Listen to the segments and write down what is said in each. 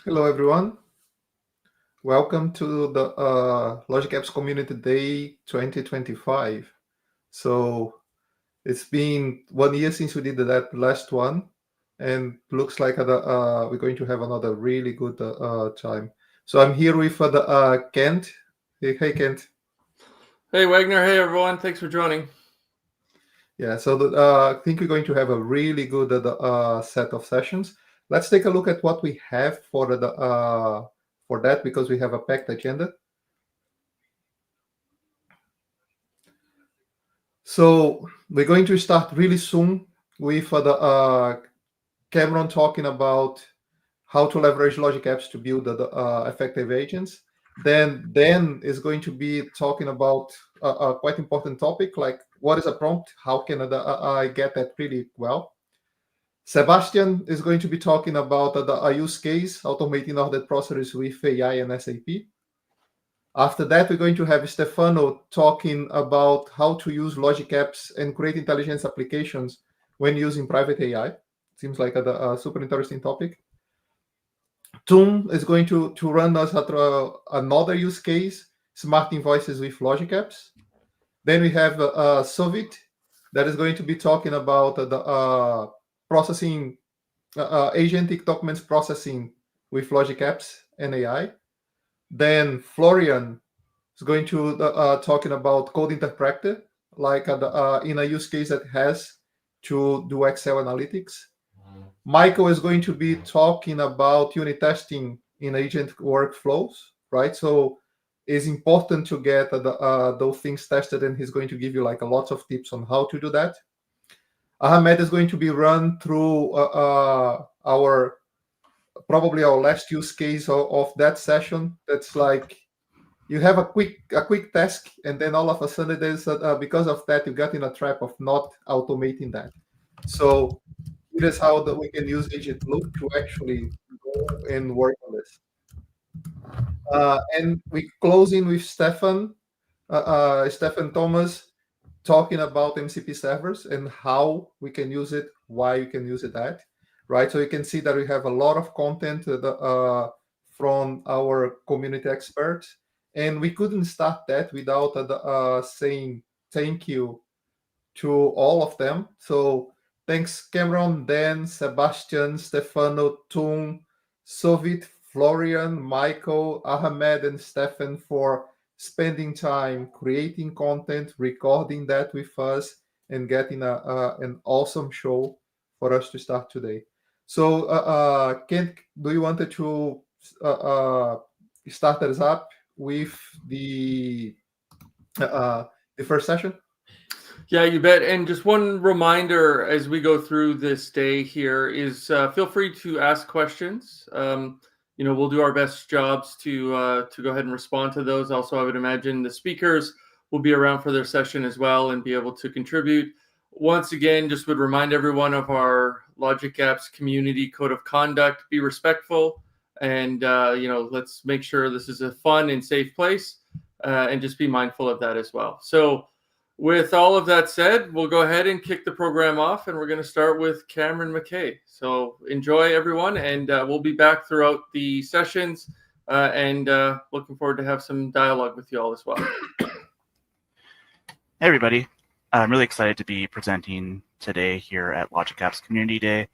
Hello, everyone. Welcome to the LogicApps Community Day 2025. So it's been 1 year since we did that last one, and looks like we're going to have another really good time. So I'm here with Kent. Hey, Kent. Hey Wagner, hey everyone, thanks for joining. Yeah, so I think we're going to have a really good set of sessions. Let's take a look at what we have for that because we have a packed agenda. So we're going to start really soon with Cameron talking about how to leverage logic apps to build effective agents. Then Dan is going to be talking about a quite important topic like what is a prompt? How can I get that really well? Sebastian is going to be talking about a use case, automating order processes with AI and SAP. After that, we're going to have Stefano talking about how to use logic apps and create intelligence applications when using private AI. Seems like a super interesting topic. Toon is going to run us through another use case, smart invoices with logic apps. Then we have Sovit that is going to be talking about the processing, agentic documents processing with logic apps and AI. Then Florian is going to talking about code interpreter, like in a use case that has to do Excel analytics. Michael is going to be talking about unit testing in agent workflows, right? So it's important to get those things tested, and he's going to give you like a lot of tips on how to do that. Ahmed is going to be run through our probably our last use case of that session. That's like you have a quick task, and then all of a sudden there's because of that you got in a trap of not automating that. So here's how we can use agent loop to actually go and work on this. And we closing with Stefan Thomas talking about MCP servers and how we can use it, why you can use it at, right? So you can see that we have a lot of content from our community experts, and we couldn't start that without saying thank you to all of them. So thanks Cameron, Dan, Sebastian, Stefano, Tung, Sovit, Florian, Michael, Ahmed, and Stefan for spending time creating content, recording that with us, and getting an awesome show for us to start today. So, Kent, do you want to start us up with uh, uh, the first session? Yeah, you bet. And just one reminder as we go through this day here is feel free to ask questions. We'll do our best jobs to go ahead and respond to those. Also, I would imagine the speakers will be around for their session as well and be able to contribute. Once again, just would remind everyone of our Logic Apps community code of conduct. Be respectful, and let's make sure this is a fun and safe place, and just be mindful of that as well. So. With all of that said, we'll go ahead and kick the program off, and we're going to start with Cameron McKay. So enjoy, everyone, and we'll be back throughout the sessions, and looking forward to have some dialogue with you all as well. Hey, everybody. I'm really excited to be presenting today here at LogicApps Community Day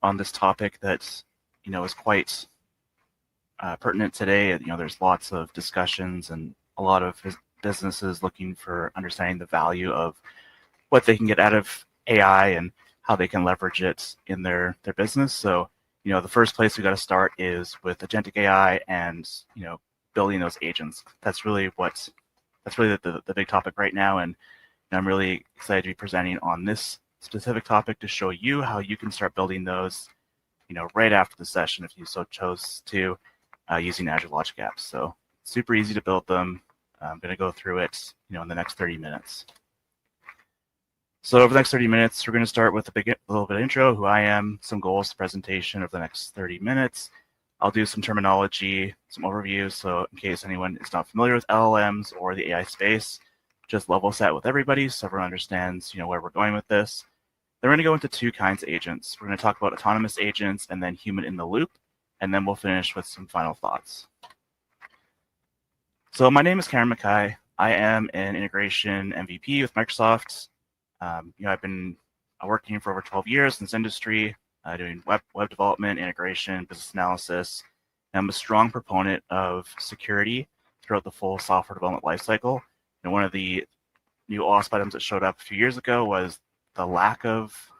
on this topic that, is quite pertinent today. There's lots of discussions and a lot of businesses looking for understanding the value of what they can get out of AI and how they can leverage it in their business. So, the first place we got to start is with agentic AI and, building those agents. That's really the big topic right now. And I'm really excited to be presenting on this specific topic to show you how you can start building those, right after the session if you so chose to, using Azure Logic Apps. So super easy to build them. I'm going to go through it, in the next 30 minutes. So over the next 30 minutes, we're going to start with a little bit of intro, who I am, some goals, presentation over the next 30 minutes. I'll do some terminology, some overviews, so in case anyone is not familiar with LLMs or the AI space, just level set with everybody so everyone understands, where we're going with this. Then we're going to go into two kinds of agents. We're going to talk about autonomous agents and then human in the loop. and then we'll finish with some final thoughts. So my name is Cameron Mackay. I am an integration MVP with Microsoft. I've been working for over 12 years in this industry, doing web development, integration, business analysis. And I'm a strong proponent of security throughout the full software development lifecycle. And one of the new OWASP items that showed up a few years ago was the lack of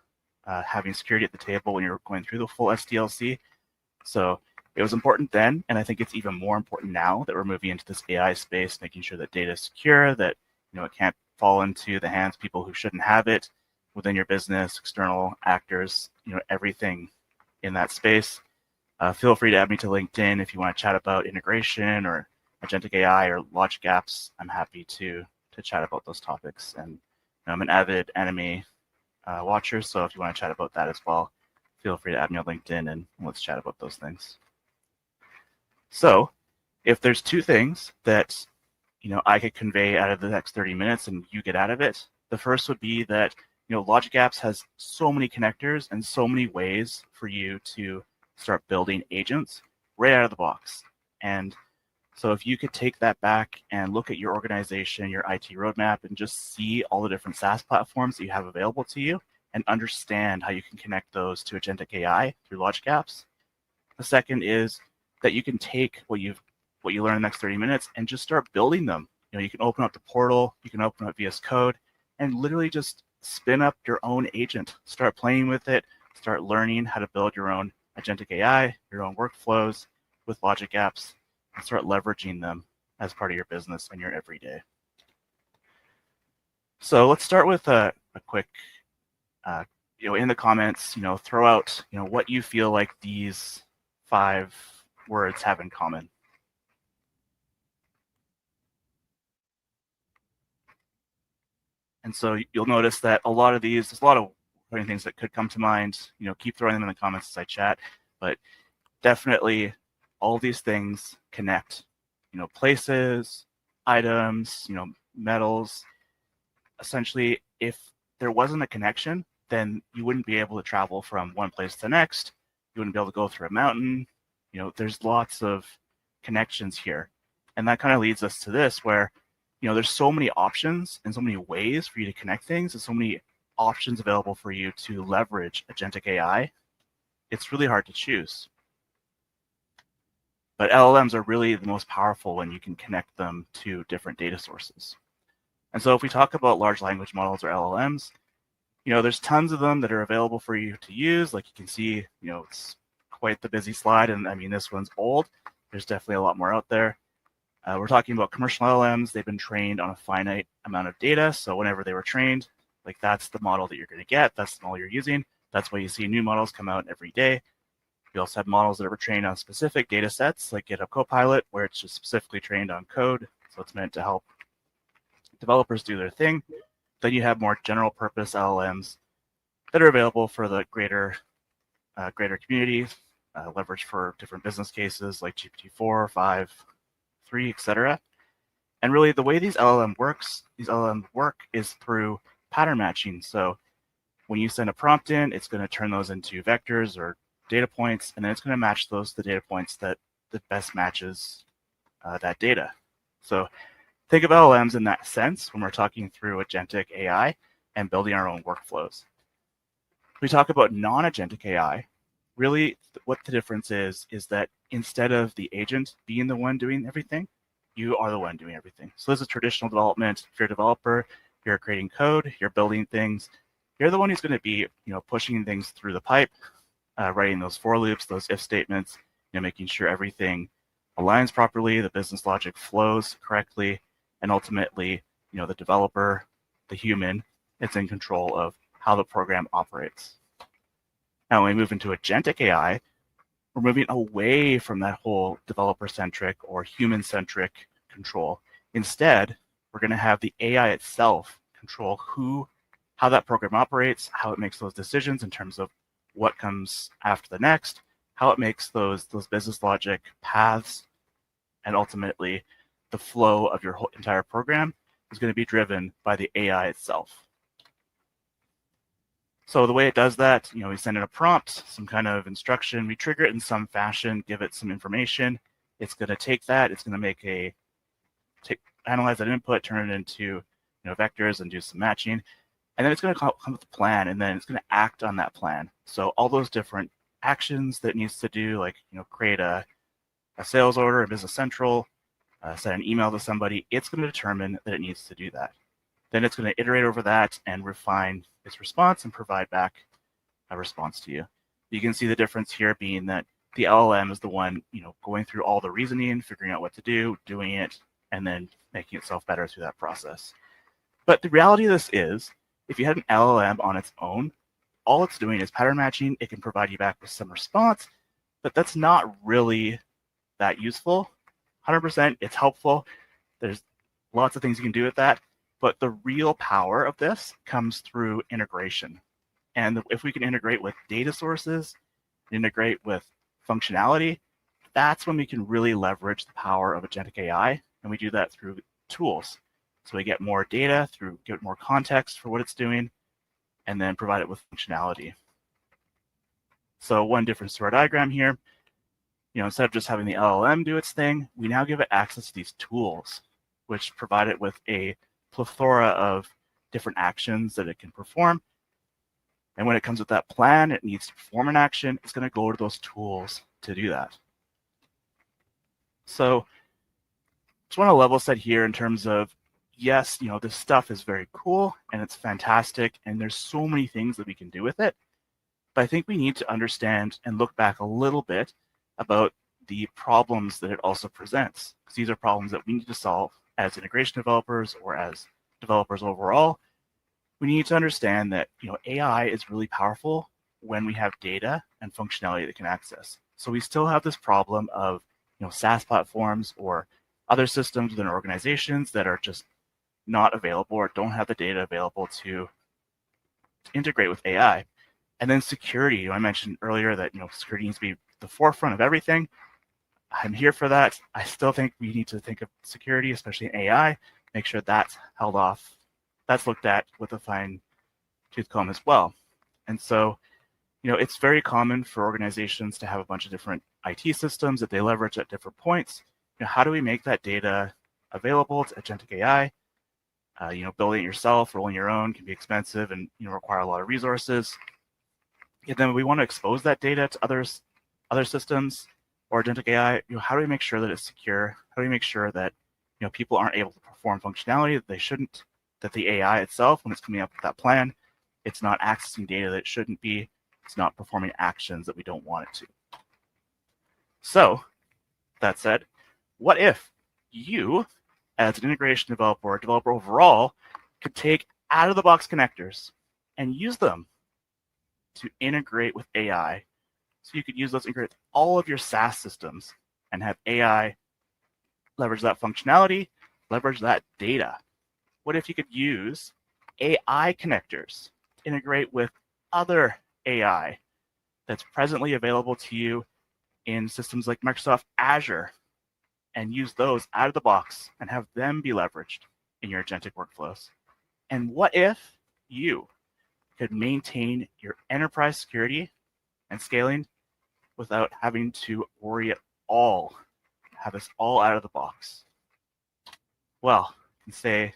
having security at the table when you're going through the full SDLC. So it was important then, and I think it's even more important now that we're moving into this AI space, making sure that data is secure, that it can't fall into the hands of people who shouldn't have it within your business, external actors, everything in that space. Feel free to add me to LinkedIn if you want to chat about integration or agentic AI or logic apps. I'm happy to chat about those topics. And I'm an avid anime watcher, so if you want to chat about that as well, feel free to add me on LinkedIn and let's chat about those things. So if there's two things that I could convey out of the next 30 minutes and you get out of it, the first would be that Logic Apps has so many connectors and so many ways for you to start building agents right out of the box. And so if you could take that back and look at your organization, your IT roadmap, and just see all the different SaaS platforms that you have available to you and understand how you can connect those to agentic AI through Logic Apps. The second is that you can take what you learn in the next 30 minutes and just start building them. You can open up the portal, you can open up VS Code, and literally just spin up your own agent. Start playing with it, start learning how to build your own agentic AI, your own workflows with Logic Apps, and start leveraging them as part of your business and your everyday. So let's start with a quick, in the comments, throw out, what you feel like these 5 words have in common. And so you'll notice that a lot of these, there's a lot of things that could come to mind. Keep throwing them in the comments as I chat, but definitely all these things connect. Places, items, metals. Essentially, if there wasn't a connection, then you wouldn't be able to travel from one place to the next. You wouldn't be able to go through a mountain. There's lots of connections here. And that kind of leads us to this where, there's so many options and so many ways for you to connect things and so many options available for you to leverage agentic AI. It's really hard to choose. But LLMs are really the most powerful when you can connect them to different data sources. And so if we talk about large language models or LLMs, there's tons of them that are available for you to use. Like you can see, it's quite the busy slide. And I mean, this one's old. There's definitely a lot more out there. We're talking about commercial LLMs. They've been trained on a finite amount of data. So whenever they were trained, that's the model that you're going to get. That's the model you're using. That's why you see new models come out every day. We also have models that are trained on specific data sets, like GitHub Copilot, where it's just specifically trained on code. So it's meant to help developers do their thing. Then you have more general purpose LLMs that are available for the greater community, leverage for different business cases like GPT-4, 5, 3, etc. And really the way these LLMs work is through pattern matching. So when you send a prompt in, it's going to turn those into vectors or data points, and then it's going to match those to the data points that best matches that data. So think of LLMs in that sense when we're talking through agentic AI and building our own workflows. We talk about non-agentic AI. Really, what the difference is that instead of the agent being the one doing everything, you are the one doing everything. So this is traditional development. If you're a developer, you're creating code, you're building things, you're the one who's going to be, pushing things through the pipe, writing those for loops, those if statements, making sure everything aligns properly, the business logic flows correctly, and ultimately, the developer, the human, is in control of how the program operates. Now, when we move into agentic AI, we're moving away from that whole developer-centric or human-centric control. Instead, we're going to have the AI itself control how that program operates, how it makes those decisions in terms of what comes after the next, how it makes those business logic paths, and ultimately the flow of your whole entire program is going to be driven by the AI itself. So the way it does that, we send in a prompt, some kind of instruction, we trigger it in some fashion, give it some information. It's going to take that, it's going to analyze that input, turn it into vectors and do some matching. And then it's going to come up with a plan, and then it's going to act on that plan. So all those different actions that it needs to do, like create a sales order in Business Central, send an email to somebody, it's going to determine that it needs to do that. Then it's going to iterate over that and refine its response and provide back a response to you. You can see the difference here being that the LLM is the one going through all the reasoning, figuring out what to do, doing it, and then making itself better through that process. But the reality of this is, if you had an LLM on its own, all it's doing is pattern matching. It can provide you back with some response, but that's not really that useful. 100%, it's helpful. There's lots of things you can do with that, but the real power of this comes through integration. And if we can integrate with data sources, integrate with functionality, that's when we can really leverage the power of agentic AI, and we do that through tools. So we get more data, get more context for what it's doing, and then provide it with functionality. So one difference to our diagram here, instead of just having the LLM do its thing, we now give it access to these tools, which provide it with a plethora of different actions that it can perform. And when it comes with that plan, it needs to perform an action, it's going to go to those tools to do that. So just want to level set here in terms of, yes, this stuff is very cool and it's fantastic and there's so many things that we can do with it. But I think we need to understand and look back a little bit about the problems that it also presents, because these are problems that we need to solve as integration developers or as developers overall. We need to understand that AI is really powerful when we have data and functionality that can access. So we still have this problem of SaaS platforms or other systems within organizations that are just not available or don't have the data available to integrate with AI. And then security. I mentioned earlier that security needs to be the forefront of everything. I'm here for that. I still think we need to think of security, especially in AI, make sure that's held off. That's looked at with a fine tooth comb as well. And so, it's very common for organizations to have a bunch of different IT systems that they leverage at different points. How do we make that data available to agentic AI? Building it yourself, rolling your own can be expensive and require a lot of resources. And then we want to expose that data to other systems or agentic AI. How do we make sure that it's secure? How do we make sure that people aren't able to perform functionality that they shouldn't? That the AI itself, when it's coming up with that plan, it's not accessing data that it shouldn't be. It's not performing actions that we don't want it to. So, that said, what if you, as an integration developer or developer overall, could take out-of-the-box connectors and use them to integrate with AI? So you could use those to integrate with all of your SaaS systems and have AI leverage that functionality, leverage that data. What if you could use AI connectors to integrate with other AI that's presently available to you in systems like Microsoft Azure and use those out of the box and have them be leveraged in your agentic workflows? And what if you could maintain your enterprise security and scaling without having to worry at all, have this all out of the box? Well, I can say,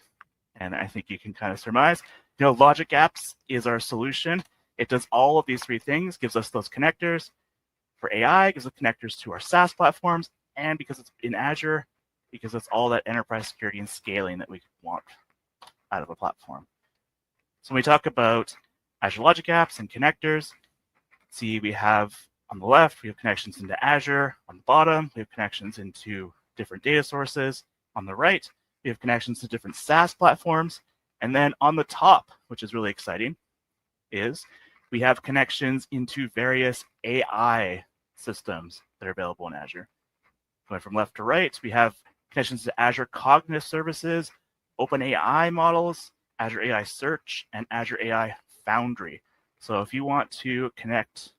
and I think you can kind of surmise, Logic Apps is our solution. It does all of these three things, gives us those connectors for AI, gives us connectors to our SaaS platforms, and because it's in Azure, because it's all that enterprise security and scaling that we want out of a platform. So when we talk about Azure Logic Apps and connectors, see we have on the left, we have connections into Azure. On the bottom, we have connections into different data sources. On the right, we have connections to different SaaS platforms. And then on the top, which is really exciting, is we have connections into various AI systems that are available in Azure. Going from left to right, we have connections to Azure Cognitive Services, OpenAI models, Azure AI Search, and Azure AI Foundry. So if you want to connect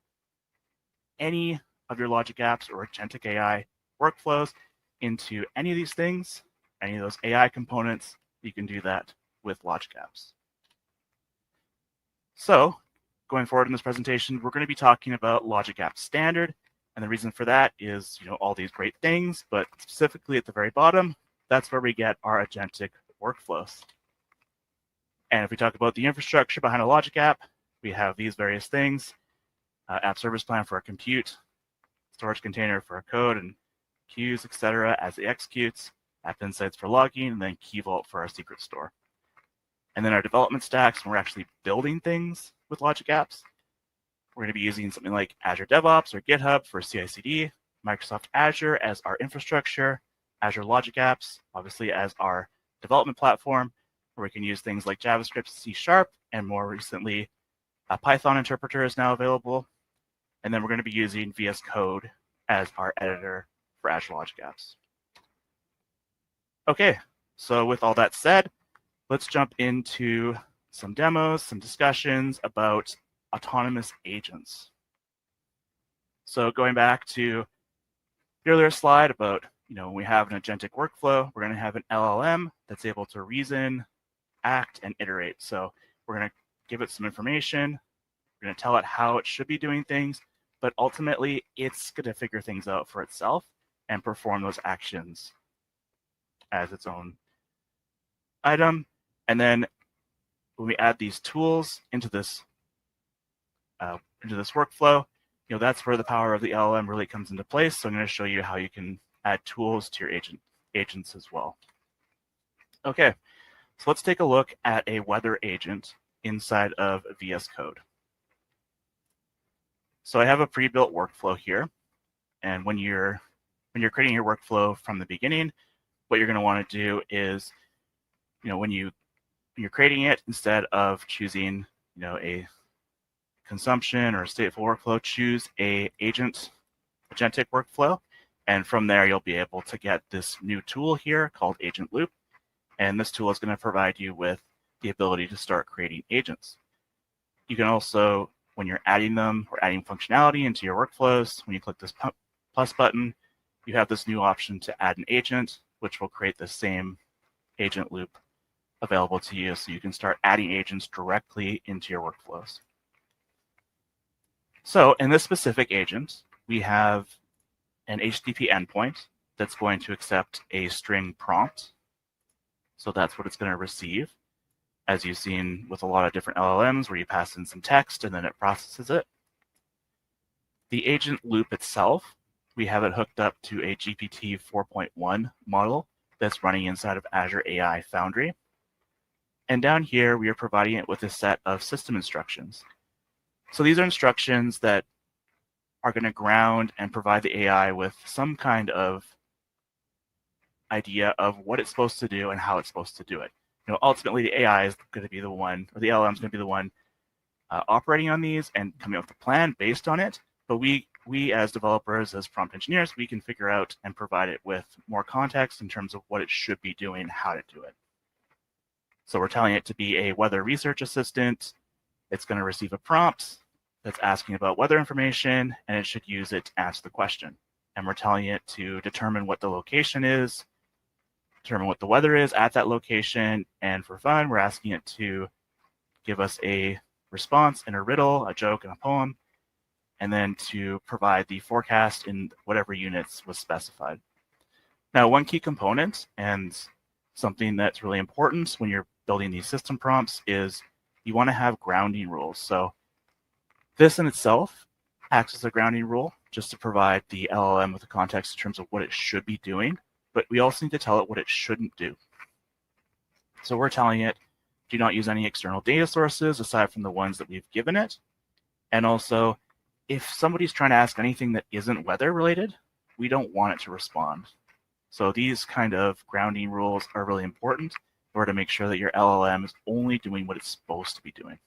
any of your Logic Apps or agentic AI workflows into any of these things, any of those AI components, you can do that with Logic Apps. So going forward in this presentation, we're going to be talking about Logic Apps Standard. And the reason for that is, all these great things, but specifically at the very bottom, that's where we get our agentic workflows. And if we talk about the infrastructure behind a Logic app, we have these various things: app service plan for our compute, storage container for our code and queues, etc. as it executes, app insights for logging, and then key vault for our secret store. And then our development stacks, when we're actually building things with Logic Apps, we're going to be using something like Azure DevOps or GitHub for CI/CD, Microsoft Azure as our infrastructure, Azure Logic Apps, obviously, as our development platform, where we can use things like JavaScript, C#, and more recently, a Python interpreter is now available. And then we're going to be using VS Code as our editor for Azure Logic Apps. Okay, so with all that said, let's jump into some demos, some discussions about autonomous agents. So going back to the earlier slide about, when we have an agentic workflow, we're going to have an LLM that's able to reason, act, and iterate. So we're going to give it some information. We're going to tell it how it should be doing things, but ultimately it's going to figure things out for itself and perform those actions as its own item. And then when we add these tools into this workflow, that's where the power of the LLM really comes into place. So I'm going to show you how you can add tools to your agents as well. Okay, so let's take a look at a weather agent inside of VS Code. So I have a pre-built workflow here, and when you're creating your workflow from the beginning, what you're going to want to do is, when you're creating it, instead of choosing, a consumption or a stateful workflow, choose a agentic workflow, and from there you'll be able to get this new tool here called Agent Loop, and this tool is going to provide you with the ability to start creating agents. You can also, when you're adding them or adding functionality into your workflows, when you click this plus button, you have this new option to add an agent, which will create the same agent loop available to you, so you can start adding agents directly into your workflows. So in this specific agent, we have an HTTP endpoint that's going to accept a string prompt. So that's what it's going to receive, as you've seen with a lot of different LLMs, where you pass in some text and then it processes it. The agent loop itself, we have it hooked up to a GPT 4.1 model that's running inside of Azure AI Foundry. And down here, we are providing it with a set of system instructions. So these are instructions that are going to ground and provide the AI with some kind of idea of what it's supposed to do and how it's supposed to do it. Ultimately, the AI is going to be the one, or the LLM is going to be the one operating on these and coming up with a plan based on it. But we as developers, as prompt engineers, we can figure out and provide it with more context in terms of what it should be doing and how to do it. So we're telling it to be a weather research assistant. It's going to receive a prompt that's asking about weather information, and it should use it to answer the question. And we're telling it to determine what the location is, determine what the weather is at that location, and for fun, we're asking it to give us a response in a riddle, a joke, and a poem, and then to provide the forecast in whatever units was specified. Now, one key component, and something that's really important when you're building these system prompts, is you want to have grounding rules. So this in itself acts as a grounding rule, just to provide the LLM with the context in terms of what it should be doing, but we also need to tell it what it shouldn't do. So we're telling it, do not use any external data sources aside from the ones that we've given it. And also, if somebody's trying to ask anything that isn't weather related, we don't want it to respond. So these kind of grounding rules are really important in order to make sure that your LLM is only doing what it's supposed to be doing.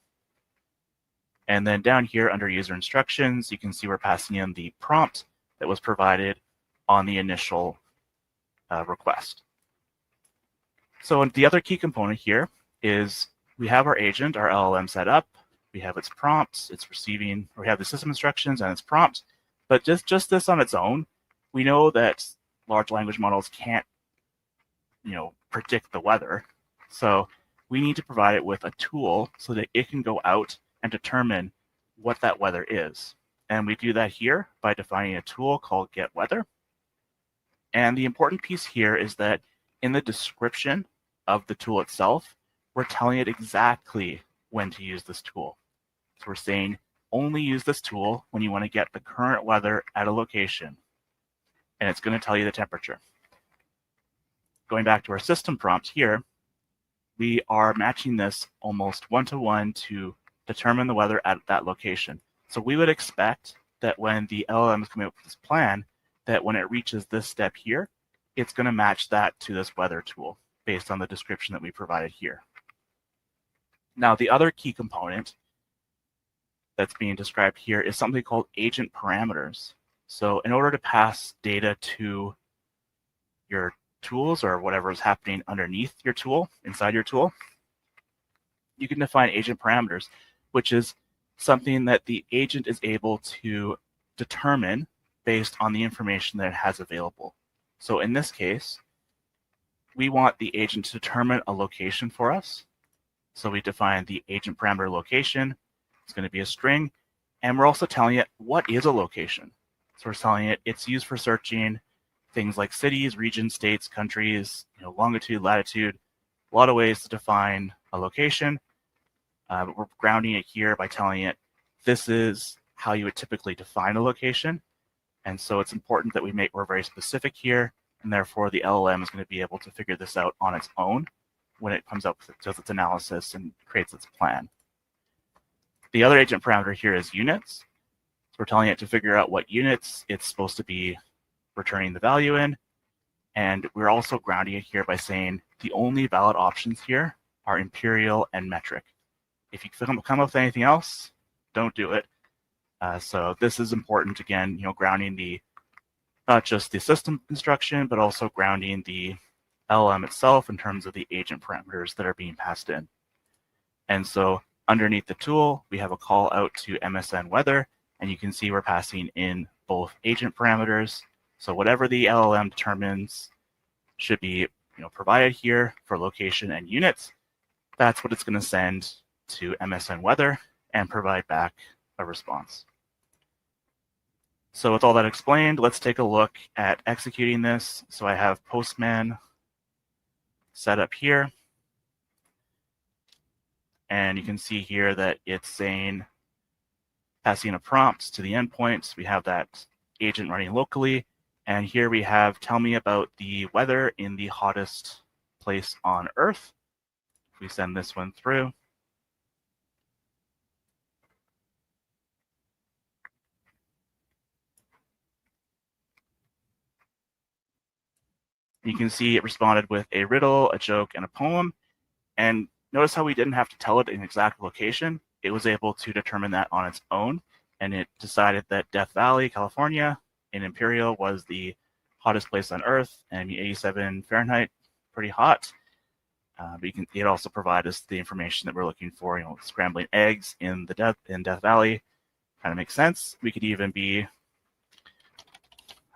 And then down here under user instructions, you can see we're passing in the prompt that was provided on the initial request. So the other key component here is we have our agent, our LLM set up. We have its prompts, it's receiving, or we have the system instructions and its prompt. But just this on its own, we know that large language models can't, predict the weather. So we need to provide it with a tool so that it can go out and determine what that weather is. And we do that here by defining a tool called getWeather. And the important piece here is that in the description of the tool itself, we're telling it exactly when to use this tool. So we're saying only use this tool when you want to get the current weather at a location. And it's going to tell you the temperature. Going back to our system prompt here, we are matching this almost one-to-one to determine the weather at that location. So we would expect that when the LLM is coming up with this plan, that when it reaches this step here, it's going to match that to this weather tool based on the description that we provided here. Now, the other key component that's being described here is something called agent parameters. So in order to pass data to your tools or whatever is happening underneath your tool, inside your tool, you can define agent parameters, which is something that the agent is able to determine based on the information that it has available. So in this case, we want the agent to determine a location for us. So we define the agent parameter location. It's going to be a string. And we're also telling it what is a location. So we're telling it it's used for searching things like cities, regions, states, countries, longitude, latitude, a lot of ways to define a location. But we're grounding it here by telling it this is how you would typically define a location. And so it's important that we're very specific here, and therefore the LLM is going to be able to figure this out on its own when it comes up does its analysis and creates its plan. The other agent parameter here is units. So we're telling it to figure out what units it's supposed to be returning the value in. And we're also grounding it here by saying the only valid options here are imperial and metric. If you come up with anything else, don't do it. So this is important, again, grounding not just the system instruction, but also grounding the LLM itself in terms of the agent parameters that are being passed in. And so underneath the tool, we have a call out to MSN weather, and you can see we're passing in both agent parameters. So whatever the LLM determines should be provided here for location and units, that's what it's going to send to MSN weather and provide back a response. So with all that explained, let's take a look at executing this. So I have Postman set up here. And you can see here that it's saying, passing a prompt to the endpoints. We have that agent running locally. And here we have, tell me about the weather in the hottest place on Earth. If we send this one through. You can see it responded with a riddle, a joke, and a poem. And notice how we didn't have to tell it an exact location. It was able to determine that on its own. And it decided that Death Valley, California, in Imperial was the hottest place on Earth, and 87 Fahrenheit, pretty hot. But it also provides us the information that we're looking for. Scrambling eggs in Death Valley kind of makes sense. We could even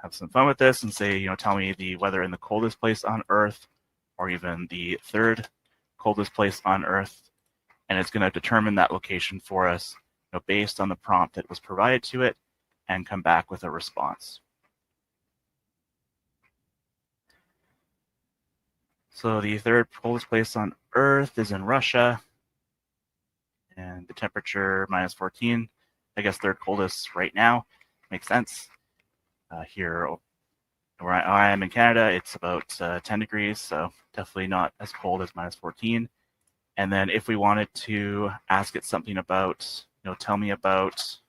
have some fun with this and say, tell me the weather in the coldest place on Earth, or even the third coldest place on Earth, and it's going to determine that location for us, based on the prompt that was provided to it, and come back with a response. So the third coldest place on Earth is in Russia, and the temperature -14. I guess third coldest right now. Makes sense. Here where I am in Canada, it's about 10 degrees, so definitely not as cold as -14. And then if we wanted to ask it something about, tell me about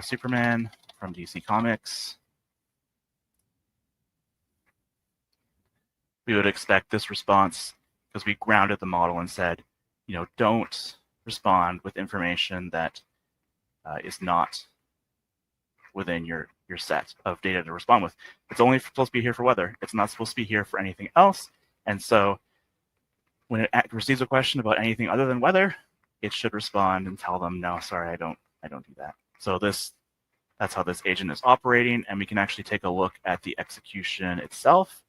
Superman from DC Comics, we would expect this response because we grounded the model and said, don't respond with information that is not within your set of data to respond with. It's only supposed to be here for weather. It's not supposed to be here for anything else. And so when it receives a question about anything other than weather, it should respond and tell them, no, sorry, I don't do that. So that's how this agent is operating, and we can actually take a look at the execution itself.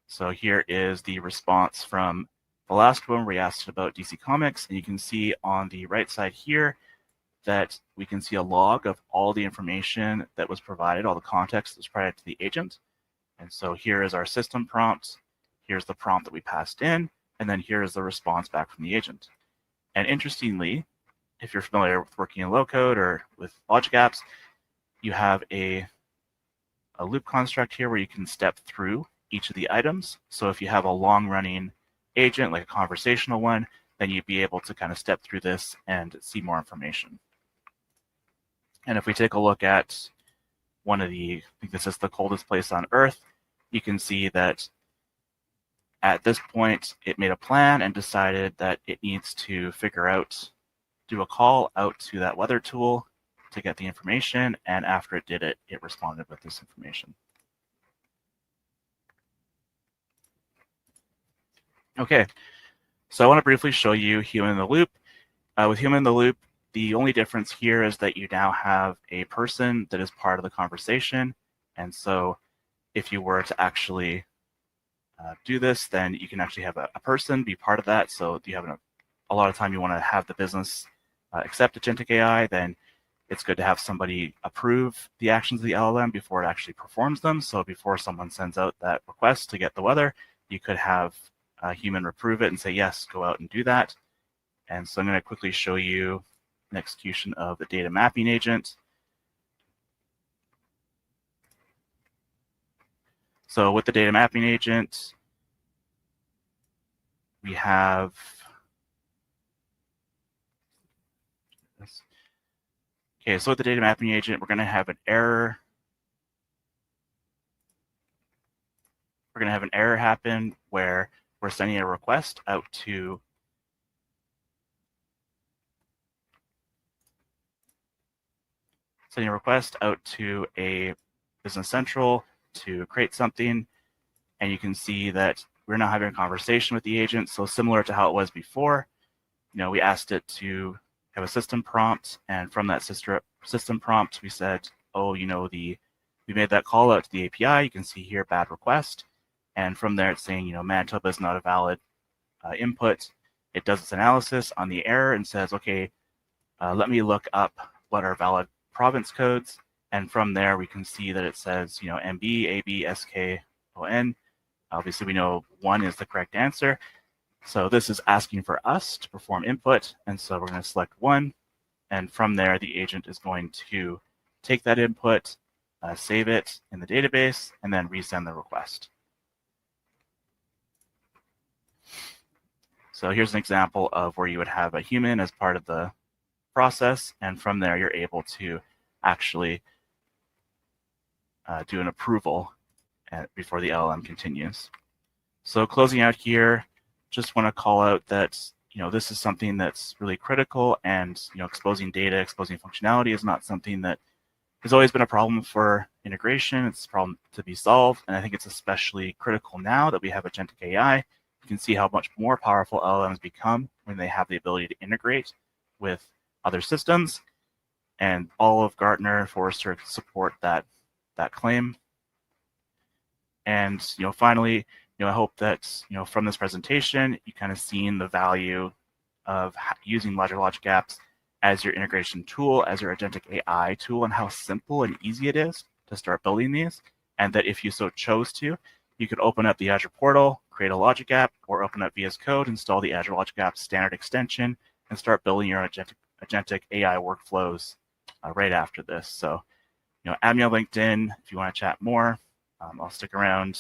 So here is the response from the last one where we asked about DC Comics, and you can see on the right side here that we can see a log of all the information that was provided, all the context that was provided to the agent. And so here is our system prompt. Here's the prompt that we passed in, and then here is the response back from the agent. And interestingly, if you're familiar with working in low code or with logic apps, you have a loop construct here where you can step through each of the items. So if you have a long running agent, like a conversational one, then you'd be able to kind of step through this and see more information. And if we take a look at one of the, I think this is the coldest place on Earth, you can see that at this point, it made a plan and decided that it needs to figure out, do a call out to that weather tool to get the information. And after it did it, it responded with this information. Okay, so I want to briefly show you human in the loop. With human in the loop, the only difference here is that you now have a person that is part of the conversation. And so if you were to actually do this, then you can actually have a person be part of that. So if you have a lot of time you want to have the business accept agentic AI, then it's good to have somebody approve the actions of the LLM before it actually performs them. So before someone sends out that request to get the weather, you could have a human approve it and say, yes, go out and do that. And so I'm going to quickly show you an execution of the data mapping agent. So with the data mapping agent, we have this. Okay, so with the data mapping agent, we're going to have an error. We're going to have an error happen where we're sending a request out to a Business Central to create something, and you can see that we're now having a conversation with the agent. So similar to how it was before, we asked it to have a system prompt, and from that system prompt, we said, oh, we made that call out to the API. You can see here, bad request, and from there it's saying, Manitoba is not a valid input. It does its analysis on the error and says, okay, let me look up what are valid province codes. And from there, we can see that it says, MB, AB, SK, ON. Obviously, we know 1 is the correct answer. So this is asking for us to perform input. And so we're going to select 1. And from there, the agent is going to take that input, save it in the database, and then resend the request. So here's an example of where you would have a human as part of the process. And from there, you're able to actually do an approval before the LLM continues. So closing out here, just want to call out that this is something that's really critical, and exposing data, exposing functionality is not something that has always been a problem for integration. It's a problem to be solved, and I think it's especially critical now that we have agentic AI. You can see how much more powerful LLMs become when they have the ability to integrate with other systems, and all of Gartner and Forrester support that claim. And finally, I hope that from this presentation you kind of seen the value of using Azure Logic Apps as your integration tool, as your agentic AI tool, and how simple and easy it is to start building these. And that if you so chose to, you could open up the Azure portal, create a Logic App, or open up VS Code, install the Azure Logic Apps standard extension, and start building your agentic AI workflows right after this. So, add me on LinkedIn if you want to chat more. I'll stick around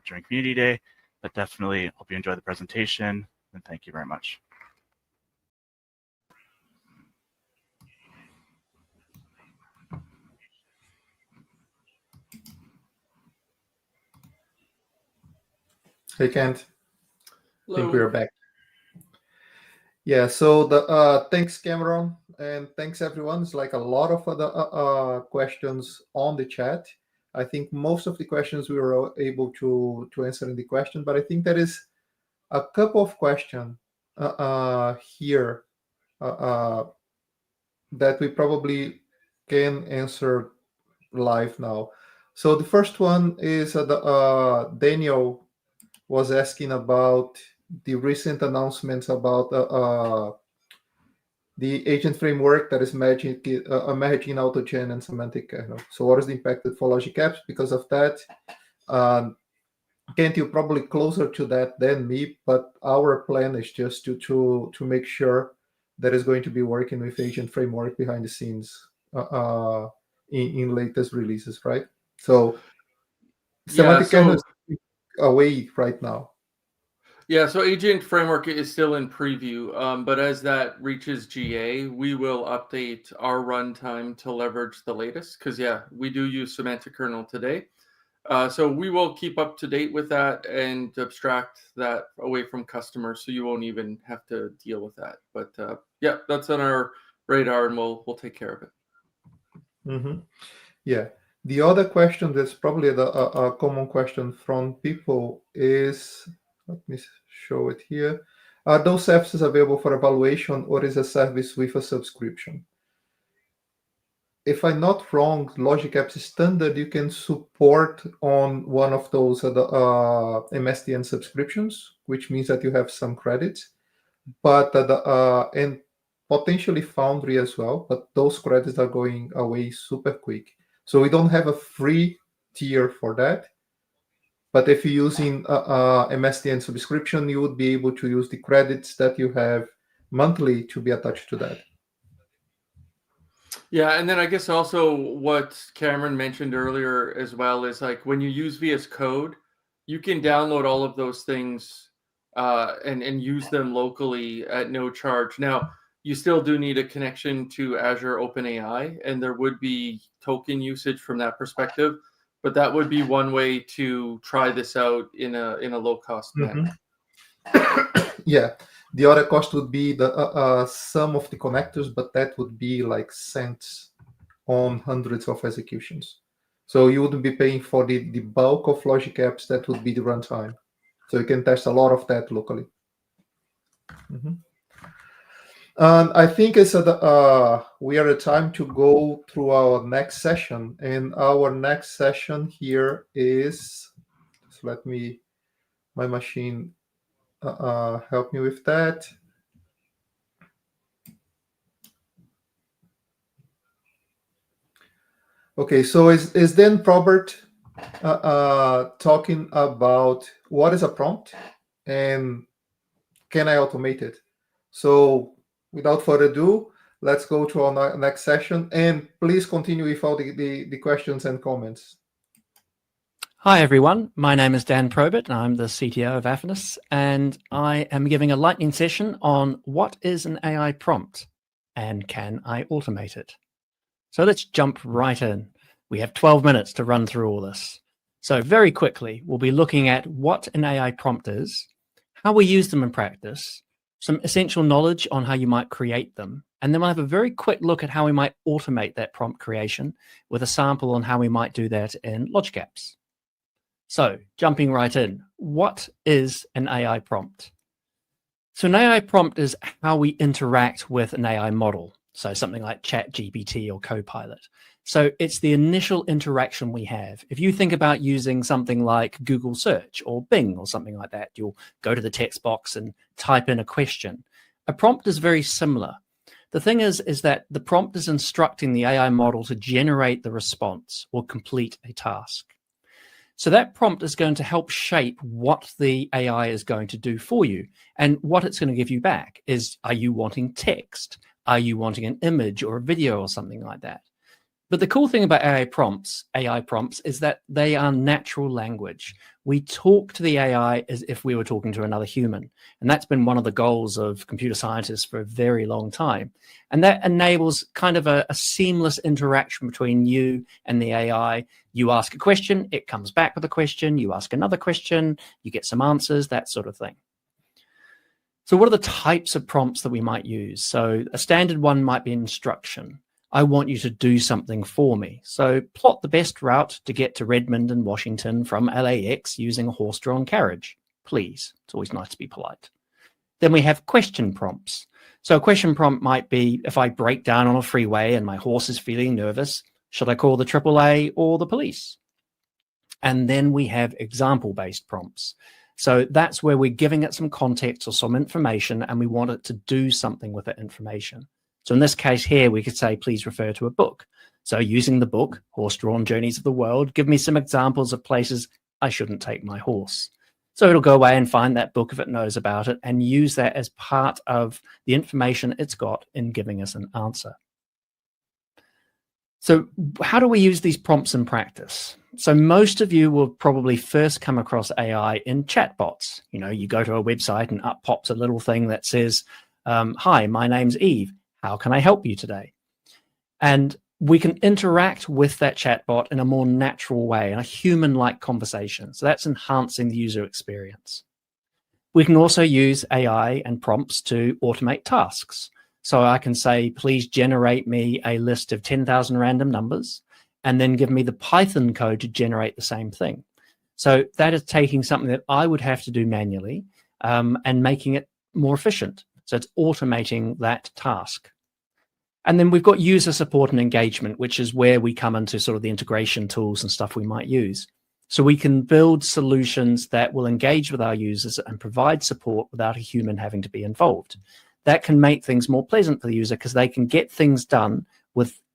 during Community Day, but definitely hope you enjoy the presentation, and thank you very much. Hey, Kent. Hello. I think we're back. Yeah, so thanks, Cameron, and thanks, everyone. It's like a lot of other questions on the chat. I think most of the questions we were able to answer in the question, but I think there is a couple of questions here that we probably can answer live now. So the first one is Daniel was asking about the recent announcements about the agent framework that is merging AutoGen and semantic kernel. So what is the impact for Logic Apps because of that? Kent, you're probably closer to that than me, but our plan is just to make sure that is going to be working with agent framework behind the scenes in latest releases, right? So semantic kernel is away right now. Yeah, so agent framework is still in preview, but as that reaches GA, we will update our runtime to leverage the latest, because we do use semantic kernel today. So we will keep up to date with that and abstract that away from customers, so you won't even have to deal with that. But that's on our radar, and we'll take care of it. Mm-hmm. Yeah. The other question that's probably a common question from people is, let me show it here. Are those services available for evaluation, or is a service with a subscription? If I'm not wrong, Logic Apps standard, you can support on one of those MSDN subscriptions, which means that you have some credits, but and potentially Foundry as well, but those credits are going away super quick. So we don't have a free tier for that. But if you're using MSDN subscription, you would be able to use the credits that you have monthly to be attached to that. Yeah, and then I guess also what Cameron mentioned earlier as well is like when you use VS Code, you can download all of those things and use them locally at no charge. Now, you still do need a connection to Azure OpenAI, and there would be token usage from that perspective, but that would be one way to try this out in a low-cost manner. Yeah. The other cost would be the sum of the connectors, but that would be like cents on hundreds of executions. So you wouldn't be paying for the bulk of Logic Apps. That would be the runtime. So you can test a lot of that locally. Mm-hmm. And I think it's we are at time to go through our next session. And our next session here is, so let me, my machine help me with that. Okay, so is Dan Probert talking about what is a prompt and can I automate it? So without further ado, let's go to our next session, and please continue with all the questions and comments. Hi, everyone. My name is Dan Probert, and I'm the CTO of Aphanis, and I am giving a lightning session on what is an AI prompt and can I automate it? So let's jump right in. We have 12 minutes to run through all this. So very quickly, we'll be looking at what an AI prompt is, how we use them in practice, some essential knowledge on how you might create them, and then we'll have a very quick look at how we might automate that prompt creation with a sample on how we might do that in Logic Apps. So jumping right in, what is an AI prompt? So an AI prompt is how we interact with an AI model. So something like ChatGPT or Copilot. So it's the initial interaction we have. If you think about using something like Google Search or Bing or something like that, you'll go to the text box and type in a question. A prompt is very similar. The thing is that the prompt is instructing the AI model to generate the response or complete a task. So that prompt is going to help shape what the AI is going to do for you. And what it's going to give you back is, are you wanting text? Are you wanting an image or a video or something like that? But the cool thing about AI prompts is that they are natural language. We talk to the AI as if we were talking to another human. And that's been one of the goals of computer scientists for a very long time. And that enables kind of a seamless interaction between you and the AI. You ask a question, it comes back with a question. You ask another question, you get some answers, that sort of thing. So what are the types of prompts that we might use? So a standard one might be instruction. I want you to do something for me. So plot the best route to get to Redmond and Washington from LAX using a horse-drawn carriage, please. It's always nice to be polite. Then we have question prompts. So a question prompt might be, if I break down on a freeway and my horse is feeling nervous, should I call the AAA or the police? And then we have example-based prompts. So that's where we're giving it some context or some information, and we want it to do something with that information. So in this case here, we could say, please refer to a book. So using the book, Horse-Drawn Journeys of the World, give me some examples of places I shouldn't take my horse. So it'll go away and find that book if it knows about it and use that as part of the information it's got in giving us an answer. So how do we use these prompts in practice? So most of you will probably first come across AI in chatbots. You know, you go to a website and up pops a little thing that says, hi, my name's Eve. How can I help you today? And we can interact with that chatbot in a more natural way, in a human-like conversation. So that's enhancing the user experience. We can also use AI and prompts to automate tasks. So I can say, please generate me a list of 10,000 random numbers, and then give me the Python code to generate the same thing. So that is taking something that I would have to do manually and making it more efficient. So it's automating that task. And then we've got user support and engagement, which is where we come into sort of the integration tools and stuff we might use. So we can build solutions that will engage with our users and provide support without a human having to be involved. That can make things more pleasant for the user because they can get things done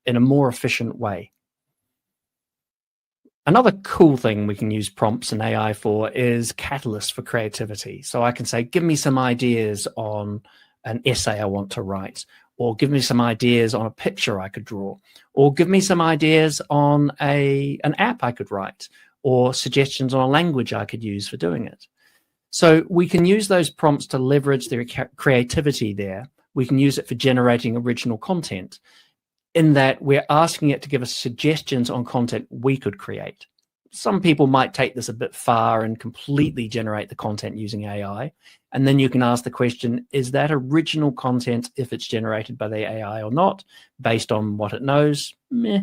in a more efficient way. Another cool thing we can use prompts and AI for is catalysts for creativity. So I can say, give me some ideas on an essay I want to write, or give me some ideas on a picture I could draw, or give me some ideas on an app I could write, or suggestions on a language I could use for doing it. So we can use those prompts to leverage their creativity there. We can use it for generating original content, in that we're asking it to give us suggestions on content we could create. Some people might take this a bit far and completely generate the content using AI. And then you can ask the question, is that original content if it's generated by the AI or not, based on what it knows? Meh.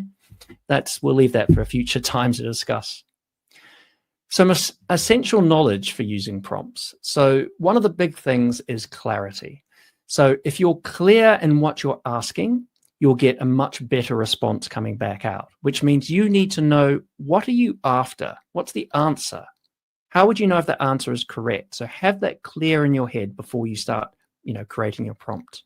We'll leave that for a future time to discuss. Some essential knowledge for using prompts. So one of the big things is clarity. So if you're clear in what you're asking, you'll get a much better response coming back out, which means you need to know, what are you after? What's the answer? How would you know if the answer is correct? So have that clear in your head before you start, creating your prompt.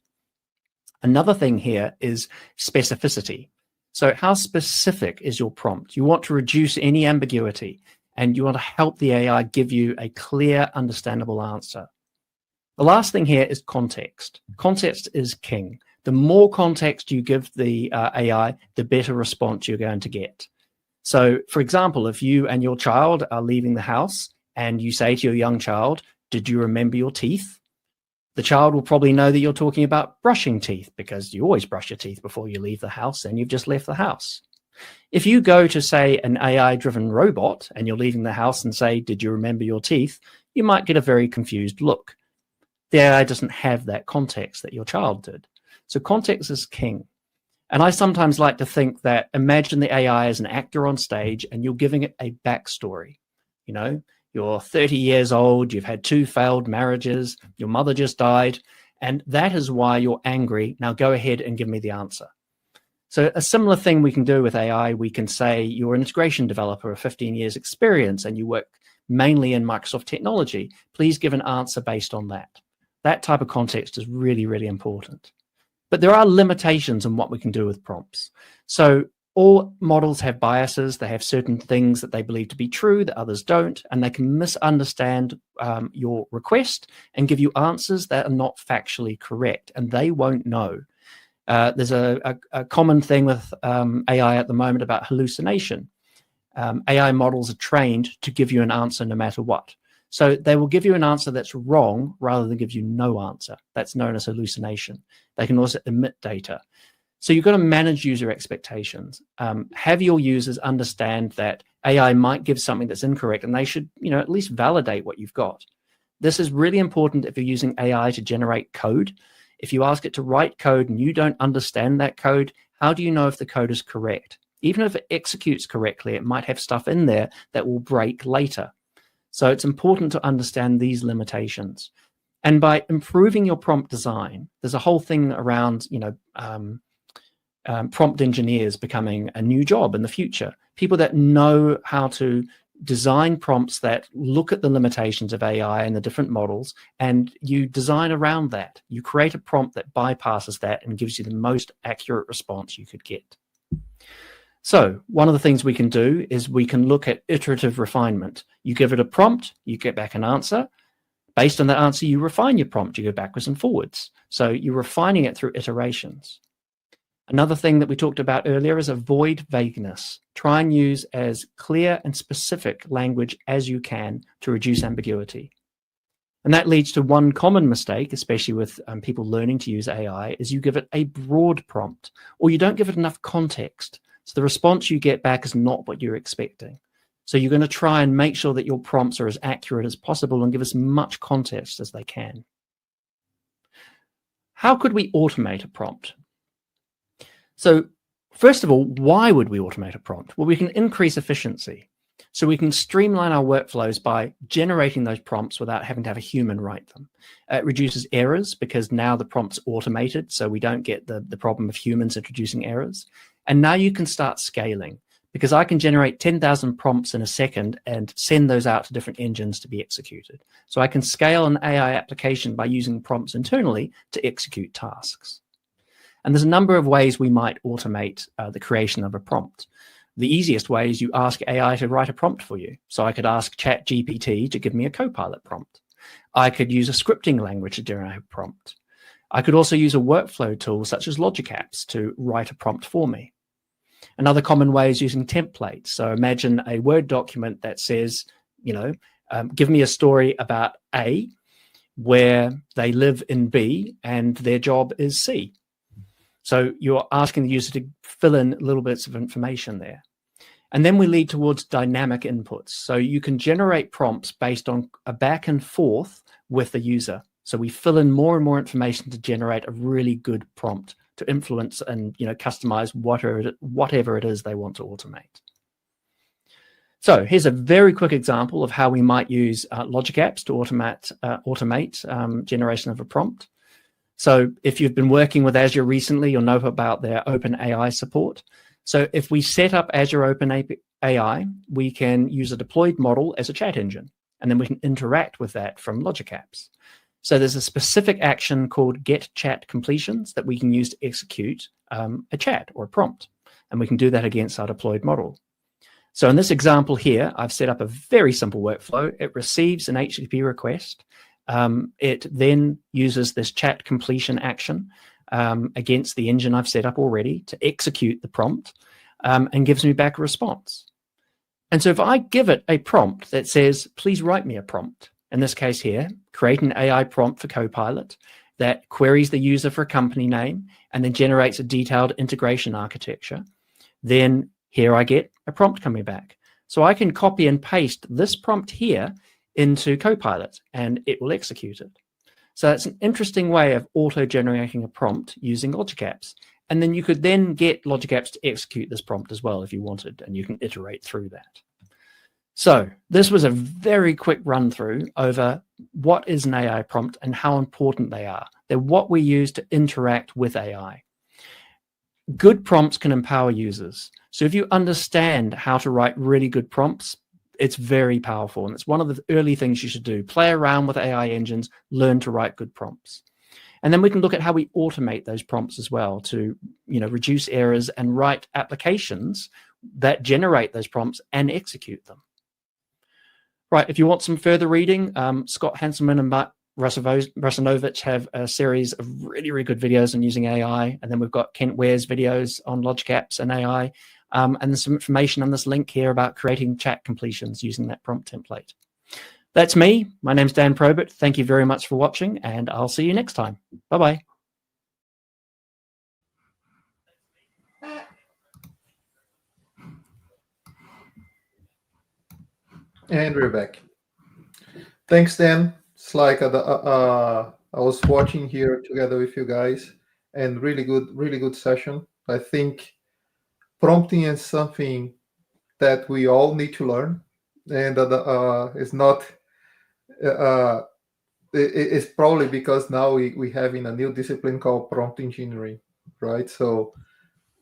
Another thing here is specificity. So how specific is your prompt? You want to reduce any ambiguity, and you want to help the AI give you a clear, understandable answer. The last thing here is context. Context is king. The more context you give the AI, the better response you're going to get. So, for example, if you and your child are leaving the house and you say to your young child, did you remember your teeth? The child will probably know that you're talking about brushing teeth, because you always brush your teeth before you leave the house and you've just left the house. If you go to, say, an AI-driven robot and you're leaving the house and say, did you remember your teeth? You might get a very confused look. The AI doesn't have that context that your child did. So context is king. And I sometimes like to think that, imagine the AI as an actor on stage and you're giving it a backstory. You're 30 years old, you've had 2 failed marriages, your mother just died, and that is why you're angry. Now go ahead and give me the answer. So a similar thing we can do with AI, we can say you're an integration developer of 15 years experience and you work mainly in Microsoft technology. Please give an answer based on that. That type of context is really, really important. But there are limitations on what we can do with prompts. So all models have biases. They have certain things that they believe to be true that others don't, and they can misunderstand your request and give you answers that are not factually correct, and they won't know. There's a common thing with AI at the moment about hallucination. AI models are trained to give you an answer no matter what. So they will give you an answer that's wrong rather than give you no answer. That's known as hallucination. They can also emit data. So you've got to manage user expectations. Have your users understand that AI might give something that's incorrect, and they should, at least validate what you've got. This is really important if you're using AI to generate code. If you ask it to write code and you don't understand that code, how do you know if the code is correct? Even if it executes correctly, it might have stuff in there that will break later. So it's important to understand these limitations. And by improving your prompt design, there's a whole thing around, prompt engineers becoming a new job in the future. People that know how to design prompts that look at the limitations of AI and the different models, and you design around that. You create a prompt that bypasses that and gives you the most accurate response you could get. So one of the things we can do is we can look at iterative refinement. You give it a prompt, you get back an answer. Based on that answer, you refine your prompt, you go backwards and forwards. So you're refining it through iterations. Another thing that we talked about earlier is avoid vagueness. Try and use as clear and specific language as you can to reduce ambiguity. And that leads to one common mistake, especially with people learning to use AI, is you give it a broad prompt, or you don't give it enough context. So the response you get back is not what you're expecting. So you're going to try and make sure that your prompts are as accurate as possible and give as much context as they can. How could we automate a prompt? So first of all, why would we automate a prompt? Well, we can increase efficiency. So we can streamline our workflows by generating those prompts without having to have a human write them. It reduces errors because now the prompt's automated, so we don't get the problem of humans introducing errors. And now you can start scaling, because I can generate 10,000 prompts in a second and send those out to different engines to be executed. So I can scale an AI application by using prompts internally to execute tasks. And there's a number of ways we might automate the creation of a prompt. The easiest way is you ask AI to write a prompt for you. So I could ask ChatGPT to give me a Copilot prompt. I could use a scripting language to generate a prompt. I could also use a workflow tool such as LogicApps to write a prompt for me. Another common way is using templates. So imagine a Word document that says, give me a story about A, where they live in B and their job is C. So you're asking the user to fill in little bits of information there. And then we lead towards dynamic inputs. So you can generate prompts based on a back and forth with the user. So we fill in more and more information to generate a really good prompt to influence and customize whatever it is they want to automate. So here's a very quick example of how we might use LogicApps to automate generation of a prompt. So if you've been working with Azure recently, you'll know about their OpenAI support. So if we set up Azure OpenAI, we can use a deployed model as a chat engine, and then we can interact with that from LogicApps. So there's a specific action called get chat completions that we can use to execute a chat or a prompt, and we can do that against our deployed model. So in this example here, I've set up a very simple workflow. It receives an HTTP request. It then uses this chat completion action against the engine I've set up already to execute the prompt and gives me back a response. And so if I give it a prompt that says, please write me a prompt, in this case here, create an AI prompt for Copilot that queries the user for a company name and then generates a detailed integration architecture, then here I get a prompt coming back. So I can copy and paste this prompt here into Copilot and it will execute it. So that's an interesting way of auto-generating a prompt using LogicApps. And then you could then get LogicApps to execute this prompt as well if you wanted, and you can iterate through that. So this was a very quick run through over what is an AI prompt and how important they are. They're what we use to interact with AI. Good prompts can empower users. So if you understand how to write really good prompts, it's very powerful. And it's one of the early things you should do. Play around with AI engines, learn to write good prompts. And then we can look at how we automate those prompts as well to, reduce errors and write applications that generate those prompts and execute them. Right, if you want some further reading, Scott Hanselman and Mark Russinovich have a series of really, really good videos on using AI. And then we've got Kent Ware's videos on LogicApps and AI. And there's some information on this link here about creating chat completions using that prompt template. That's me. My name's Dan Probert. Thank you very much for watching, and I'll see you next time. Bye-bye. And we're back. Thanks, Dan. It's like I was watching here together with you guys, and really good session. I think prompting is something that we all need to learn, and it's not. It's probably because now we have in a new discipline called prompt engineering, right? So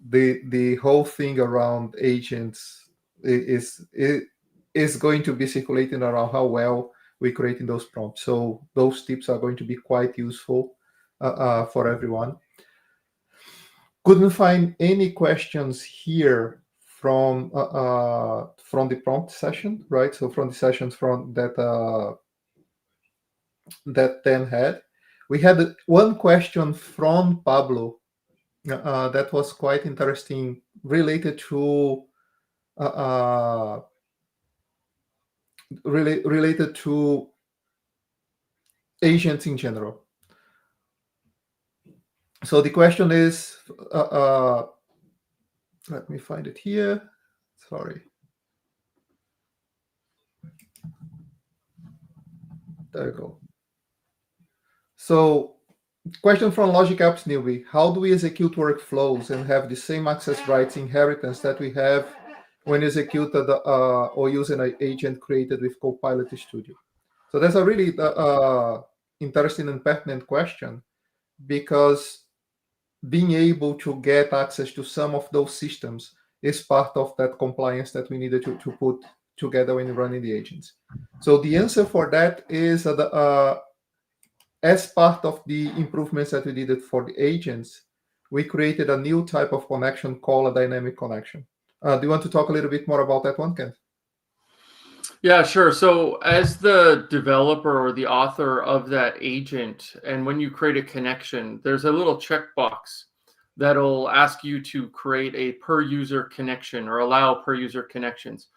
the whole thing around agents is is going to be circulating around how well we're creating those prompts. So those tips are going to be quite useful for everyone. Couldn't find any questions here from the prompt session, right? So from the sessions from that Dan had. We had one question from Pablo that was quite interesting, related to related to agents in general. So the question is, let me find it here. Sorry. There you go. So, question from LogicApps newbie: how do we execute workflows and have the same access rights inheritance that we have when executed or using an agent created with Copilot Studio? So that's a really interesting and pertinent question, because being able to get access to some of those systems is part of that compliance that we needed to put together when running the agents. So the answer for that is as part of the improvements that we did for the agents, we created a new type of connection called a dynamic connection. Do you want to talk a little bit more about that one, Kent? Yeah, sure. So as the developer or the author of that agent, and when you create a connection, there's a little checkbox that'll ask you to create a per user connection or allow per user connections.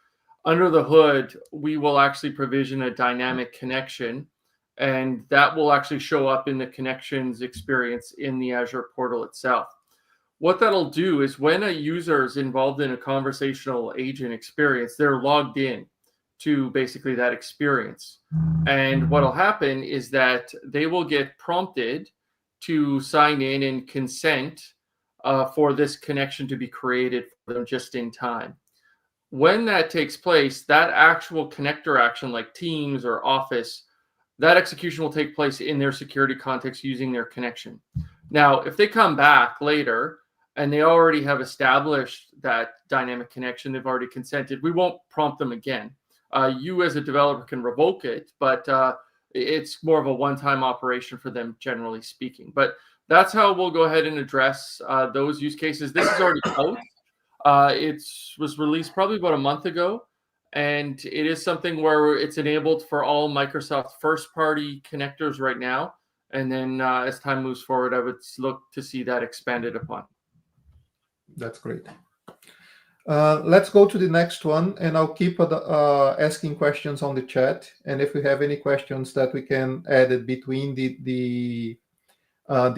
Under the hood, we will actually provision a dynamic connection, and that will actually show up in the connections experience in the Azure portal itself. What that'll do is when a user is involved in a conversational agent experience, they're logged in to basically that experience. And what'll happen is that they will get prompted to sign in and consent for this connection to be created for them just in time. When that takes place, that actual connector action like Teams or Office, that execution will take place in their security context using their connection. Now, if they come back later and they already have established that dynamic connection, they've already consented, we won't prompt them again. You as a developer can revoke it, but it's more of a one-time operation for them, generally speaking. But that's how we'll go ahead and address those use cases. This is already out. It was released probably about a month ago, and it is something where it's enabled for all Microsoft first-party connectors right now. And then as time moves forward, I would look to see that expanded upon. That's great. Let's go to the next one, and I'll keep asking questions on the chat. And if we have any questions that we can add it between the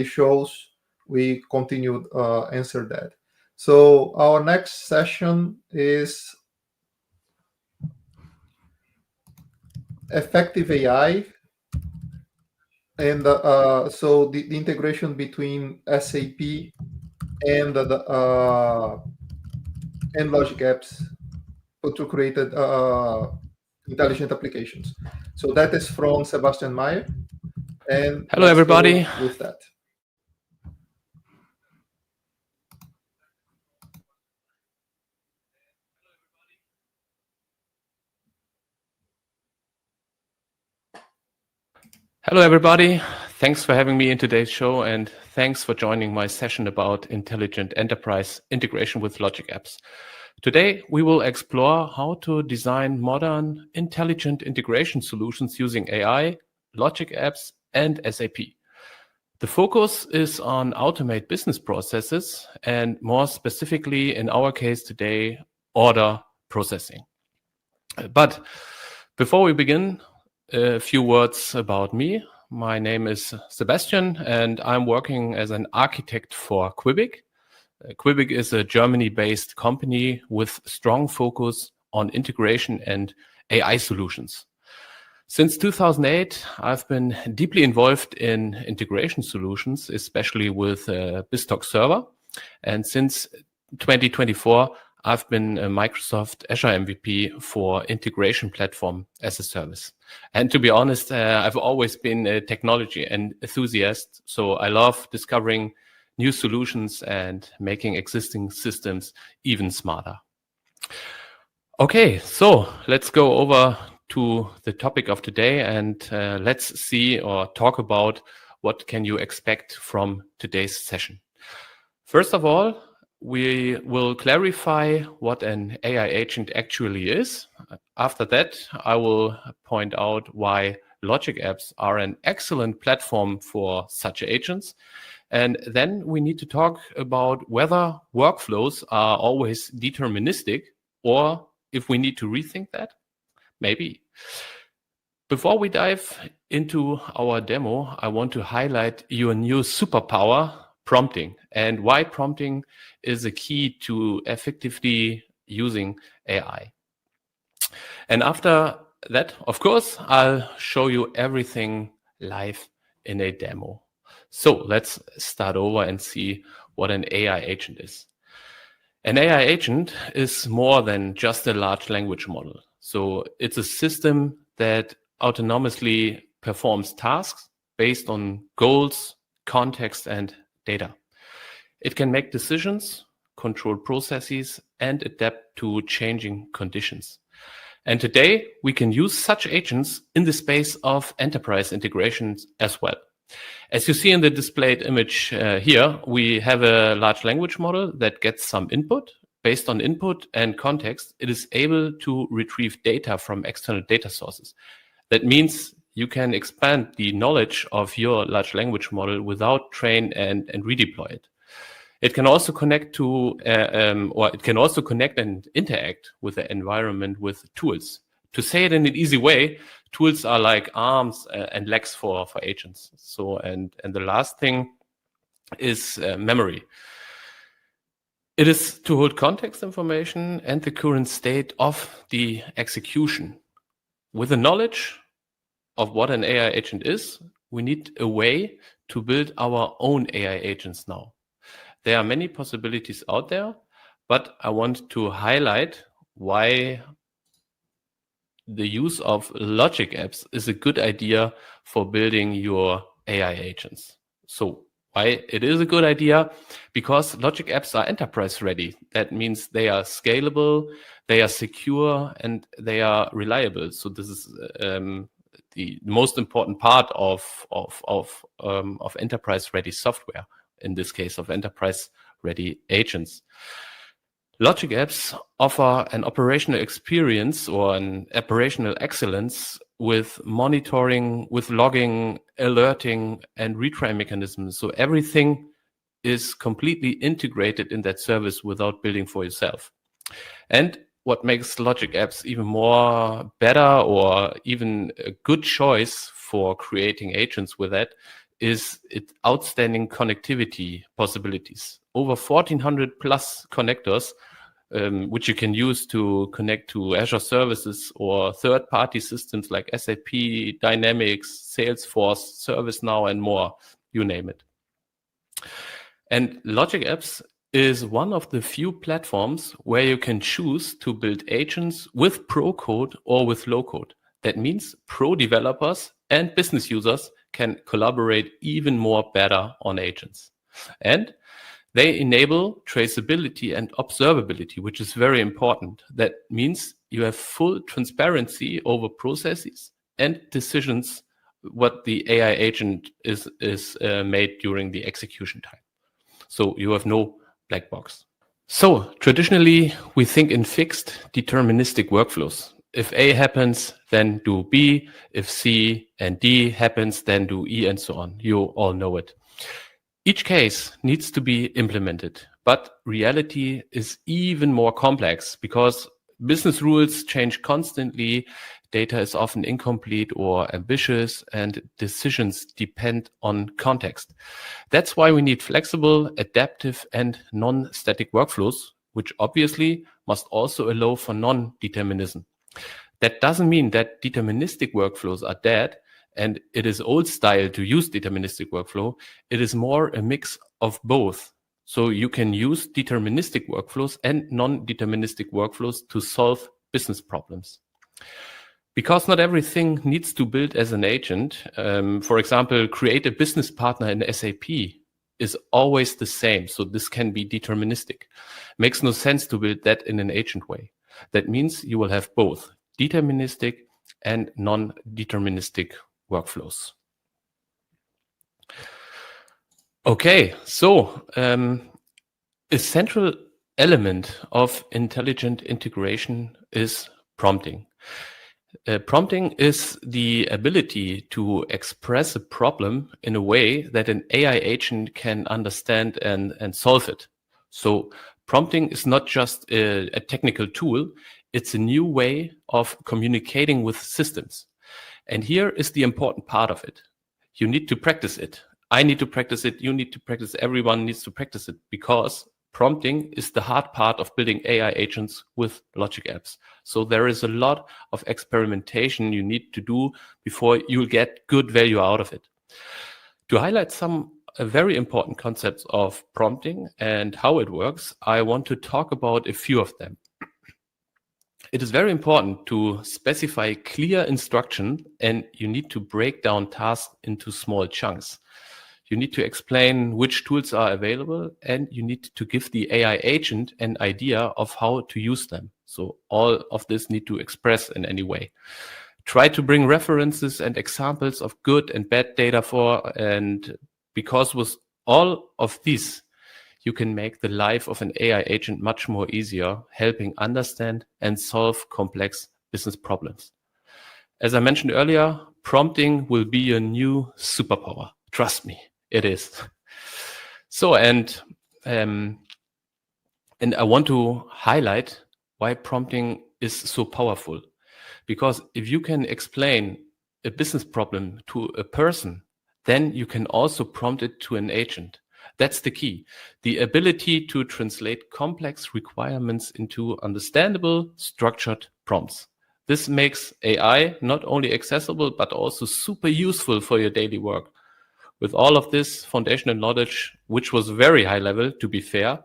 shows, we continue answer that. So our next session is effective AI, and so the integration between SAP and and LogicApps to create intelligent applications. So that is from Sebastian Meyer. And hello, everybody. With that. Hello, everybody. Thanks for having me in today's show, and thanks for joining my session about intelligent enterprise integration with LogicApps. Today, we will explore how to design modern intelligent integration solutions using AI, LogicApps, and SAP. The focus is on automate business processes, and more specifically, in our case today, order processing. But before we begin, a few words about me. My name is Sebastian, and I'm working as an architect for Quibic. Quibic is a Germany-based company with strong focus on integration and AI solutions. Since 2008, I've been deeply involved in integration solutions, especially with BizTalk Server. And since 2024, I've been a Microsoft Azure MVP for integration platform as a service. And to be honest, I've always been a technology enthusiast, so I love discovering new solutions and making existing systems even smarter. Okay, so let's go over to the topic of today, and let's see or talk about what can you expect from today's session. First of all, we will clarify what an AI agent actually is. After that, I will point out why Logic Apps are an excellent platform for such agents. And then we need to talk about whether workflows are always deterministic, or if we need to rethink that, maybe. Before we dive into our demo, I want to highlight your new superpower, prompting, and why prompting is a key to effectively using AI. And after that, of course, I'll show you everything live in a demo. So let's start over and see what an AI agent is. An AI agent is more than just a large language model. So it's a system that autonomously performs tasks based on goals, context, and data. It can make decisions, control processes, and adapt to changing conditions. And today, we can use such agents in the space of enterprise integrations as well. As you see in the displayed image here, we have a large language model that gets some input. Based on input and context, it is able to retrieve data from external data sources. That means you can expand the knowledge of your large language model without train and redeploy it. It can also connect to, it can also connect and interact with the environment with tools. To say it in an easy way, tools are like arms and legs for agents. So, and the last thing is memory. It is to hold context information and the current state of the execution. With the knowledge of what an AI agent is, we need a way to build our own AI agents now. There are many possibilities out there, but I want to highlight why the use of Logic Apps is a good idea for building your AI agents. So why it is a good idea? Because Logic Apps are enterprise ready. That means they are scalable, they are secure, and they are reliable. So this is the most important part of enterprise ready software. In this case, of enterprise ready agents. Logic Apps offer an operational experience or an operational excellence with monitoring, with logging, alerting, and retry mechanisms. So everything is completely integrated in that service without building for yourself. And what makes Logic Apps even more better, or even a good choice for creating agents with that, is its outstanding connectivity possibilities. Over 1,400 plus connectors, which you can use to connect to Azure services or third-party systems like SAP, Dynamics, Salesforce, ServiceNow, and more, you name it. And Logic Apps is one of the few platforms where you can choose to build agents with pro code or with low code. That means pro developers and business users can collaborate even more better on agents. And they enable traceability and observability, which is very important. That means you have full transparency over processes and decisions what the AI agent is made during the execution time. So you have no black box. So traditionally, we think in fixed deterministic workflows. If A happens, then do B. If C and D happens, then do E, and so on. You all know it. Each case needs to be implemented, but reality is even more complex because business rules change constantly, data is often incomplete or ambitious, and decisions depend on context. That's why we need flexible, adaptive, and non-static workflows, which obviously must also allow for non-determinism. That doesn't mean that deterministic workflows are dead and it is old style to use deterministic workflow. It is more a mix of both. So you can use deterministic workflows and non-deterministic workflows to solve business problems. Because not everything needs to build as an agent. For example, create a business partner in SAP is always the same. So this can be deterministic. Makes no sense to build that in an agent way. That means you will have both deterministic and non-deterministic workflows. Okay, so a central element of intelligent integration is prompting. Prompting is the ability to express a problem in a way that an AI agent can understand and solve it. So prompting is not just a technical tool, it's a new way of communicating with systems. And here is the important part of it. You need to practice it. I need to practice it. You need to practice it. Everyone needs to practice it, because prompting is the hard part of building AI agents with logic apps. So there is a lot of experimentation you need to do before you'll get good value out of it. To highlight some very important concepts of prompting and how it works, I want to talk about a few of them. It is very important to specify clear instruction, and you need to break down tasks into small chunks. You need to explain which tools are available, and you need to give the AI agent an idea of how to use them. So all of this need to express in any way. Try to bring references and examples of good and bad data and because with all of these, you can make the life of an AI agent much more easier, helping understand and solve complex business problems. As I mentioned earlier, prompting will be your new superpower. Trust me, it is. So, and I want to highlight why prompting is so powerful. Because if you can explain a business problem to a person, then you can also prompt it to an agent. That's the key. The ability to translate complex requirements into understandable, structured prompts. This makes AI not only accessible, but also super useful for your daily work. With all of this foundational knowledge, which was very high level, to be fair,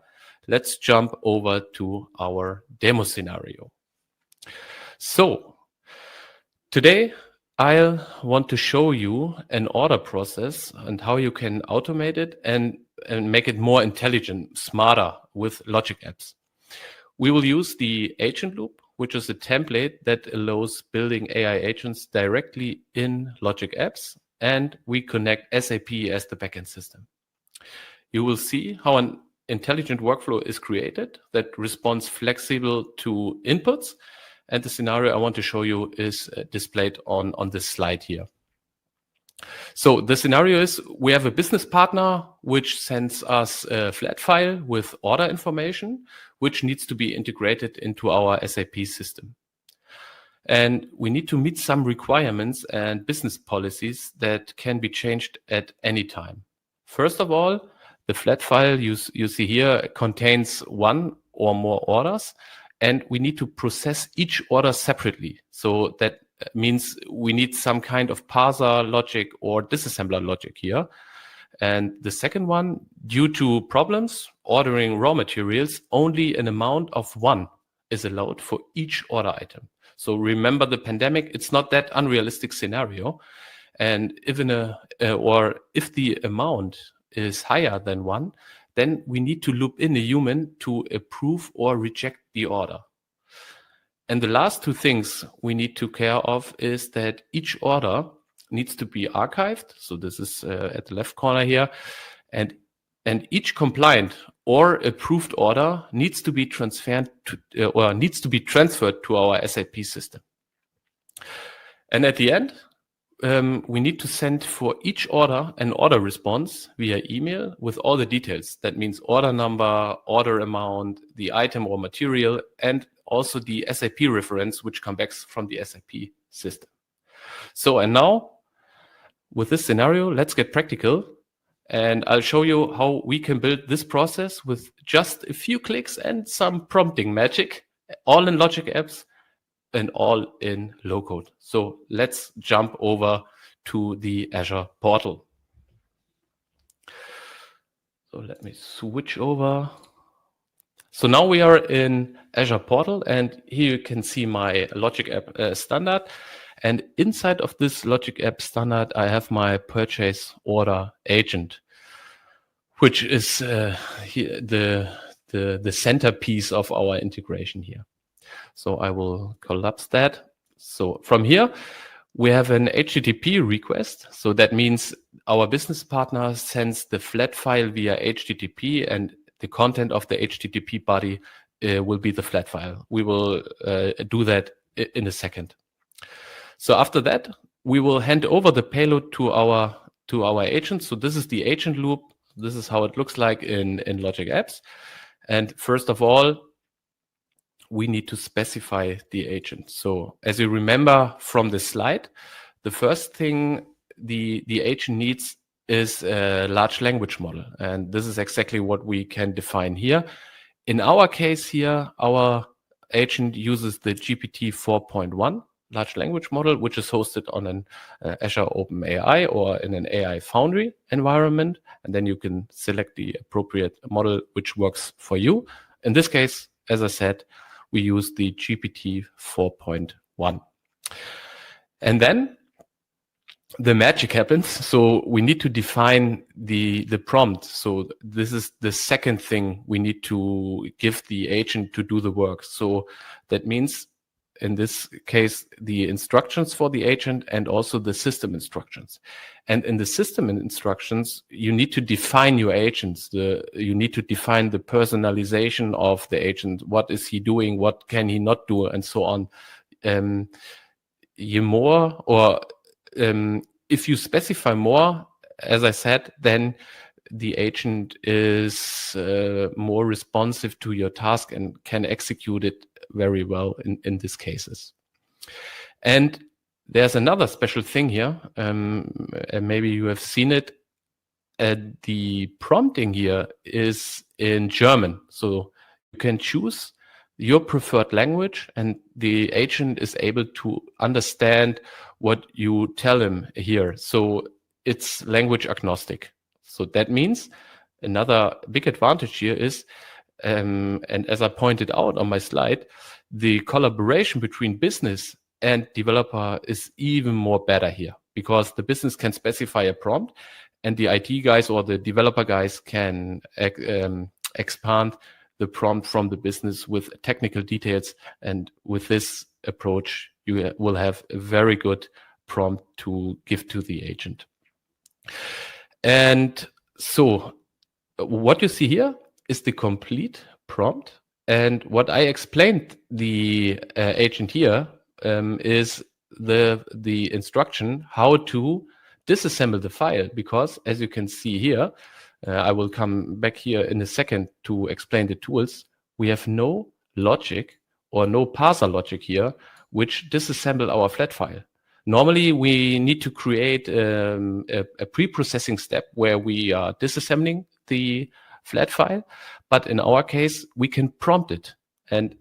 let's jump over to our demo scenario. So, today, I want to show you an order process and how you can automate it and make it more intelligent, smarter with logic apps. We will use the agent loop, which is a template that allows building AI agents directly in logic apps, and we connect SAP as the backend system. You will see how an intelligent workflow is created that responds flexible to inputs. And the scenario I want to show you is displayed on this slide here. So the scenario is we have a business partner which sends us a flat file with order information, which needs to be integrated into our SAP system. And we need to meet some requirements and business policies that can be changed at any time. First of all, the flat file you see here contains one or more orders, and we need to process each order separately. So that means we need some kind of parser logic or disassembler logic here. And the second one, due to problems ordering raw materials, only an amount of one is allowed for each order item. So remember the pandemic, it's not that unrealistic scenario. And if the amount is higher than one, then we need to loop in a human to approve or reject the order. And the last two things we need to care of is that each order needs to be archived. So this is at the left corner here. And each compliant or approved order needs to be transferred to our SAP system. And at the end, we need to send for each order an order response via email with all the details. That means order number, order amount, the item or material, and also the SAP reference, which comes back from the SAP system. So, and now with this scenario, let's get practical. And I'll show you how we can build this process with just a few clicks and some prompting magic, all in logic apps and all in low code. So let's jump over to the Azure portal. So let me switch over. So now we are in Azure portal, and here you can see my logic app standard. And inside of this logic app standard, I have my purchase order agent, which is here the centerpiece of our integration here. So I will collapse that. So from here, we have an HTTP request. So that means our business partner sends the flat file via HTTP, and the content of the HTTP body will be the flat file. We will do that in a second. So after that, we will hand over the payload to our agent. So this is the agent loop. This is how it looks like in Logic Apps. And first of all, we need to specify the agent. So as you remember from the slide, the first thing the agent needs is a large language model. And this is exactly what we can define here. In our case here, our agent uses the GPT 4.1 large language model, which is hosted on an Azure OpenAI or in an AI Foundry environment. And then you can select the appropriate model which works for you. In this case, as I said, we use the GPT 4.1. And then the magic happens. So we need to define the prompt. So this is the second thing we need to give the agent to do the work. So that means in this case, the instructions for the agent and also the system instructions. And in the system instructions, you need to define your agents. You need to define the personalization of the agent. What is he doing? What can he not do? And so on. If you specify more, as I said, then the agent is more responsive to your task and can execute it very well in these cases. And there's another special thing here, and maybe you have seen it. The prompting here is in German. So you can choose your preferred language and the agent is able to understand what you tell him here. So it's language agnostic. So that means another big advantage here is, and as I pointed out on my slide, the collaboration between business and developer is even more better here because the business can specify a prompt and the IT guys or the developer guys can expand the prompt from the business with technical details. And with this approach, you will have a very good prompt to give to the agent. And so what you see here is the complete prompt. And what I explained the agent here is the instruction how to disassemble the file, because as you can see here, I will come back here in a second to explain the tools. We have no logic or no parser logic here, which disassemble our flat file. Normally, we need to create a pre-processing step where we are disassembling the flat file. But in our case, we can prompt it. And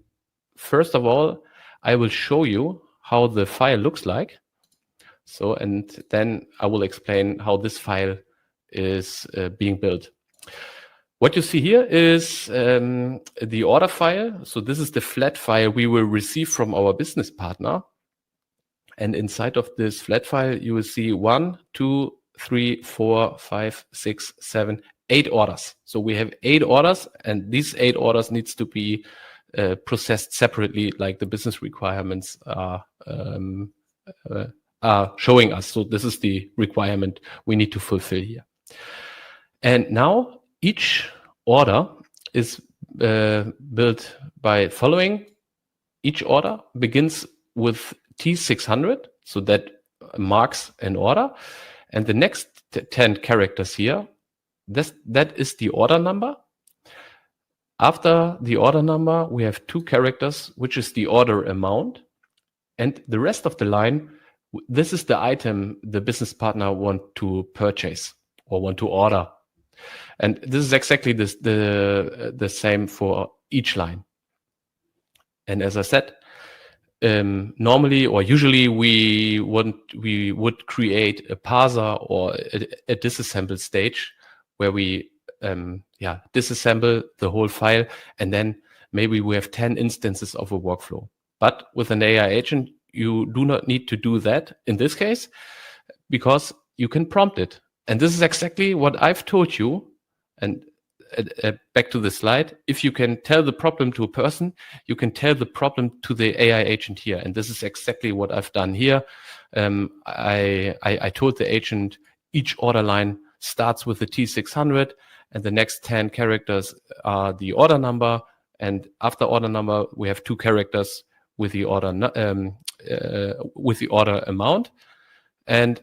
first of all, I will show you how the file looks like. So, and then I will explain how this file is being built. What you see here is the order file. So this is the flat file we will receive from our business partner. And inside of this flat file, you will see 1, 2, 3, 4, 5, 6, 7, 8 orders. So we have 8 orders, and these 8 orders needs to be processed separately, like the business requirements are showing us. So this is the requirement we need to fulfill here. And now each order is built by following. Each order begins with T600, so that marks an order. And the next 10 characters here, that is the order number. After the order number, we have 2 characters, which is the order amount. And the rest of the line, this is the item the business partner want to purchase or want to order. And this is exactly the same for each line. And as I said, normally or usually we would create a parser or a disassemble stage where we disassemble the whole file, and then maybe we have 10 instances of a workflow. But with an AI agent, you do not need to do that in this case, because you can prompt it. And this is exactly what I've told you. And back to the slide. If you can tell the problem to a person, you can tell the problem to the AI agent here. And this is exactly what I've done here. I told the agent each order line starts with the T600, and the next 10 characters are the order number. And after order number, we have 2 characters with the order amount, and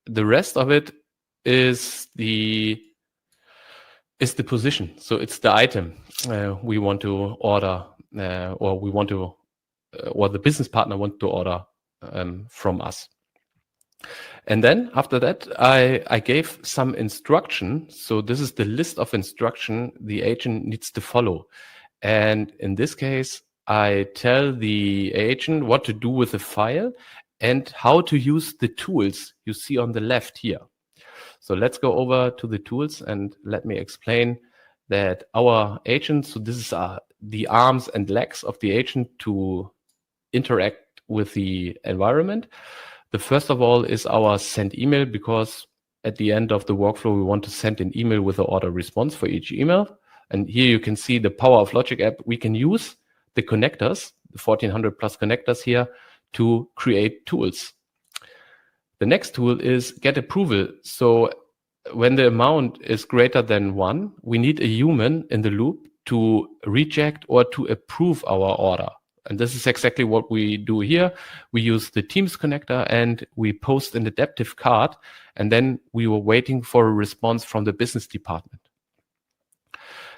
the rest of it is the position. So it's the item we want to order, or the business partner want to order from us. And then after that, I gave some instruction. So this is the list of instruction the agent needs to follow. And in this case, I tell the agent what to do with the file and how to use the tools you see on the left here. So let's go over to the tools and let me explain that our agent, so this is the arms and legs of the agent to interact with the environment. The first of all is our send email, because at the end of the workflow, we want to send an email with an order response for each email. And here you can see the power of Logic App. We can use the connectors, the 1400 plus connectors here, to create tools. The next tool is get approval. So when the amount is greater than 1, we need a human in the loop to reject or to approve our order. And this is exactly what we do here. We use the Teams connector and we post an adaptive card, and then we were waiting for a response from the business department.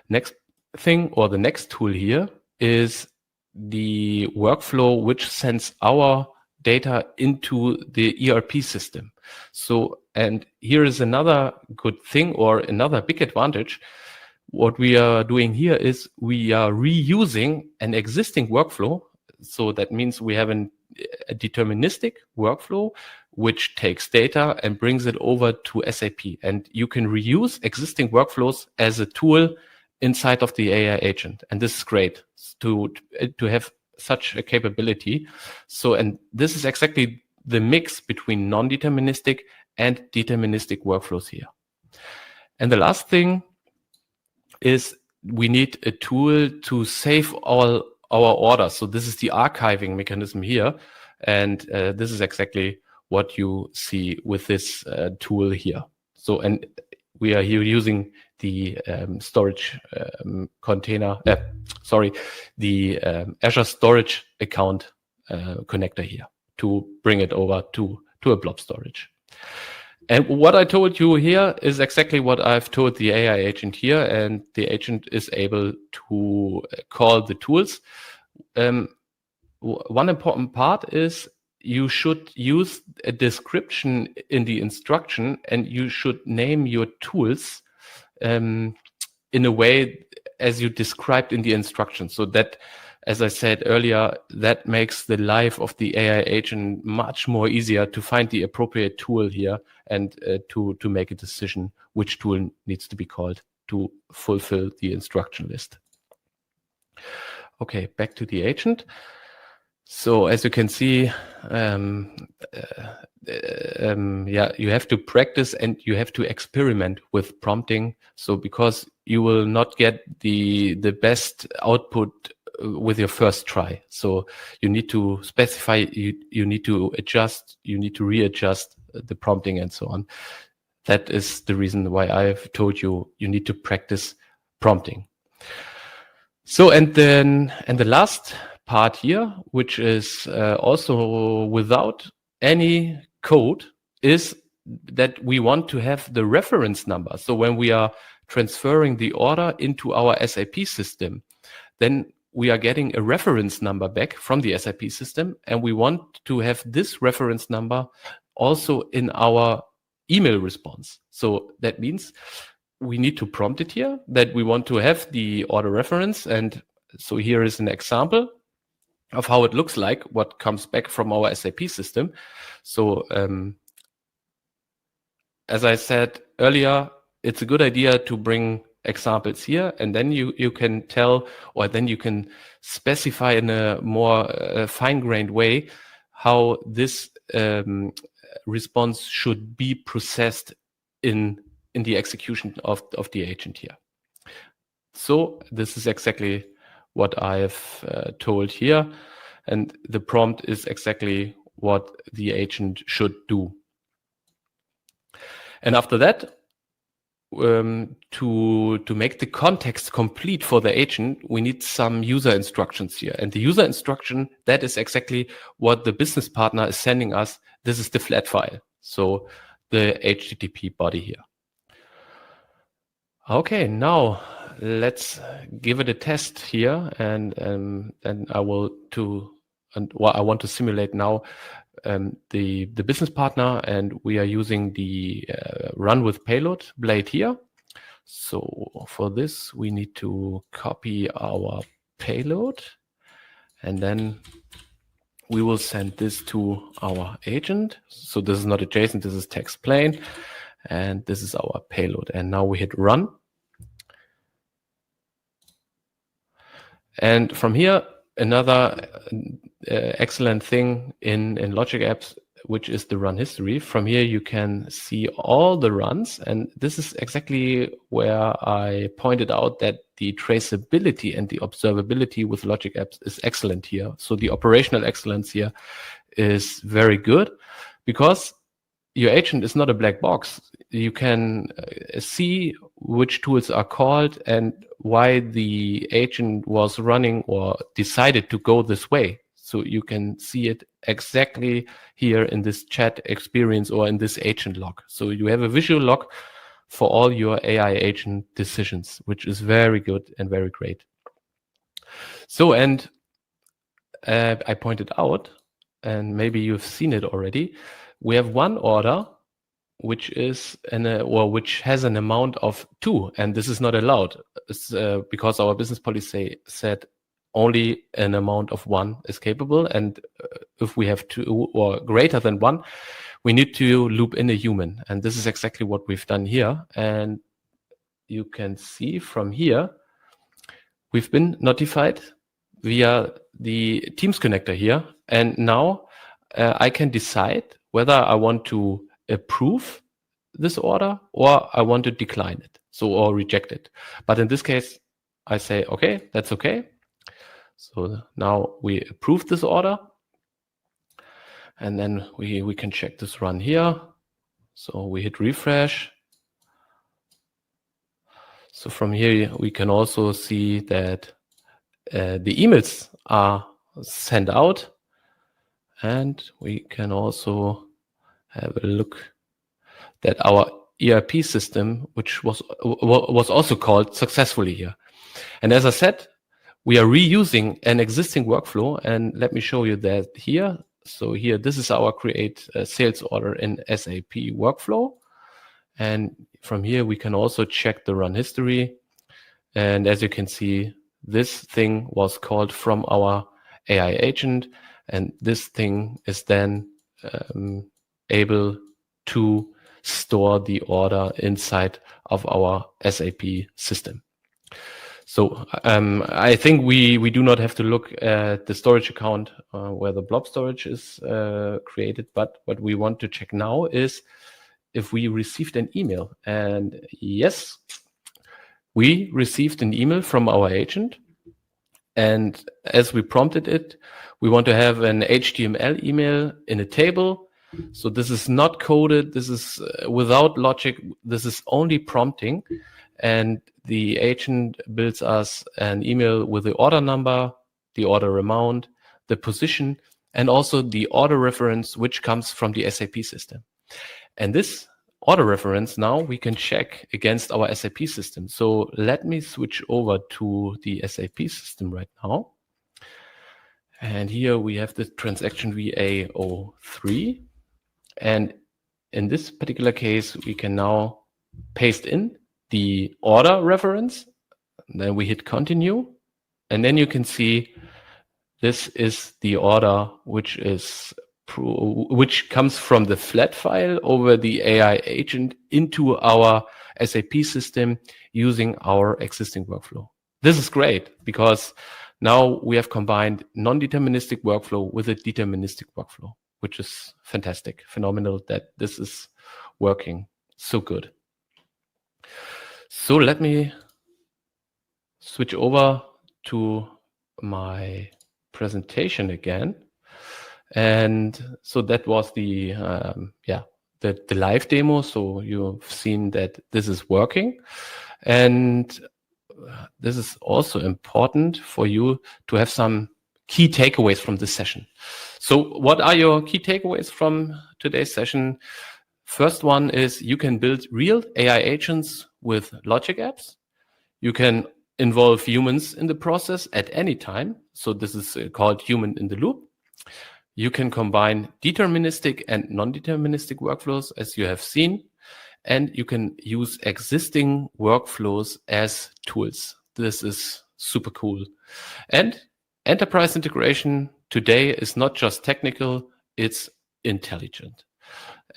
Next thing, or the next tool here, is the workflow which sends our data into the ERP system. So, and here is another good thing, or another big advantage. What we are doing here is we are reusing an existing workflow. So that means we have a deterministic workflow which takes data and brings it over to SAP. And you can reuse existing workflows as a tool inside of the AI agent. And this is great to have such a capability. So, and this is exactly the mix between non-deterministic and deterministic workflows here. And the last thing is we need a tool to save all our orders. So this is the archiving mechanism here. And this is exactly what you see with this tool here. So, and we are here using the storage container, the Azure storage account connector here to bring it over to a blob storage. And what I told you here is exactly what I've told the AI agent here, and the agent is able to call the tools. One important part is you should use a description in the instruction, and you should name your tools in a way as you described in the instruction. So that, as I said earlier, that makes the life of the AI agent much more easier to find the appropriate tool here and to make a decision which tool needs to be called to fulfill the instruction list. Okay, back to the agent. So as you can see, you have to practice and you have to experiment with prompting. So because you will not get the best output with your first try. So you need to specify, you need to adjust, you need to readjust the prompting and so on. That is the reason why I've told you, you need to practice prompting. So, and the last part here, which is also without any code, is that we want to have the reference number. So when we are transferring the order into our SAP system, then we are getting a reference number back from the SAP system, and we want to have this reference number also in our email response. So that means we need to prompt it here that we want to have the order reference. And so here is an example of how it looks like, what comes back from our SAP system. So as I said earlier, it's a good idea to bring examples here, and then you can tell, or then you can specify in a more fine-grained way how this response should be processed in the execution of the agent here. So this is exactly what I have told here. And the prompt is exactly what the agent should do. And after that, to make the context complete for the agent, we need some user instructions here. And the user instruction, that is exactly what the business partner is sending us. This is the flat file. So the HTTP body here. Okay, now let's give it a test here, and I want to simulate now the business partner, and we are using the run with payload blade here. So for this, we need to copy our payload, and then we will send this to our agent. So this is not a JSON, this is text plain, and this is our payload. And now we hit run. And from here, another excellent thing in Logic Apps, which is the run history. From here, you can see all the runs. And this is exactly where I pointed out that the traceability and the observability with Logic Apps is excellent here. So the operational excellence here is very good because your agent is not a black box. You can see which tools are called and why the agent was running or decided to go this way. So you can see it exactly here in this chat experience or in this agent log. So you have a visual log for all your AI agent decisions, which is very good and very great. So, and I pointed out, and maybe you've seen it already, we have one order which is which has an amount of 2, and this is not allowed. It's, because our business policy said only an amount of 1 is capable, and if we have 2 or greater than 1, we need to loop in a human, and this is exactly what we've done here. And you can see from here, we've been notified via the Teams connector here, and now I can decide whether I want to approve this order or I want to decline it, or reject it. But in this case, I say, okay, that's okay. So now we approve this order, and then we can check this run here. So we hit refresh. So from here, we can also see that the emails are sent out, and we can also have a look that our ERP system, which was also called successfully here. And as I said, we are reusing an existing workflow, and let me show you that here. So here, this is our create sales order in SAP workflow. And from here, we can also check the run history. And as you can see, this thing was called from our AI agent, and this thing is then able to store the order inside of our SAP system. So I think we do not have to look at the storage account where the blob storage is created, but what we want to check now is if we received an email. And yes, we received an email from our agent. And as we prompted it, we want to have an HTML email in a table. So this is not coded. This is without logic. This is only prompting. And the agent builds us an email with the order number, the order amount, the position, and also the order reference, which comes from the SAP system. And this order reference now we can check against our SAP system. So let me switch over to the SAP system right now. And here we have the transaction VA03. And in this particular case, we can now paste in the order reference. Then we hit continue. And then you can see this is the order which comes from the flat file over the AI agent into our SAP system using our existing workflow. This is great because now we have combined non-deterministic workflow with a deterministic workflow, which is fantastic, phenomenal that this is working so good. So let me switch over to my presentation again. And so that was the live demo. So you've seen that this is working. And this is also important for you to have some key takeaways from this session. So what are your key takeaways from today's session? First one is you can build real AI agents with logic apps. You can involve humans in the process at any time. So this is called human in the loop. You can combine deterministic and non-deterministic workflows, as you have seen, and you can use existing workflows as tools. This is super cool. And enterprise integration today is not just technical, it's intelligent.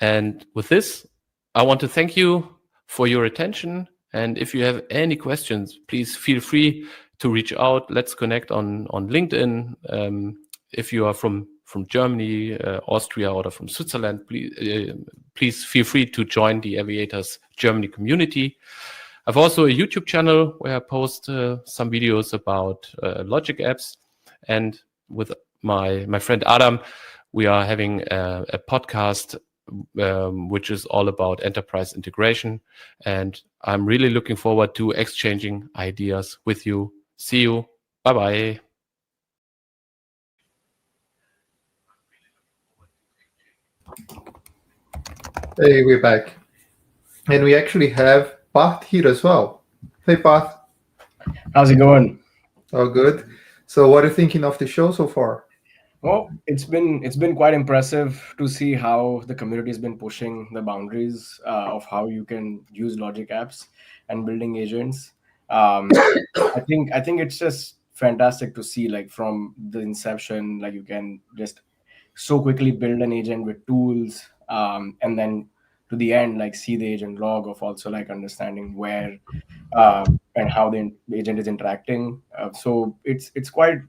And with this, I want to thank you for your attention. And if you have any questions, please feel free to reach out. Let's connect on LinkedIn. If you are from Germany, Austria, or from Switzerland, please feel free to join the Aviators Germany community. I've also a YouTube channel where I post some videos about logic apps. And with my friend Adam, we are having a podcast which is all about enterprise integration. And I'm really looking forward to exchanging ideas with you. See you. Bye-bye. Hey, we're back. And we actually have Parth here as well. Hey, Parth. How's it going? Oh, good. So what are you thinking of the show so far? Well, it's been quite impressive to see how the community has been pushing the boundaries of how you can use logic apps and building agents. I think it's just fantastic to see, like, from the inception, like, you can just so quickly build an agent with tools, and then to the end, like, see the agent log of also, like, understanding where and how the agent is interacting. So it's quite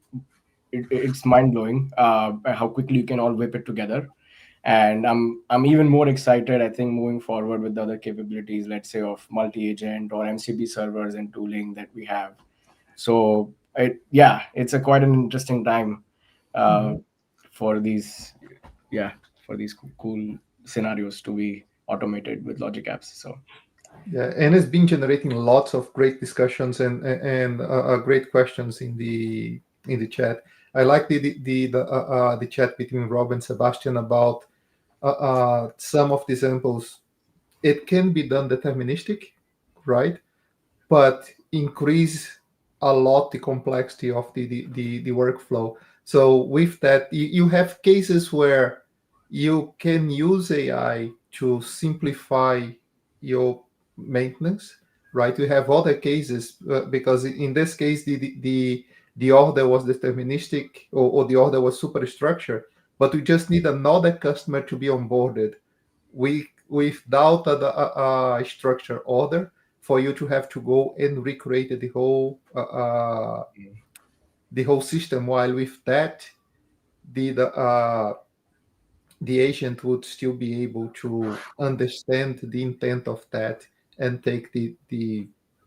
it's mind-blowing how quickly you can all whip it together. And I'm even more excited, I think, moving forward with the other capabilities, let's say, of multi-agent or MCP servers and tooling that we have. So it's quite an interesting time for these cool scenarios to be automated with logic apps. So yeah, and it's been generating lots of great discussions and great questions in the chat. I like the chat between Rob and Sebastian about some of the examples. It can be done deterministic, right? But increase a lot the complexity of the workflow. So with that, you have cases where you can use AI to simplify your maintenance, right? We have other cases because in this case the order was deterministic or the order was superstructured, but we just need another customer to be onboarded without a structure order for you to have to go and recreate the whole system. While with that, the agent would still be able to understand the intent of that and take the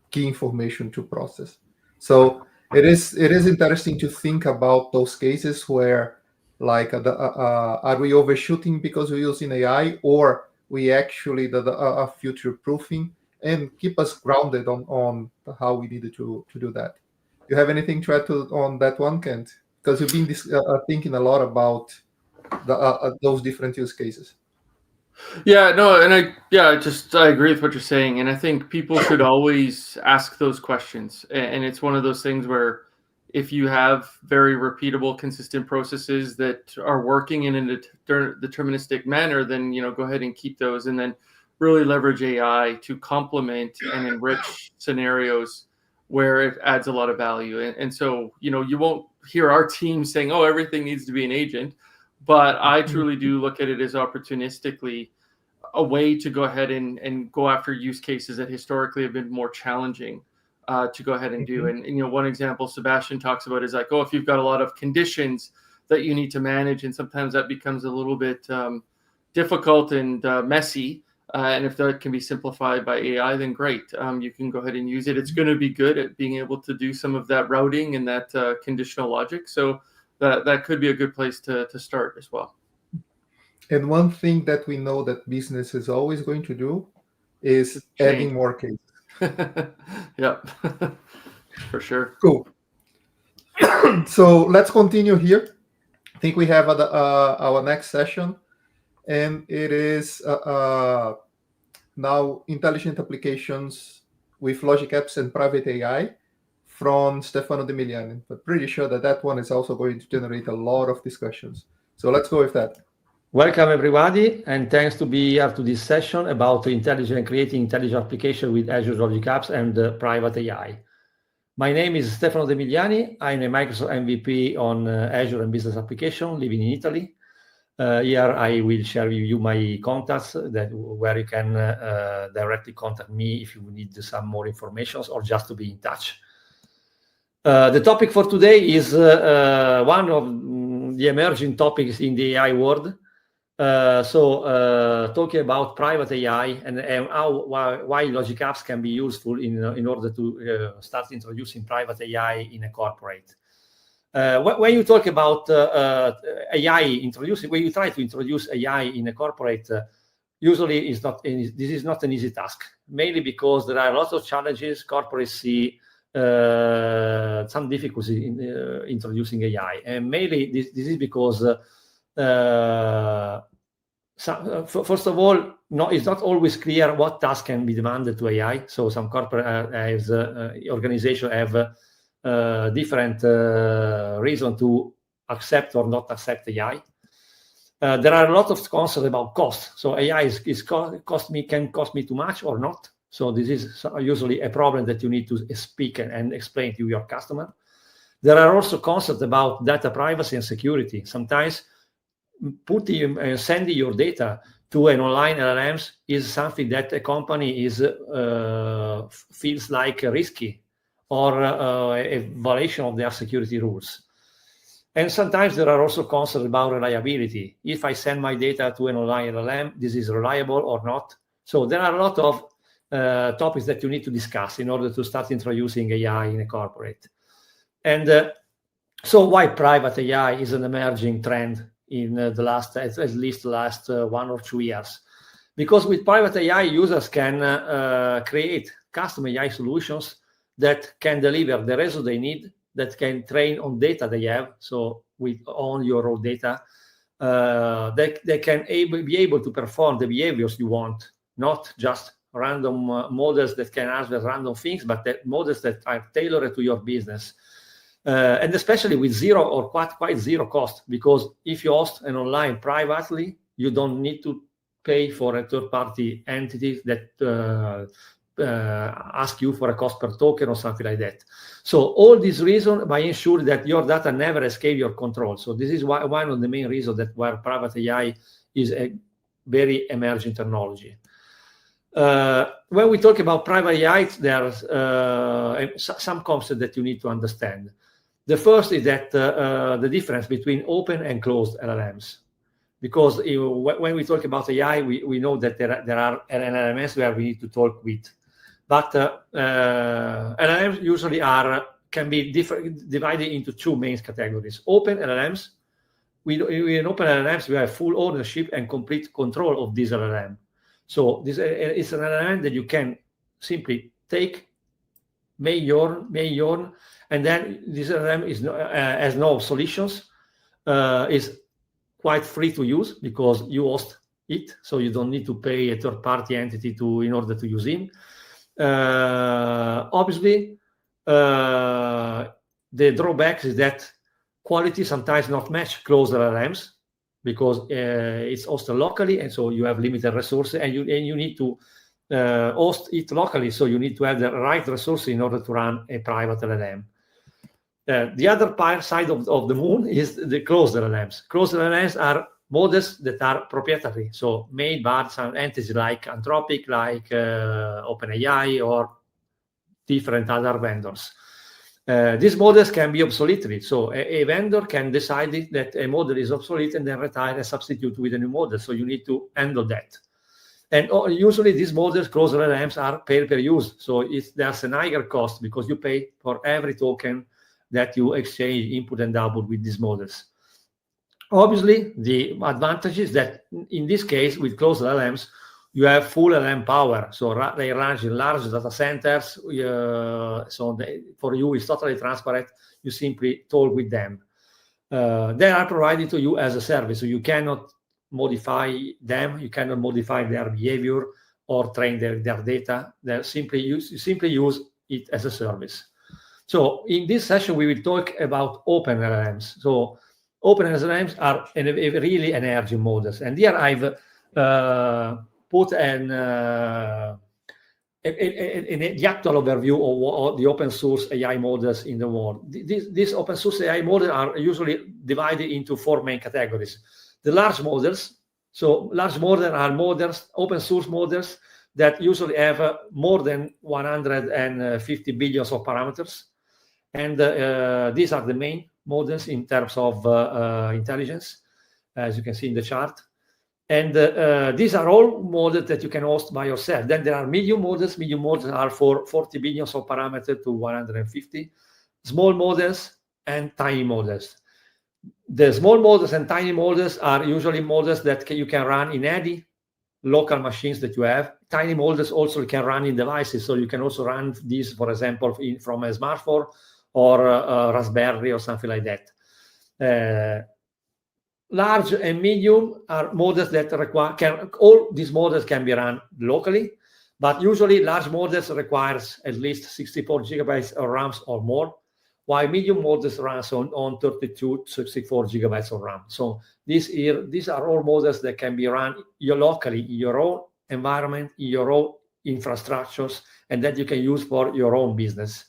key information to process. So it is interesting to think about those cases where, like, are we overshooting because we're using AI, or we actually are future proofing and keep us grounded on how we needed to do that. Do you have anything to add on that one, Kent? Because we've been thinking a lot about those different use cases. Yeah, no, and I agree with what you're saying, and I think people should always ask those questions. And it's one of those things where if you have very repeatable, consistent processes that are working in a deterministic manner, then go ahead and keep those, and then really leverage AI to complement and enrich scenarios where it adds a lot of value. And so you won't hear our team saying, "Oh, everything needs to be an agent." But I truly do look at it as opportunistically a way to go ahead and go after use cases that historically have been more challenging to go ahead and do. And one example Sebastian talks about is like, oh, if you've got a lot of conditions that you need to manage, and sometimes that becomes a little bit difficult and messy, And if that can be simplified by AI, then great. You can go ahead and use it. It's going to be good at being able to do some of that routing and that conditional logic. So that could be a good place to start as well. And one thing that we know that business is always going to do is adding more cases. Yep, for sure. Cool. So let's continue here. I think we have our next session, and it is now intelligent applications with logic apps and private AI from Stefano De Miliani. But pretty sure that one is also going to generate a lot of discussions. So let's go with that. Welcome everybody, and thanks to be here to this session about creating intelligent application with Azure Logic Apps and private AI. My name is Stefano De Miliani. I'm a Microsoft MVP on Azure and business application, living in Italy. Here I will share with you my contacts where you can directly contact me if you need some more information or just to be in touch. The topic for today is one of the emerging topics in the AI world. Talking about private AI and why Logic Apps can be useful in order to start introducing private AI in a corporate. When you talk about AI when you try to introduce AI in a corporate, usually this is not an easy task, mainly because there are a lot of challenges. Corporates see some difficulty in introducing AI, and mainly this is because first of all, it's not always clear what task can be demanded to AI. So some corporate organizations have different reason to accept or not accept AI. There are a lot of concerns about cost. So AI can cost me too much or not. So this is usually a problem that you need to speak and explain to your customer. There are also concerns about data privacy and security. Sometimes sending your data to an online LLMs is something that a company feels like risky or a violation of their security rules. And sometimes there are also concerns about reliability. If I send my data to an online LLM, this is reliable or not. So there are a lot of topics that you need to discuss in order to start introducing AI in a corporate. And so why private AI is an emerging trend in at least the last 1 or 2 years? Because with private AI, users can create custom AI solutions that can deliver the result they need, that can train on data they have. So on your own data, they can be able to perform the behaviors you want, not just random models that can answer random things, but models that are tailored to your business. And especially with zero or quite zero cost, because if you host an online privately, you don't need to pay for a third-party entity that ask you for a cost per token or something like that. So all these reasons by ensuring that your data never escape your control. So this is one of the main reasons where private AI is a very emerging technology. When we talk about private AI, there's some concepts that you need to understand. The first is that the difference between open and closed LLMs. Because when we talk about AI, we know that there are LLMs where we need to talk with. But LLMs usually can be divided into 2 main categories. Open LLMs. In open LLMs, we have full ownership and complete control of this LLM. So this is an LLM that you can simply take, make your, and then this LLM has no solutions, is quite free to use because you host it, so you don't need to pay a third-party entity in order to use it. Obviously, the drawback is that quality sometimes not match closed LLMs because it's hosted locally, and so you have limited resources, and you need to host it locally, so you need to have the right resources in order to run a private LLM. The other side of the moon is the closed LLMs. Closed LLMs are models that are proprietary, so made by some entities like Anthropic, like OpenAI, or different other vendors. These models can be obsolete, so a vendor can decide that a model is obsolete and then retire and substitute with a new model, so you need to handle that. And usually these models, closed LLMs, are pay per use. So there's an higher cost because you pay for every token that you exchange input and output with these models. Obviously, the advantage is that in this case, with closed LLMs, you have full LLM power. So they run in large data centers. So for you, it's totally transparent. You simply talk with them. They are provided to you as a service. So you cannot modify them. You cannot modify their behavior or train their data. You simply use it as a service. So in this session, we will talk about open LLMs. So open LLMs are really energy models. And here I've put the actual overview of the open source AI models in the world. These open source AI models are usually divided into 4 main categories. The large models. So large models are open source models that usually have more than 150 billion of parameters. And these are the main models in terms of intelligence, as you can see in the chart. And these are all models that you can host by yourself. Then there are medium models. Medium models are for 40 billion of parameters to 150. Small models and tiny models. The small models and tiny models are usually models that you can run in any local machines that you have. Tiny models also can run in devices. So you can also run these, for example, from a smartphone or a Raspberry or something like that. Large and medium are models that require, all these models can be run locally, but usually large models requires at least 64 gigabytes of RAM or more, while medium models run on 32, 64 gigabytes of RAM. So these are all models that can be run locally in your own environment, in your own infrastructures, and that you can use for your own business.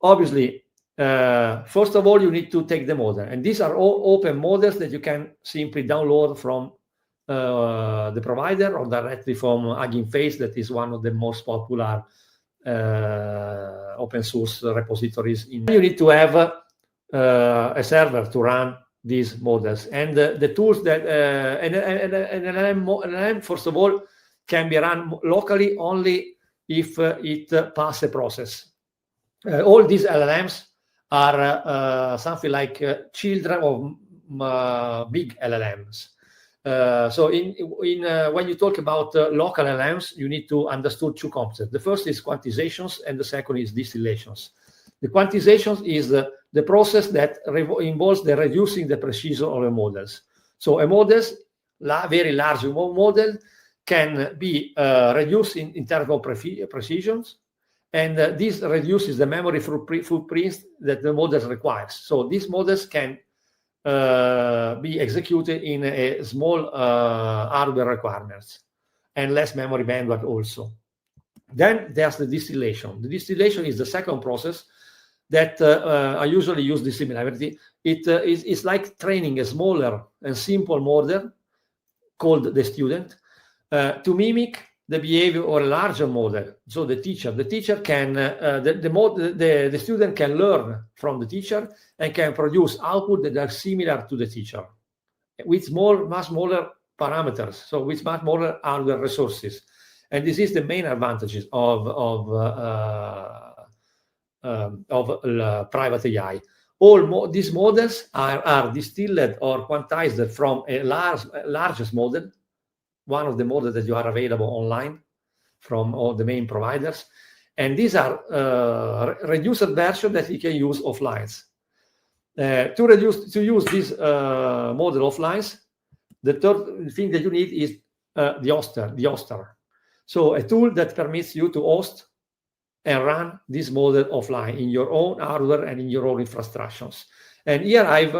Obviously, first of all, you need to take the model. And these are all open models that you can simply download from the provider or directly from Hugging Face, that is one of the most popular open source repositories. You need to have a server to run these models. And the tools that an LLM, first of all, can be run locally only if it passes a process. All these LLMs are something like children of big LLMs. So when you talk about local LLMs, you need to understand 2 concepts. The first is quantizations, and the second is distillations. The quantizations is the process that involves the reducing the precision of the models. So a very large model can be reduced in terms of precisions. And this reduces the memory footprints that the models requires. So these models can be executed in a small hardware requirements and less memory bandwidth also. Then there's the distillation. The distillation is the second process that I usually use this similarity. It's like training a smaller and simple model called the student to mimic the behavior or a larger model. So the teacher can, the student can learn from the teacher and can produce output that are similar to the teacher with much smaller parameters, so with much more hardware resources. And this is the main advantages of private AI. All these models are distilled or quantized from a largest model, one of the models that you are available online from all the main providers. And these are reduced versions that you can use offline. To use this model offline, the third thing that you need is the hoster. So a tool that permits you to host and run this model offline in your own hardware and in your own infrastructures. And here I've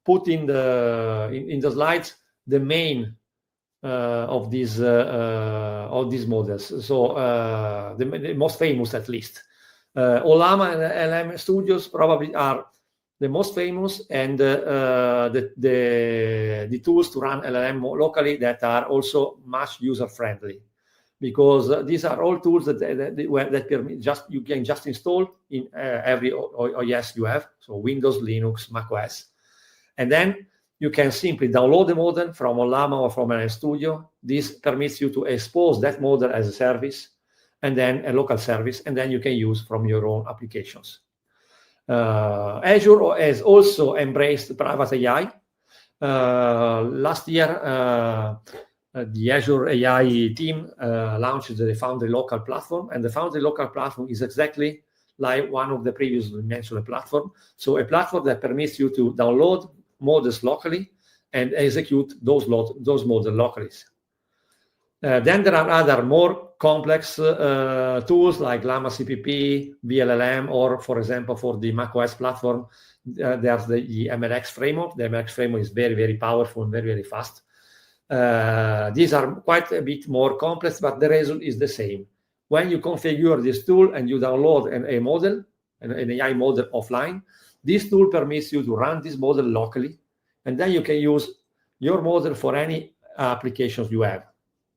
put in the slides the main of these models. So the most famous, at least. Ollama and LM Studios probably are the most famous, and the tools to run LLM locally that are also much user friendly, because these are all tools that you can just install in every OS you have, so Windows, Linux, Mac OS, and then you can simply download the model from Ollama or from LLM Studio. This permits you to expose that model as a service, and then a local service, and then you can use from your own applications. Azure has also embraced private AI. Last year, the Azure AI team launched the Foundry Local platform, and the Foundry Local platform is exactly like one of the previously mentioned platform. So a platform that permits you to download models locally and execute those models locally. Then there are other more complex tools like Llama CPP, VLLM, or for example, for the macOS platform, there's the MLX framework. The MLX framework is very, very powerful and very, very fast. These are quite a bit more complex, but the result is the same. When you configure this tool and you download a model, an AI model offline, this tool permits you to run this model locally, and then you can use your model for any applications you have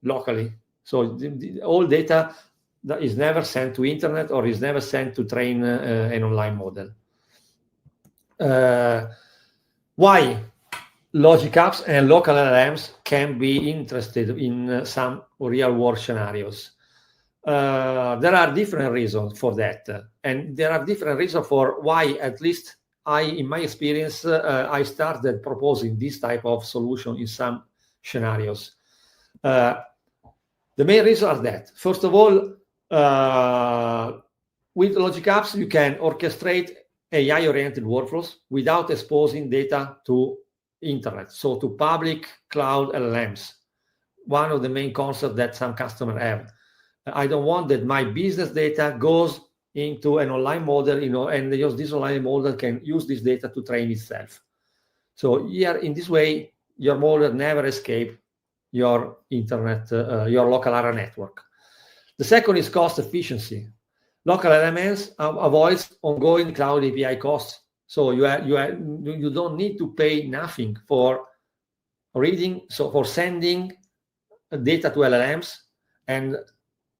locally. So all data that is never sent to internet or is never sent to train an online model. Why LogicApps and local LLMs can be interested in some real-world scenarios? There are different reasons for that, and there are different reasons for why, at least in my experience, I started proposing this type of solution in some scenarios. The main reasons are that, first of all, with LogicApps, you can orchestrate AI-oriented workflows without exposing data to internet, so to public cloud LLMs. One of the main concepts that some customers have. I don't want that my business data goes into an online model, and this online model can use this data to train itself. So here, in this way, your model never escapes your internet, your local area network. The second is cost efficiency. Local LLMs avoids ongoing cloud API costs. So you don't need to pay nothing for reading, so for sending data to LLMs and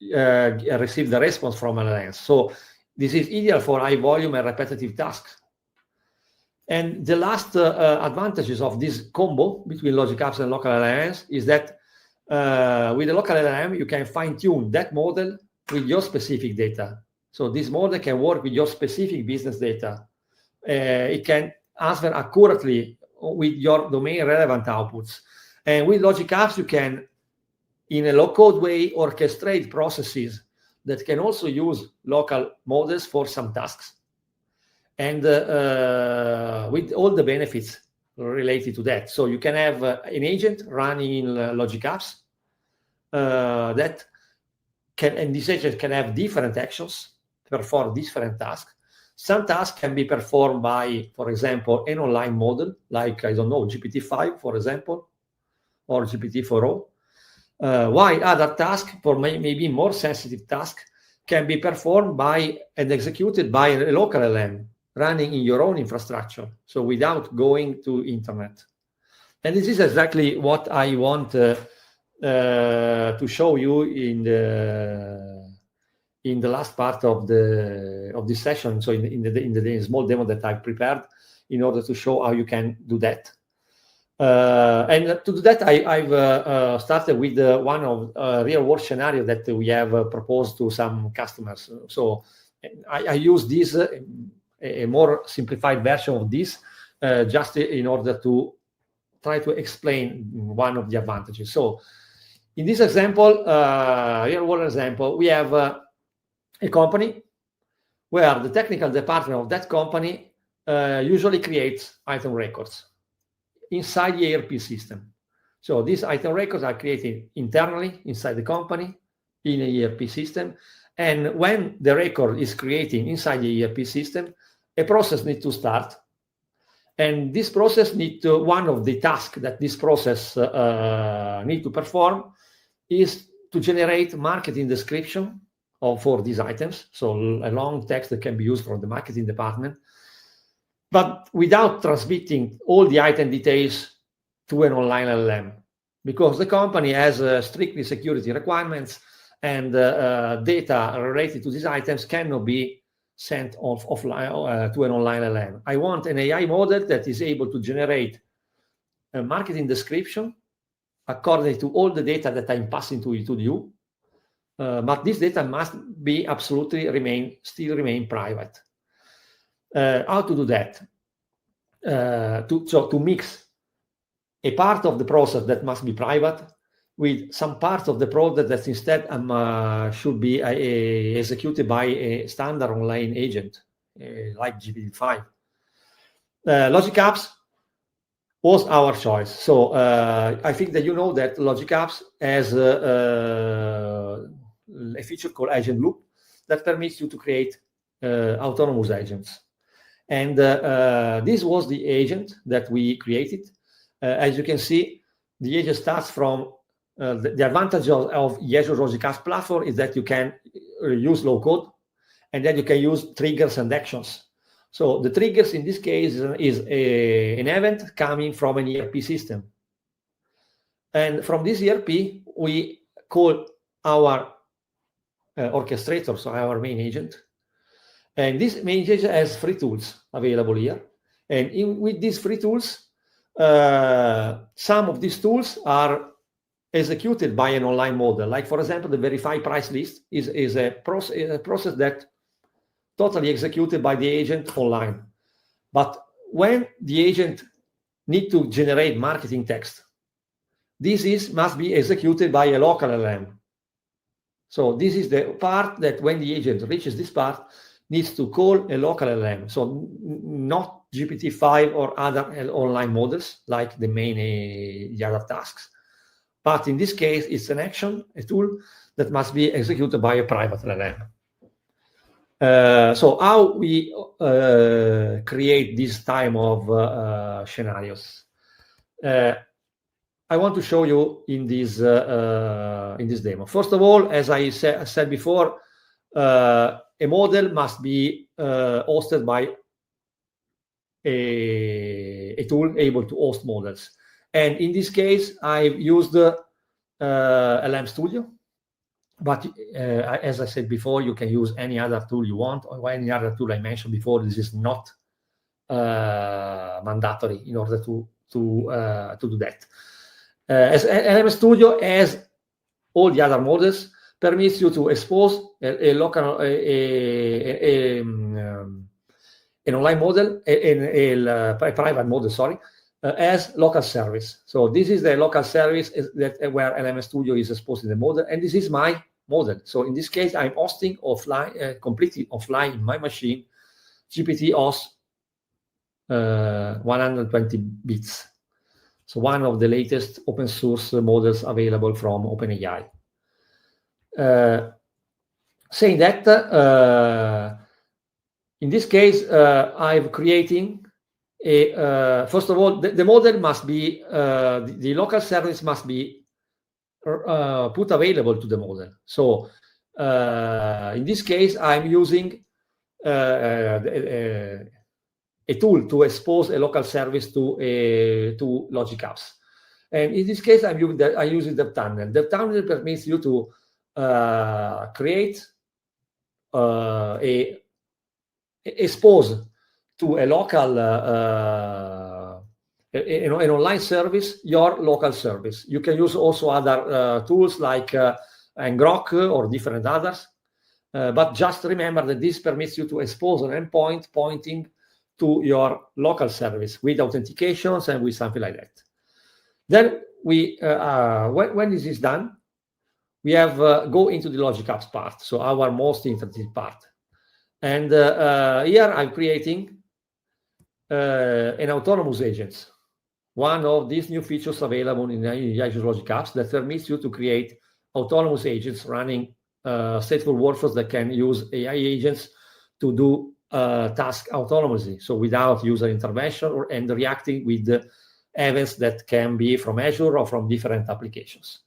receive the response from LLMs. So this is ideal for high volume and repetitive tasks. And the last advantages of this combo between LogicApps and local LLMs is that with a local LLM, you can fine-tune that model with your specific data. So this model can work with your specific business data. It can answer accurately with your domain relevant outputs. And with LogicApps, you can, in a low-code way, orchestrate processes that can also use local models for some tasks. And with all the benefits related to that. So you can have an agent running in LogicApps that can, and this agent can have different actions, perform different tasks. Some tasks can be performed by, for example, an online model, like, I don't know, GPT-5, for example, or GPT-4o. While other tasks, for maybe more sensitive tasks, can be performed by and executed by a local LLM running in your own infrastructure, so without going to internet. And this is exactly what I want to show you in the last part of this session. So in the small demo that I've prepared in order to show how you can do that. And to do that, I've started with one of real-world scenario that we have proposed to some customers. So I use this, a more simplified version of this, just in order to try to explain one of the advantages. So in this example, real-world example, we have a company where the technical department of that company usually creates item records inside the ERP system. So these item records are created internally inside the company in a ERP system. And when the record is created inside the ERP system, a process needs to start. And this process one of the tasks that this process needs to perform is to generate marketing description for these items. So a long text that can be used from the marketing department, but without transmitting all the item details to an online LLM, because the company has strictly security requirements, and data related to these items cannot be sent offline to an online LLM. I want an AI model that is able to generate a marketing description according to all the data that I'm passing to you. But this data must be absolutely still remain private. How to do that? To mix a part of the process that must be private with some part of the product that instead should be executed by a standard online agent like GPT-5. LogicApps was our choice. So I think that you know that LogicApps has a feature called Agent Loop that permits you to create autonomous agents. And this was the agent that we created. As you can see, the agent starts from the advantage of the Azure LogicApps platform is that you can use low code, and then you can use triggers and actions. So the triggers in this case is an event coming from an ERP system. And from this ERP, we call our orchestrator, so our main agent. And this main agent has free tools available here. And with these free tools, some of these tools are executed by an online model. Like, for example, the verify price list is a process that totally executed by the agent online. But when the agent need to generate marketing text, this must be executed by a local LLM. So this is the part that when the agent reaches this part, needs to call a local LLM. So not GPT-5 or other online models like the other tasks. But in this case, it's an action, a tool that must be executed by a private LLM. So how we create this type of scenarios? I want to show you in this demo. First of all, as I said before, a model must be hosted by a tool able to host models. And in this case, I've used LM Studio. But as I said before, you can use any other tool you want, or any other tool I mentioned before. This is not mandatory in order to do that. As LM Studio, as all the other models, permits you to expose an online model, a private model, sorry, as local service. So this is the local service where LM Studio is exposing the model, and this is my model. So in this case, I'm hosting offline, completely offline in my machine, GPT-OS 120 bits. So one of the latest open source models available from OpenAI. Saying that, in this case, I'm creating first of all, the model must be, the local service must be put available to the model. So in this case, I'm using a tool to expose a local service to LogicApps. And in this case, I'm using DevTunnel. DevTunnel permits you to create expose to a local an online service, your local service. You can use also other tools like Ngrok or different others, but just remember that this permits you to expose an endpoint pointing to your local service with authentications and with something like that. Then we, when this is done, we have go into the LogicApps part, so our most interesting part. And here I'm creating an autonomous agent, one of these new features available in Azure LogicApps that permits you to create autonomous agents running stateful workflows that can use AI agents to do tasks autonomously, so without user intervention and reacting with the events that can be from Azure or from different applications.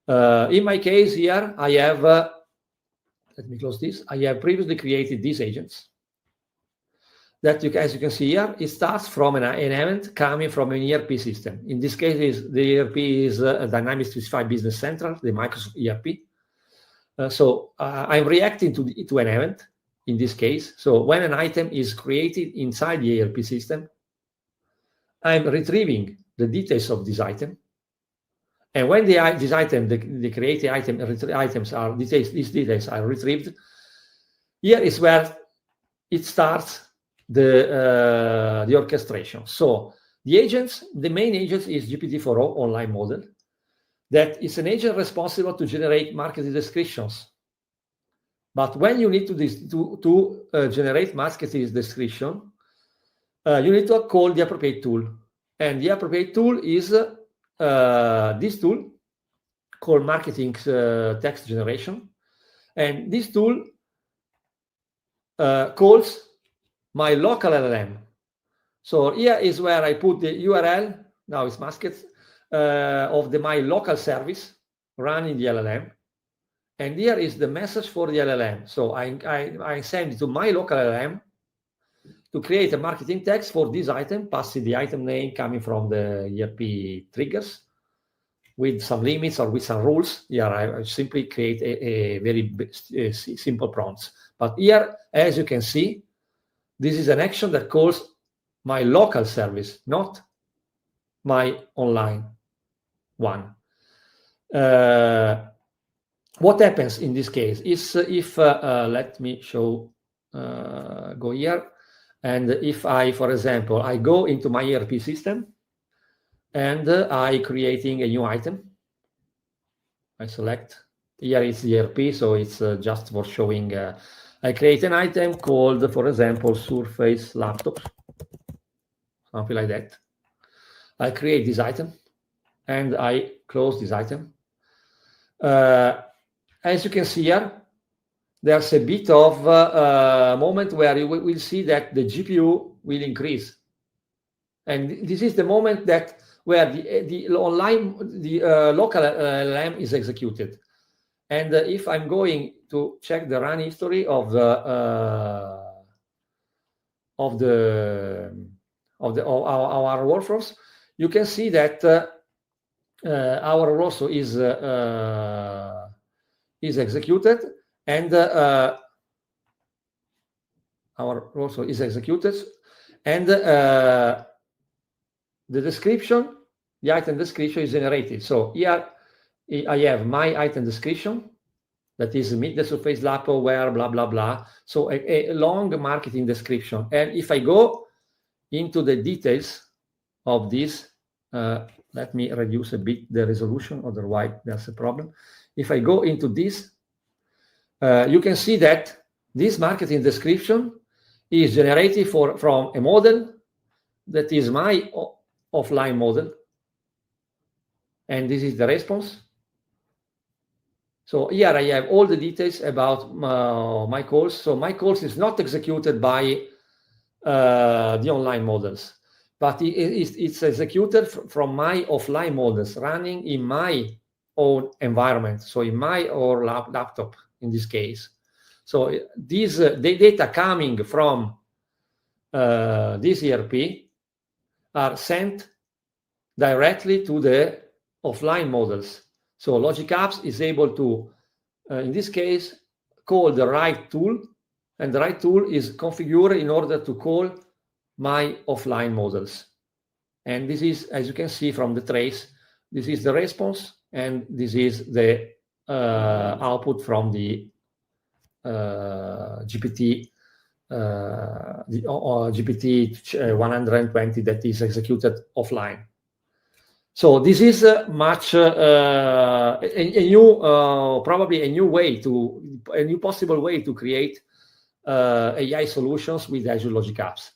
In my case here, I have, let me close this. I have previously created these agents that, as you can see here, it starts from an event coming from an ERP system. In this case, the ERP is Dynamics 365 Business Central, the Microsoft ERP. So I'm reacting to an event in this case. So when an item is created inside the ERP system, I'm retrieving the details of this item. And when this item, the created items are details, these details are retrieved. Here is where it starts the orchestration. So the main agent is GPT-4o online model. That is an agent responsible to generate marketing descriptions. But when you need to generate marketing description, you need to call the appropriate tool. And the appropriate tool is this tool called marketing text generation. And this tool calls my local LLM. So here is where I put the URL, now it's masked, of my local service running the LLM. And here is the message for the LLM. So I send it to my local LLM to create a marketing text for this item, passing the item name coming from the ERP triggers with some limits or with some rules. Here I simply create a very simple prompts. But here, as you can see, this is an action that calls my local service, not my online one. What happens in this case is if, let me show, go here. And if I, for example, I go into my ERP system and I creating a new item, I select, here it's the ERP, so it's just for showing, I create an item called, for example, Surface Laptop, something like that. I create this item and I close this item. As you can see here, there's a bit of moment where you will see that the GPU will increase. And this is the moment that where the local LLM is executed. And if I'm going to check the run history of our workflows, you can see that our workflow is executed, and our workflow is executed, and the description, the item description is generated. So here I have my item description, that is meet the Surface Laptop where blah blah blah. So a long marketing description. And if I go into the details of this, let me reduce a bit the resolution, otherwise there's a problem. If I go into this, you can see that this marketing description is generated from a model that is my offline model, and this is the response. So here I have all the details about my calls. So my calls is not executed by the online models, but it's executed from my offline models running in my own environment. So in my own laptop in this case. So these the data coming from this ERP are sent directly to the offline models. So LogicApps is able to, in this case, call the right tool, and the right tool is configured in order to call my offline models. And this is, as you can see from the trace, this is the response, and this is the output from the GPT, GPT 120 that is executed offline. So this is much a new, probably a new possible way to create AI solutions with Azure LogicApps.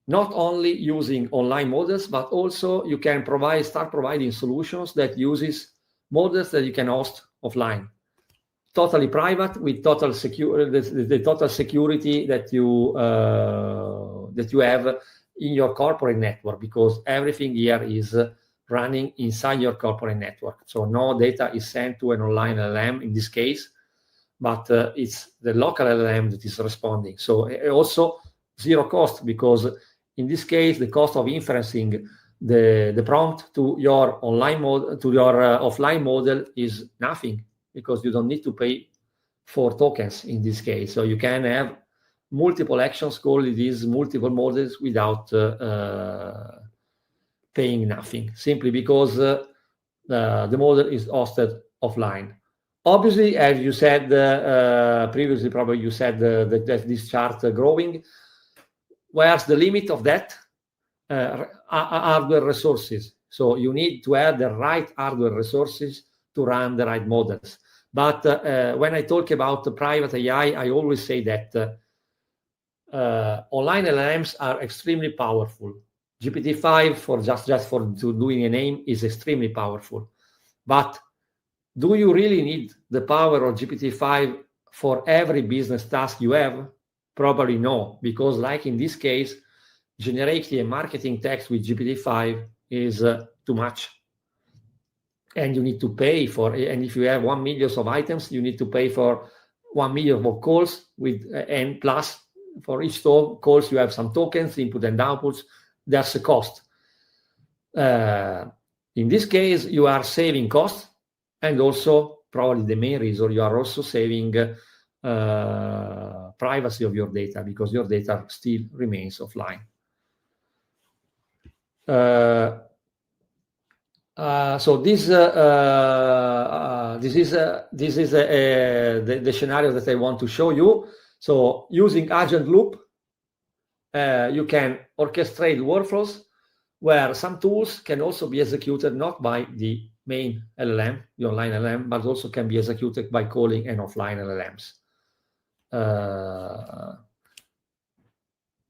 Not only using online models, but also you can start providing solutions that uses models that you can host offline, totally private with total the total security that you have in your corporate network, because everything here is running inside your corporate network. So no data is sent to an online LLM in this case, but it's the local LLM that is responding. So also zero cost, because in this case, the cost of inferencing the prompt to your online model, to your offline model is nothing, because you don't need to pay for tokens in this case. So you can have multiple actions calling these multiple models without paying nothing, simply because the model is hosted offline. Obviously, as you said previously, probably you said that this chart growing. Where's the limit of that? Hardware resources. So you need to have the right hardware resources to run the right models. But when I talk about the private AI, I always say that online LLMs are extremely powerful. GPT-5 for just for doing a name is extremely powerful. But do you really need the power of GPT-5 for every business task you have? Probably no, because like in this case, generating a marketing text with GPT-5 is too much. And you need to pay for it. And if you have 1 million of items, you need to pay for 1 million of calls with and plus for each calls you have some tokens, input and outputs. There's a cost. In this case, you are saving costs, and also probably the main reason you are also saving privacy of your data, because your data still remains offline. So this is the scenario that I want to show you. So using agent loop, you can orchestrate workflows where some tools can also be executed not by the main LLM, the online LLM, but also can be executed by calling an offline LLMs.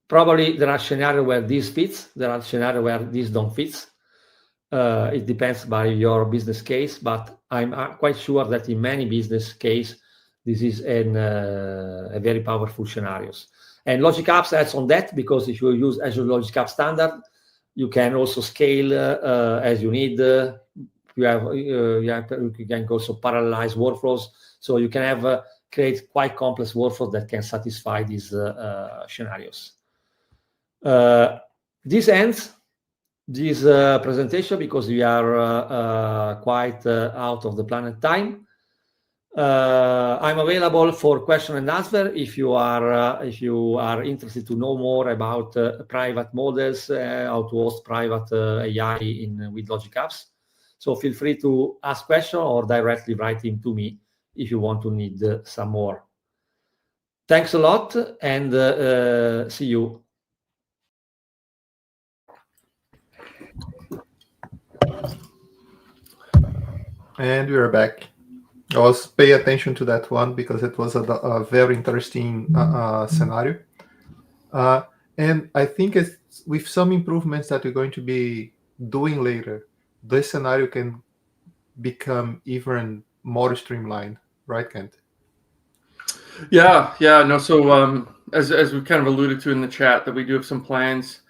Probably there are scenarios where this fits, there are scenarios where this don't fit. It depends by your business case, but I'm quite sure that in many business case, this is a very powerful scenarios. And Logic Apps adds on that, because if you use Azure Logic Apps standard, you can also scale as you need. You can also parallelize workflows, so you can have create quite complex workflows that can satisfy these scenarios. This ends this presentation because we are quite out of the planet time. I'm available for question and answer if you are interested to know more about private models, how to host private AI with Logic Apps. So feel free to ask questions or directly write in to me if you want to need some more. Thanks a lot, and see you. And we are back. I was pay attention to that one because it was a very interesting scenario. And I think it's, with some improvements that we're going to be doing later, this scenario can become even more streamlined, right, Kent? Yeah. No. So as we kind of alluded to in the chat, that we do have some plans.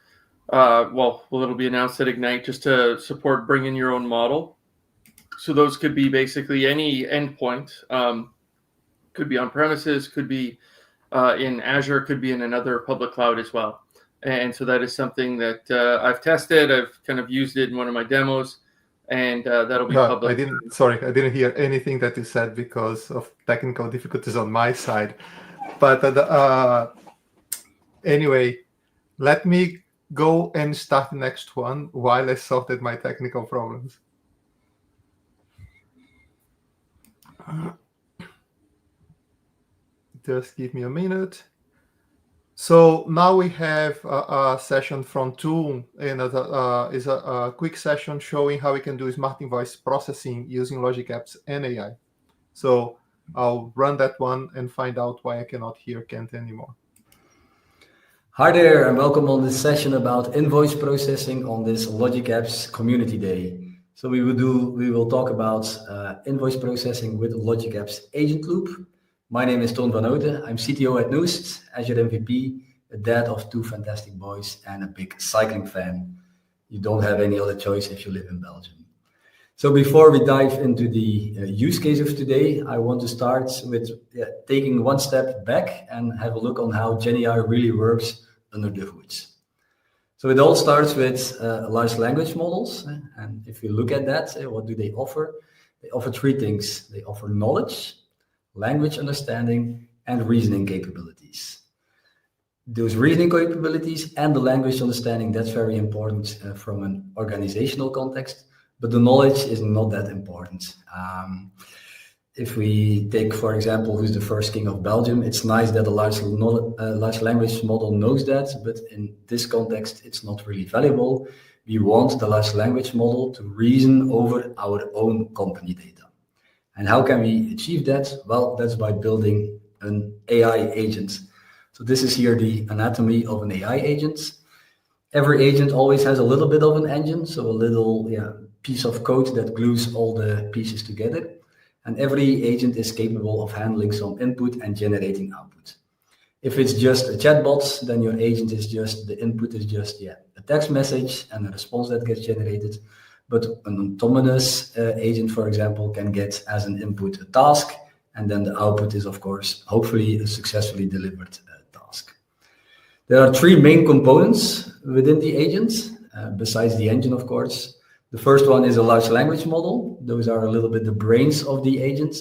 Well, it'll be announced at Ignite just to support bringing your own model. So those could be basically any endpoint. Could be on premises, could be in Azure, could be in another public cloud as well. And so that is something that I've tested. I've kind of used it in one of my demos, and that'll be public. I didn't hear anything that you said because of technical difficulties on my side. But anyway, let me go and start the next one while I sorted my technical problems. Just give me a minute. So now we have a session from Tool, and is a quick session showing how we can do smart invoice processing using Logic Apps and AI. So I'll run that one and find out why I cannot hear Kent anymore. Hi there, and welcome on this session about invoice processing on this Logic Apps Community Day. So we will talk about invoice processing with Logic Apps Agent Loop. My name is Ton van Ooten. I'm CTO at Noost, Azure MVP, a dad of 2 fantastic boys, and a big cycling fan. You don't have any other choice if you live in Belgium. So before we dive into the use case of today, I want to start with taking one step back and have a look on how GenAI really works under the hoods. So it all starts with large language models. And if you look at that, what do they offer? They offer 3 things. They offer knowledge, language understanding, and reasoning capabilities. those reasoning capabilities and the language understanding, that's very important from an organizational context, but the knowledge is not that important. If we take, for example, who's the first king of Belgium, it's nice that a large language model knows that, but in this context, it's not really valuable. We want the large language model to reason over our own company data. And how can we achieve that? Well, that's by building an AI agent. So this is here the anatomy of an AI agent. Every agent always has a little bit of an engine, so a little piece of code that glues all the pieces together. And every agent is capable of handling some input and generating output. If it's just a chatbot, then your agent is just, the input is just a text message and a response that gets generated. But an autonomous agent, for example, can get as an input a task, and then the output is, of course, hopefully a successfully delivered task. There are three main components within the agent, besides the engine, of course. The first one is a large language model. Those are a little bit the brains of the agent.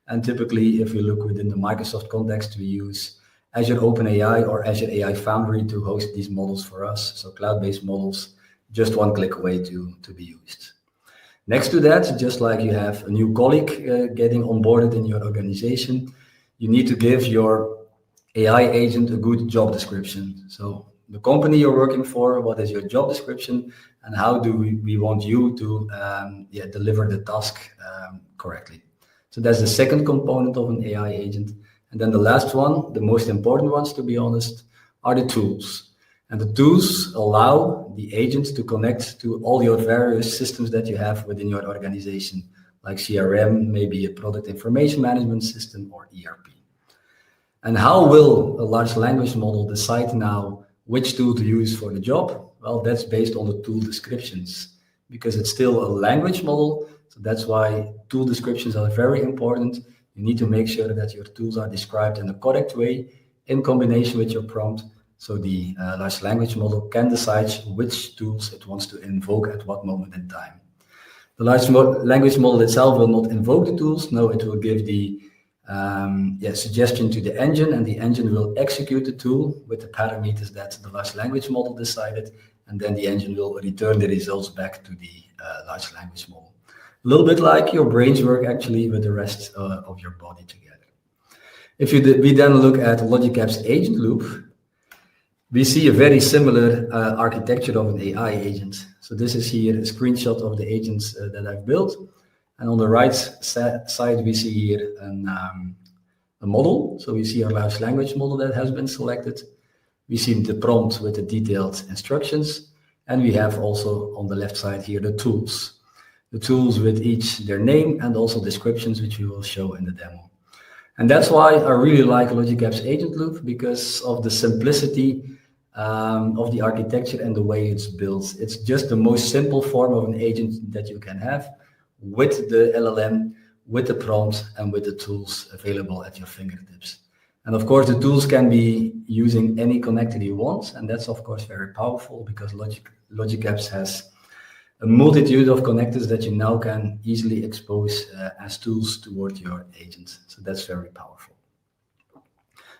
And typically, if you look within the Microsoft context, we use Azure OpenAI or Azure AI Foundry to host these models for us. So cloud-based models, just one click away to be used. Next to that, just like you have a new colleague getting onboarded in your organization, you need to give your AI agent a good job description. So the company you're working for, what is your job description, and how do we want you to deliver the task correctly. So that's the second component of an AI agent. And then the last one, the most important ones, to be honest, are the tools. And the tools allow the agent to connect to all your various systems that you have within your organization, like CRM, maybe a product information management system, or ERP. And how will a large language model decide now which tool to use for the job? Well, that's based on the tool descriptions, because it's still a language model. So that's why tool descriptions are very important. You need to make sure that your tools are described in the correct way in combination with your prompt. So the large language model can decide which tools it wants to invoke at what moment in time. The large language model itself will not invoke the tools. No, it will give the suggestion to the engine, and the engine will execute the tool with the parameters that the large language model decided, and then the engine will return the results back to the large language model. A little bit like your brains work actually with the rest of your body together. If we then look at LogicApp's agent loop, we see a very similar architecture of an AI agent. So this is here a screenshot of the agents that I've built. And on the right side, we see here a model. So we see our large language model that has been selected. We see the prompt with the detailed instructions. And we have also on the left side here the tools. The tools with each their name and also descriptions, which we will show in the demo. And that's why I really like LogicApp's agent loop, because of the simplicity of the architecture and the way it's built. It's just the most simple form of an agent that you can have, with the LLM, with the prompt, and with the tools available at your fingertips. And of course, the tools can be using any connector you want, and that's of course very powerful, because LogicApps has a multitude of connectors that you now can easily expose as tools toward your agent. So that's very powerful.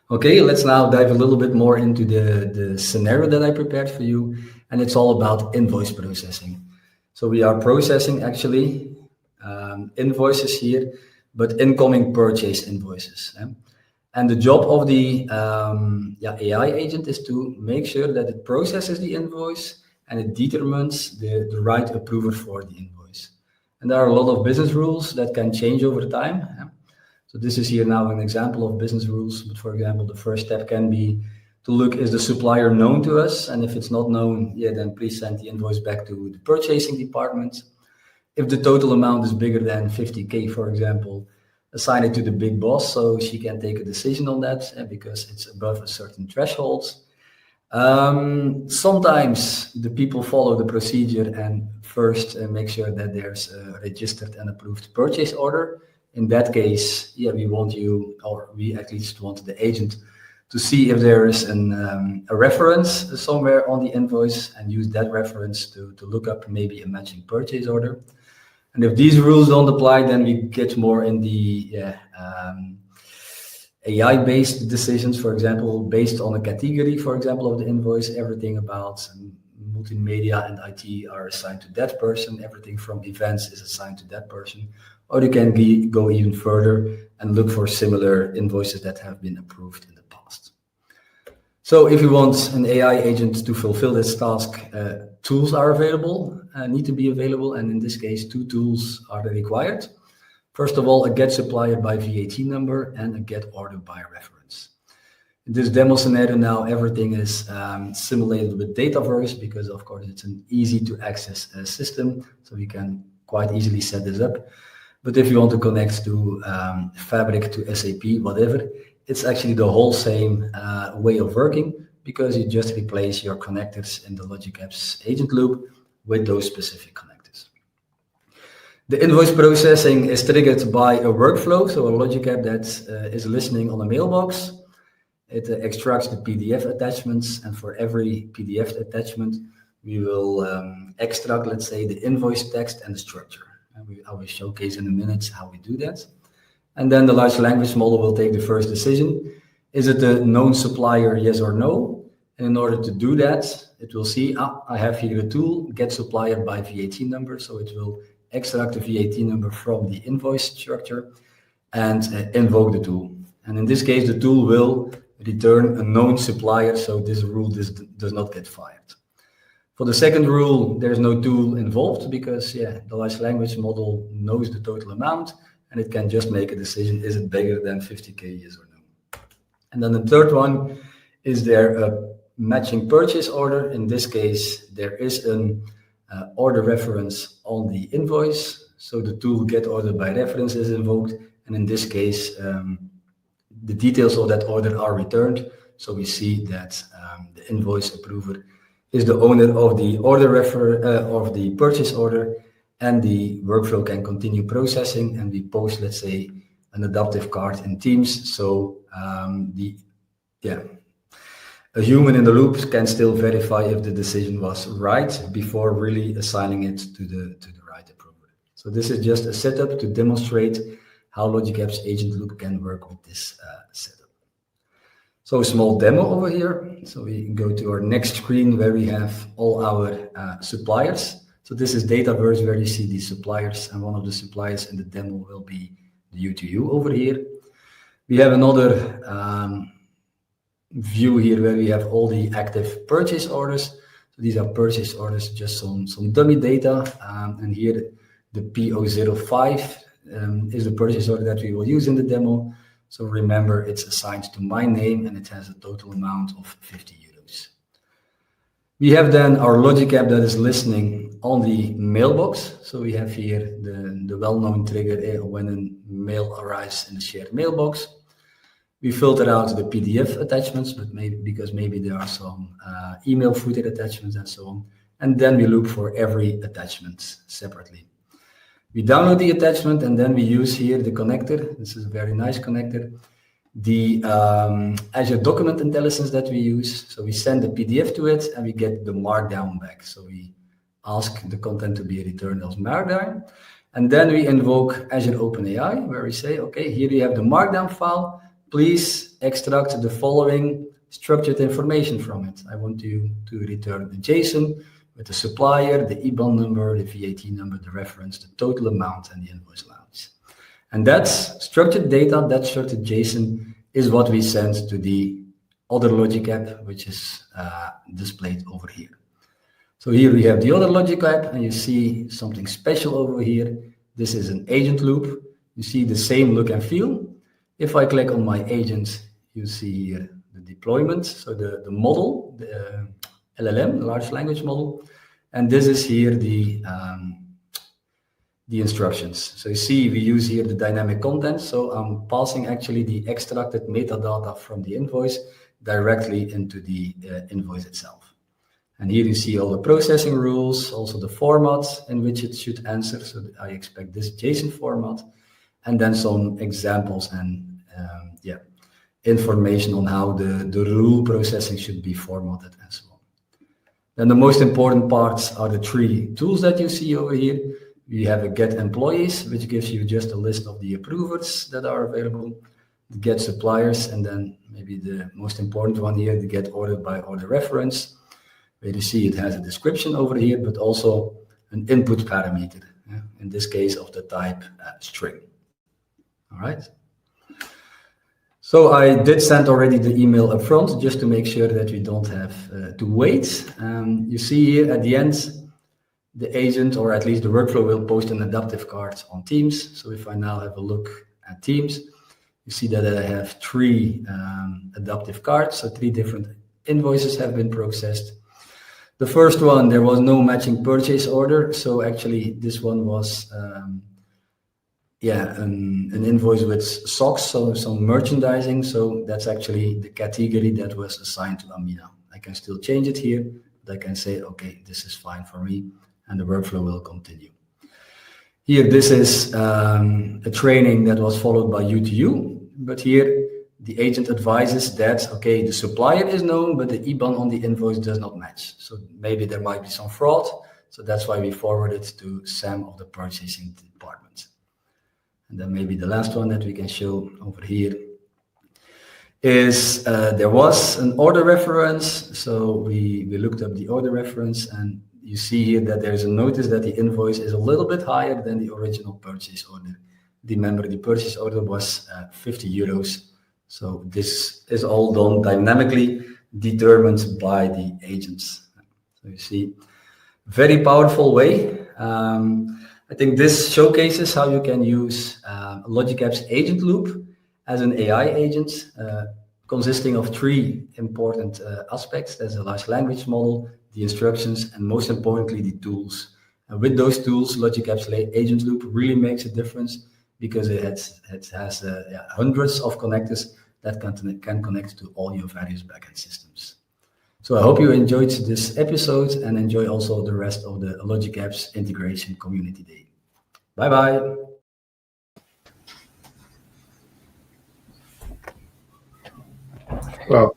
Okay, let's now dive a little bit more into the scenario that I prepared for you, and it's all about invoice processing. So we are processing actually invoices here, but incoming purchase invoices. And the job of the AI agent is to make sure that it processes the invoice and it determines the right approver for the invoice. And there are a lot of business rules that can change over time. So this is here now an example of business rules. But for example, the first step can be to look, is the supplier known to us? And if it's not known, then please send the invoice back to the purchasing department. If the total amount is bigger than 50K, for example, assign it to the big boss so she can take a decision on that because it's above a certain threshold. Sometimes the people follow the procedure and first make sure that there's a registered and approved purchase order. In that case, we want you, or we at least want the agent to see if there is a reference somewhere on the invoice and use that reference to look up maybe a matching purchase order. And if these rules don't apply, then we get more in the AI-based decisions, for example, based on a category, for example, of the invoice. Everything about multimedia and IT are assigned to that person. Everything from events is assigned to that person. Or you can go even further and look for similar invoices that have been approved in the past. So if you want an AI agent to fulfill this task, tools are available, need to be available. And in this case, 2 tools are required. First of all, a get supplier by VAT number and a get order by reference. In this demo scenario now, everything is simulated with Dataverse because, of course, it's an easy to access system. So we can quite easily set this up. But if you want to connect to Fabric, to SAP, whatever, it's actually the whole same way of working because you just replace your connectors in the LogicApps agent loop with those specific connectors. The invoice processing is triggered by a workflow, so a Logic app that is listening on a mailbox. It extracts the PDF attachments, and for every PDF attachment, we will extract, let's say, the invoice text and the structure. I will showcase in a minute how we do that. And then the large language model will take the first decision. Is it a known supplier, yes or no? And in order to do that, it will see, I have here a tool, get supplier by VAT number. So it will extract the VAT number from the invoice structure and invoke the tool. And in this case, the tool will return a known supplier. So this rule does not get fired. For the second rule, there's no tool involved because the large language model knows the total amount and it can just make a decision, is it bigger than 50K, yes or no? And then the third one, is there a matching purchase order? In this case, there is an order reference on the invoice. So the tool get order by reference is invoked. And in this case, the details of that order are returned. So we see that the invoice approver is the owner of the order of the purchase order, and the workflow can continue processing, and we post, let's say, an adaptive card in Teams. So a human in the loop can still verify if the decision was right before really assigning it to the right approver. So this is just a setup to demonstrate how LogicApps agent loop can work with this setup. So a small demo over here. So we go to our next screen where we have all our suppliers. So this is Dataverse where you see the suppliers, and one of the suppliers in the demo will be the U2U over here. We have another view here where we have all the active purchase orders. So these are purchase orders, just some dummy data. And here the P005 is the purchase order that we will use in the demo. So remember, it's assigned to my name and it has a total amount of 50 euros. We have then our Logic app that is listening on the mailbox. So we have here the well-known trigger when a mail arrives in the shared mailbox. We filter out the PDF attachments, but because maybe there are some email footer attachments and so on. And then we look for every attachment separately. We download the attachment and then we use here the connector. This is a very nice connector. The Azure document intelligence that we use. So we send the PDF to it and we get the markdown back. So we ask the content to be returned as markdown. And then we invoke Azure OpenAI where we say, okay, here you have the markdown file. Please extract the following structured information from it. I want you to return a JSON with the supplier, the IBAN number, the VAT number, the reference, the total amount, and the invoice allowance. And that's structured data, that structured JSON is what we send to the other Logic app, which is displayed over here. So here we have the other Logic app, and you see something special over here. This is an agent loop. You see the same look and feel. If I click on my agent, you see here the deployment, so the model, the LLM, the large language model, and this is here the instructions. So you see we use here the dynamic content, so I'm passing actually the extracted metadata from the invoice directly into the invoice itself. And here you see all the processing rules, also the format in which it should answer, so I expect this JSON format, and then some examples and information on how the rule processing should be formatted and so on. Then the most important parts are the 3 tools that you see over here. We have a get employees, which gives you just a list of the approvers that are available. the get suppliers, and then maybe the most important one here, the get order by order reference, where you see it has a description over here, but also an input parameter, in this case of the type string. All right. So I did send already the email up front just to make sure that we don't have to wait. You see here at the end, the agent, or at least the workflow, will post an adaptive card on Teams. So if I now have a look at Teams, you see that I have 3 adaptive cards. So 3 different invoices have been processed. The first one, there was no matching purchase order. So actually this one was an invoice with socks, so some merchandising. So that's actually the category that was assigned to Amina. I can still change it here, but I can say, okay, this is fine for me, and the workflow will continue. Here, this is a training that was followed by U2U, but here the agent advises that, okay, the supplier is known, but the IBAN on the invoice does not match. So maybe there might be some fraud. So that's why we forward it to Sam of the purchasing department. And then maybe the last one that we can show over here is there was an order reference. So we looked up the order reference, and you see here that there's a notice that the invoice is a little bit higher than the original purchase order. Remember, the purchase order was 50 euros. So this is all done dynamically, determined by the agents. So you see, very powerful way. I think this showcases how you can use LogicApp's agent loop as an AI agent, consisting of 3 important aspects. There's a large language model, the instructions, and most importantly, the tools. And with those tools, LogicApp's agent loop really makes a difference, because it has hundreds of connectors that can connect to all your various backend systems. So I hope you enjoyed this episode and enjoy also the rest of the LogicApp's Integration Community Day. Bye-bye. Well,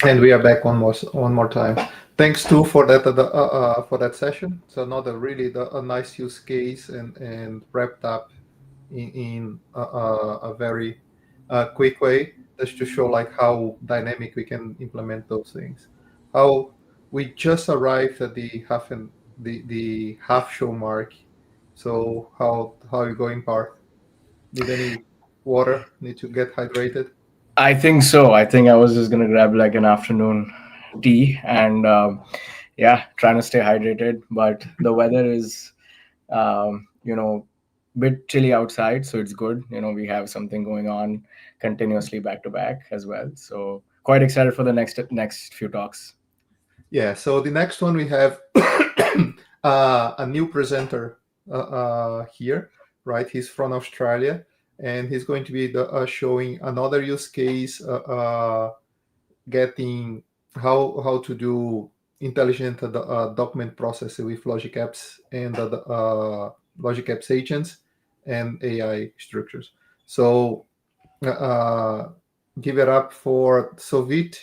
and we are back one more time. Thanks too for that session. So another really a nice use case and wrapped up in a very quick way, just to show like how dynamic we can implement those things. How we just arrived at the half show mark. So how are you going, Parth? Need any water? Need to get hydrated? I think so. I think I was just gonna grab like an afternoon tea and trying to stay hydrated. But the weather is bit chilly outside, so it's good. We have something going on continuously back to back as well. So quite excited for the next few talks. Yeah. So the next one we have a new presenter here, right? He's from Australia, and he's going to be showing another use case, getting how to do intelligent document processing with LogicApps and LogicApps agents and AI structures. So give it up for Sovit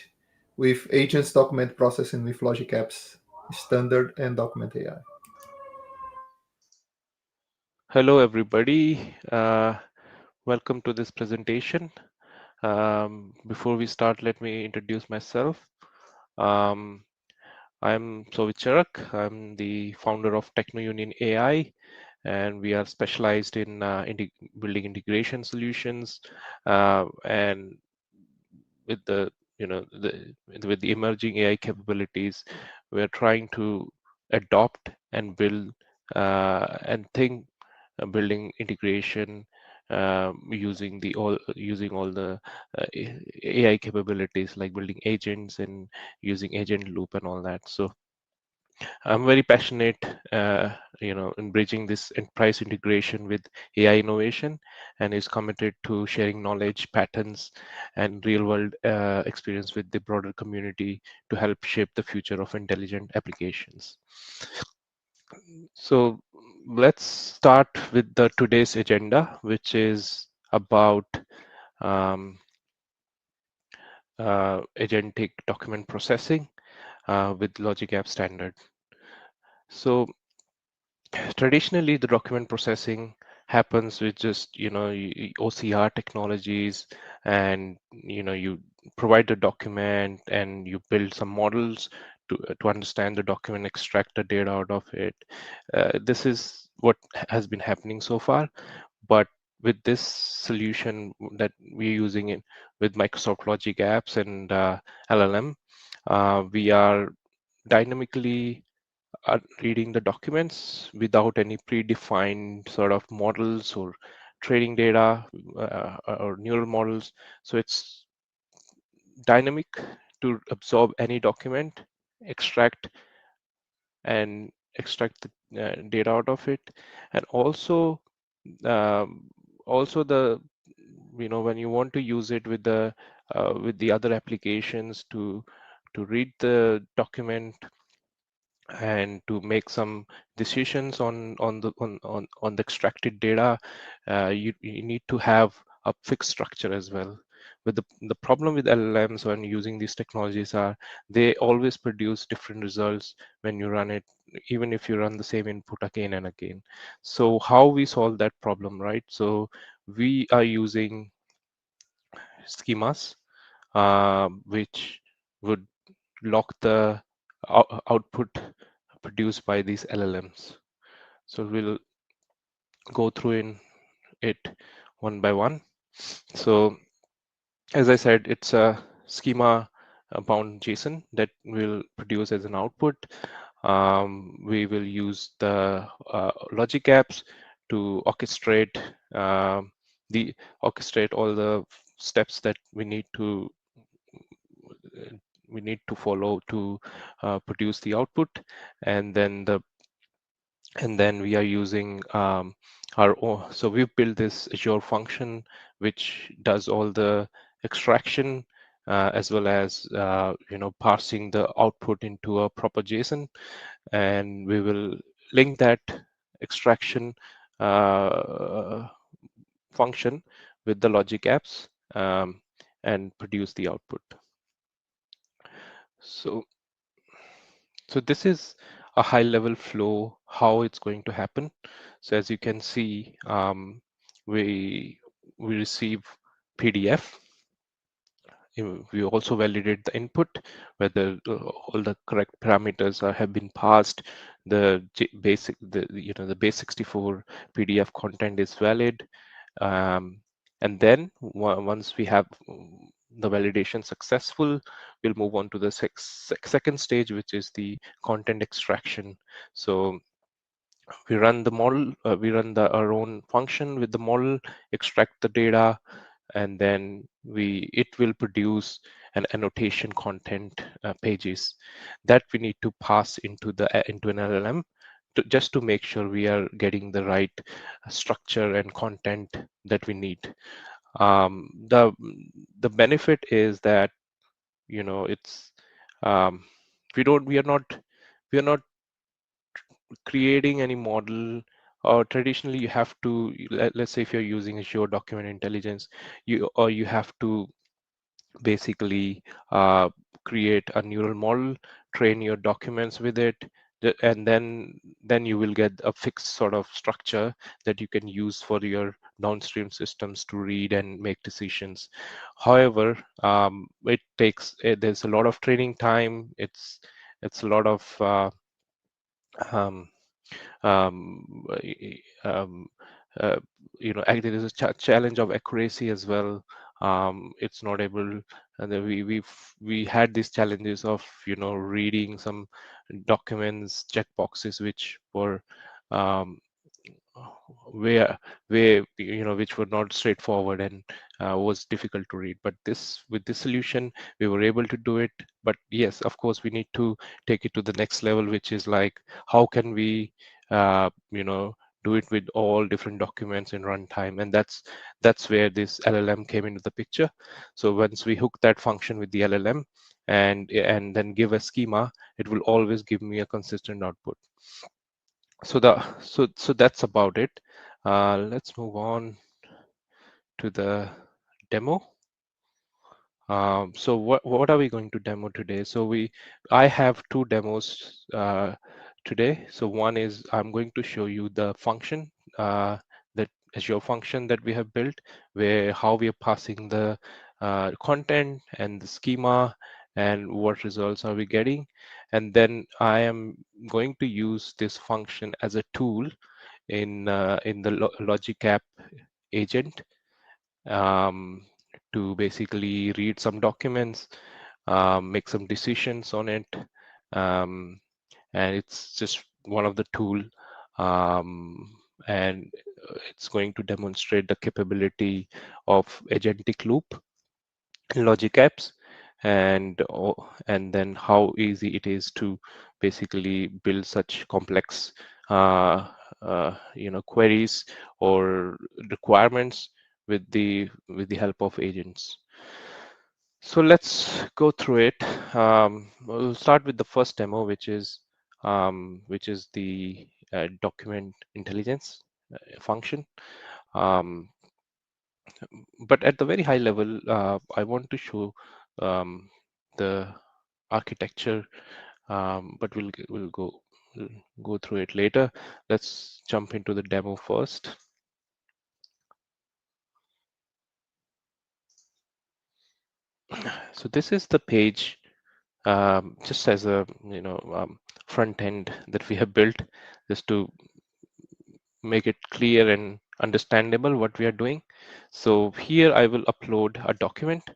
with agents document processing with LogicApps standard and document AI. Hello, everybody. Welcome to this presentation. Before we start, let me introduce myself. I'm Sovit Charak. I'm the founder of TechnoUnion AI, and we are specialized in building integration solutions. And with the with the emerging AI capabilities, we're trying to adopt and build and think building integration using all the AI capabilities, like building agents and using agent loop and all that. So I'm very passionate, in bridging this enterprise integration with AI innovation, and is committed to sharing knowledge, patterns, and real-world experience with the broader community to help shape the future of intelligent applications. So let's start with today's agenda, which is about agentic document processing with LogicApp standard. So traditionally, the document processing happens with just OCR technologies, and you provide the document and you build some models to understand the document, extract the data out of it. This is what has been happening so far, but with this solution that we're using it with Microsoft Logic Apps and LLM, we are dynamically reading the documents without any predefined sort of models or training data or neural models. So it's dynamic to absorb any document, extract extract the data out of it, and um, also the when you want to use it with the other applications to read the document and to make some decisions on the extracted data, you need to have a fixed structure as well. But the problem with LLMs when using these technologies are they always produce different results when you run it, even if you run the same input again and again. So how we solve that problem, right? So we are using schemas, which would lock the output produced by these LLMs. So we'll go through in it one by one. So as I said, it's a schema bound JSON that will produce as an output. We will use the logic apps to orchestrate all the steps that we need to follow to produce the output, and then we are using our own. So we've built this Azure function which does all the extraction as well as parsing the output into a proper JSON, and we will link that extraction function with the logic apps and produce the output. So this is a high level flow, how it's going to happen. So as you can see, we receive PDF. We also validate the input, whether all the correct parameters have been passed, the base64 PDF content is valid, and then once we have the validation successful, we'll move on to the second stage, which is the content extraction. So we run the model, we run our own function with the model, extract the data, and then it will produce an annotation content pages that we need to pass into an LLM just to make sure we are getting the right structure and content that we need. The benefit is that it's we are not creating any model, or traditionally you have to, let's say if you're using Azure Document Intelligence, you have to basically create a neural model, train your documents with it, and then you will get a fixed sort of structure that you can use for your downstream systems to read and make decisions. However, there's a lot of training time. It's a lot of um, um, there is a challenge of accuracy as well. It's not able, and then we had these challenges of reading some documents, checkboxes which were where which were not straightforward and was difficult to read. But with this solution we were able to do it. But yes, of course we need to take it to the next level, which is like, how can we do it with all different documents in runtime? And that's where this LLM came into the picture. So once we hook that function with the LLM and then give a schema, it will always give me a consistent output. So that's about it. Let's move on to the demo. So what are we going to demo today? So I have two demos today. So one is I'm going to show you the function that Azure function that we have built, where how we are passing the content and the schema and what results are we getting. And then I am going to use this function as a tool in the Logic App agent to basically read some documents, make some decisions on it. And it's just one of the tool, and it's going to demonstrate the capability of agentic loop in Logic Apps, and then how easy it is to basically build such complex queries or requirements with the help of agents. So let's go through it. We'll start with the first demo, which is the document intelligence function. But at the very high level, I want to show the architecture, but we'll go through it later. Let's jump into the demo first. So this is the page, just as a front end that we have built, just to make it clear and understandable what we are doing. So here I will upload a document,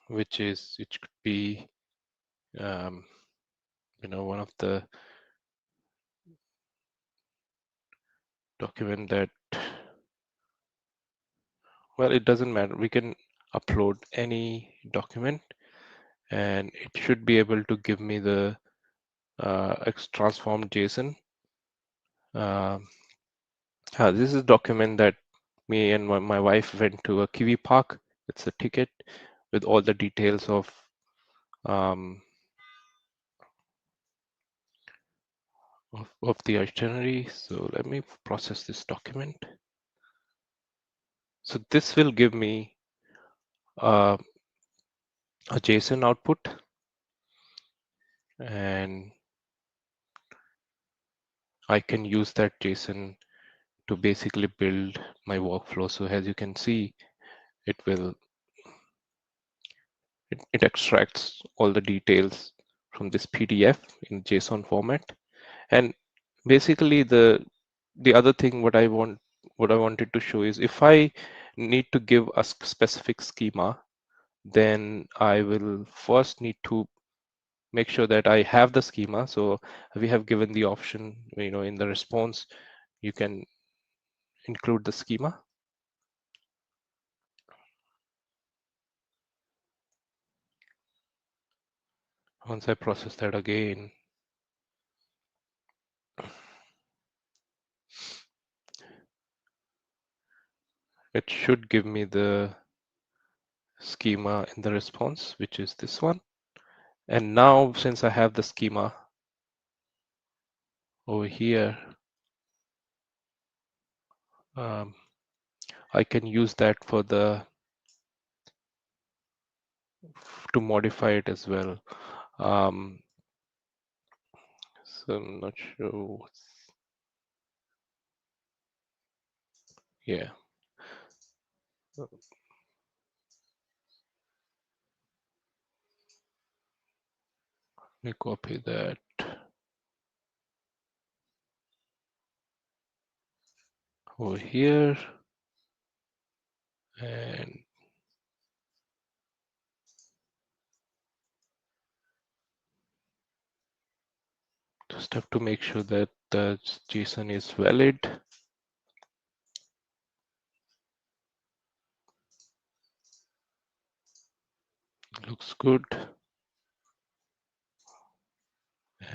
which could be one of the document that, well, it doesn't matter. We can upload any document and it should be able to give me the transformed JSON. This is a document that me and my wife went to a Kiwi Park. It's a ticket with all the details of the itinerary. So let me process this document. So this will give me a JSON output, and I can use that JSON to basically build my workflow. So as you can see, it extracts all the details from this PDF in JSON format. And basically the other thing what I wanted to show is, if I need to give a specific schema, then I will first need to make sure that I have the schema. So we have given the option, in the response, you can include the schema. Once I process that again, it should give me the schema in the response, which is this one. And now, since I have the schema over here, I can use that to modify it as well. So I'm not sure yeah. Let me copy that. Over here, and just have to make sure that the JSON is valid. Looks good.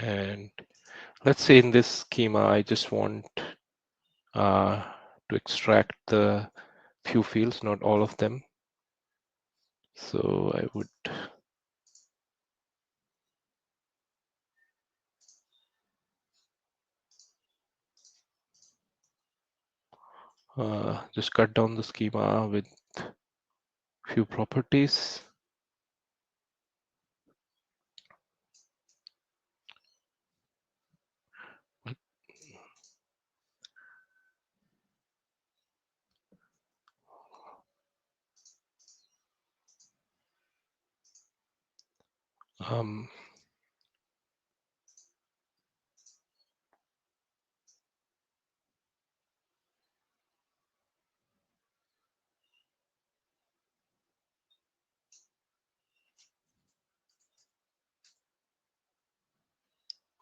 And let's say in this schema, I just want to extract the few fields, not all of them. So I would just cut down the schema with few properties. Um,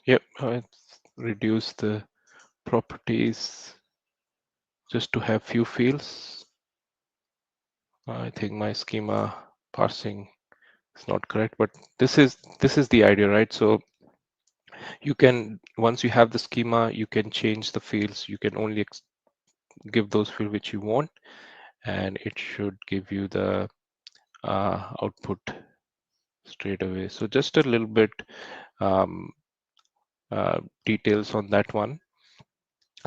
yep, let's reduce the properties just to have few fields. I think my schema parsing is not correct, but this is the idea, right? So you can, once you have the schema, you can change the fields. You can only give those fields which you want, and it should give you the output straight away. So just a little bit um, details on that one.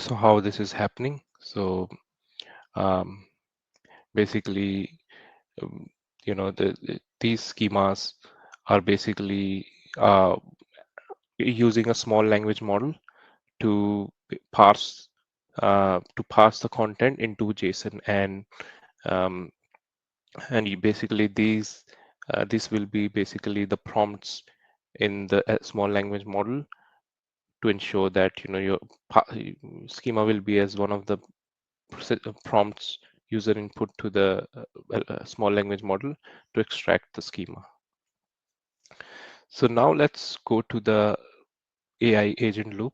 So how this is happening. So basically, you know, these schemas are basically using a small language model to parse the content into JSON, and you basically this will be basically the prompts in the small language model to ensure that your schema will be as one of the prompts user input to the small language model to extract the schema. So now let's go to the AI agent loop.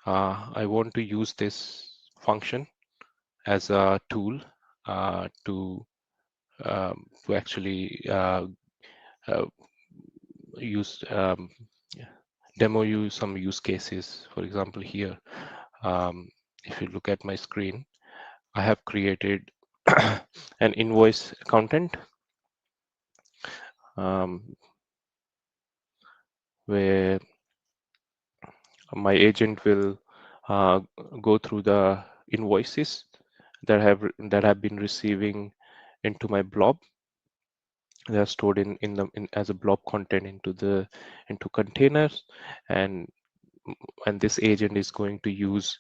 I want to use this function as a tool to actually use demo you some use cases. For example, here, if you look at my screen, I have created an invoice accountant where my agent will go through the invoices that have been receiving into my blob. They are stored in as a blob content into containers, and this agent is going to use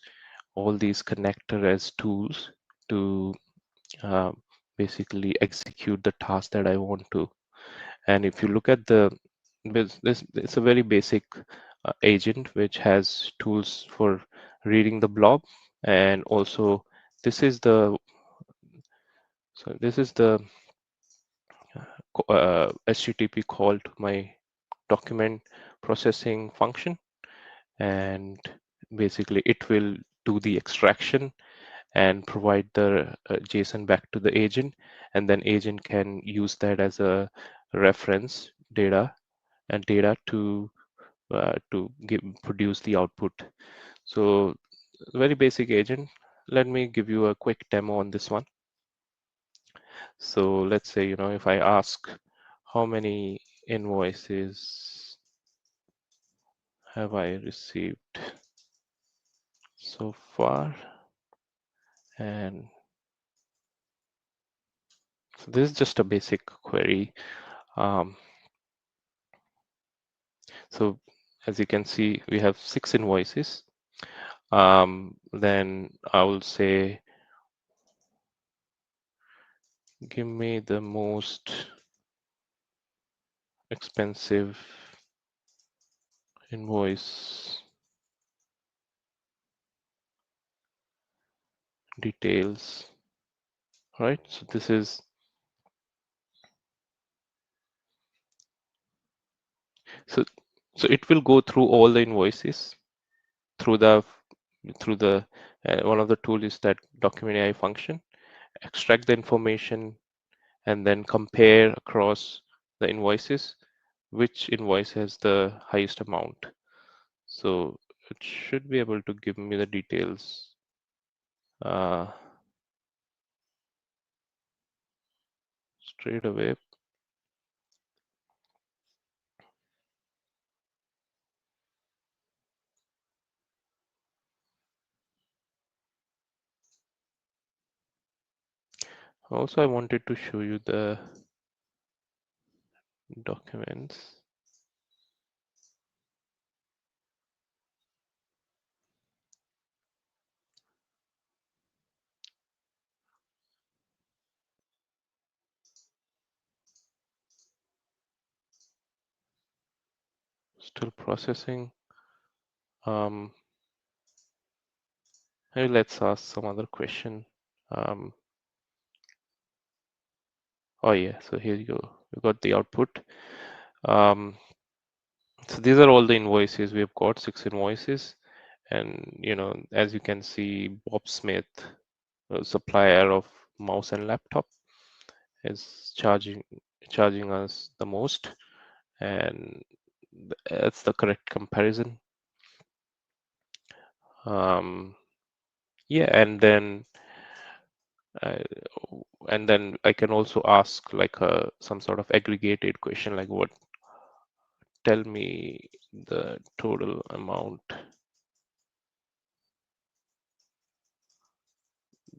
all these connector as tools to basically execute the task that I want to. And if you look at it's a very basic agent which has tools for reading the blob, and also this is the HTTP call to my document processing function, and basically it will do the extraction and provide the JSON back to the agent, and then agent can use that as a reference data to produce the output. So very basic agent. Let me give you a quick demo on this one. So let's say, if I ask how many invoices have I received so far, and so this is just a basic query. So as you can see, we have 6 invoices. Then I will say, give me the most expensive invoice details. Right, so this is so it will go through all the invoices through the one of the tools is that document AI function, extract the information, and then compare across the invoices which invoice has the highest amount. So it should be able to give me the details straight away. Also, I wanted to show you the documents. Still processing. Maybe let's ask some other question. Oh yeah, so here you go. We got the output. So these are all the invoices. We've got 6 invoices, and as you can see, Bob Smith, a supplier of mouse and laptop, is charging us the most, and that's the correct comparison. Yeah, and then I can also ask like some sort of aggregated question, like tell me the total amount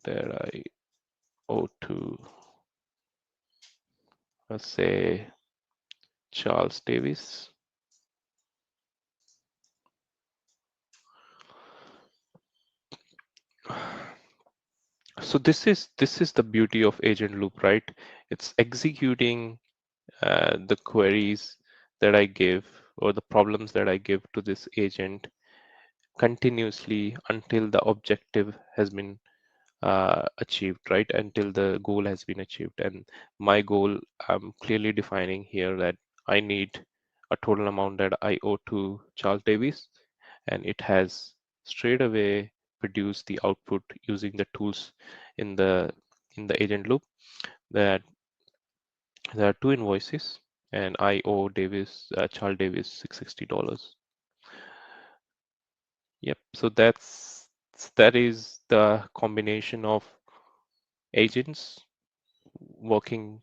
that I owe to, let's say, Charles Davis. So this is the beauty of agent loop, right? It's executing the queries that I give, or the problems that I give to this agent continuously until the objective has been achieved, right? Until the goal has been achieved. And my goal, I'm clearly defining here that I need a total amount that I owe to Charles Davis, and it has straight away produced the output using the tools in the agent loop. That there are 2 invoices, and I owe Charles Davis $660. Yep. So that is the combination of agents working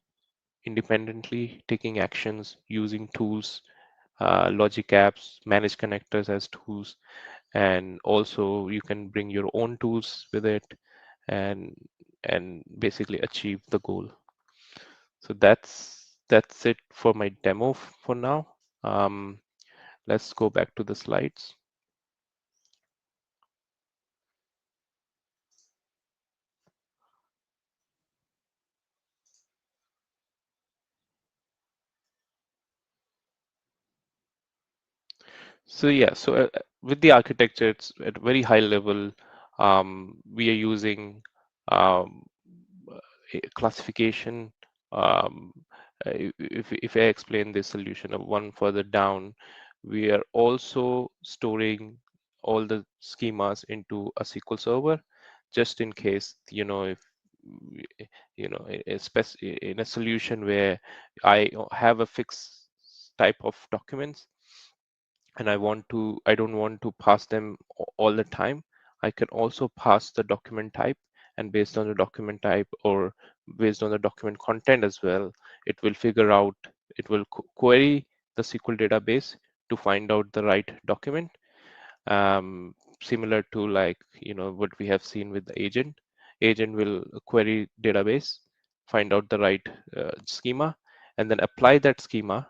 independently, taking actions, using tools, logic apps, manage connectors as tools, and also you can bring your own tools with it, and basically achieve the goal. So that's it for my demo for now. Let's go back to the slides. So yeah, so with the architecture, it's at a very high level. We are using a classification. If I explain this solution of one further down, we are also storing all the schemas into a SQL server, just in case, if in a solution where I have a fixed type of documents, and I don't want to pass them all the time, I can also pass the document type, and based on the document type or based on the document content as well, it will query the SQL database to find out the right document. Similar to what we have seen with the agent. Agent will query database, find out the right schema, and then apply that schema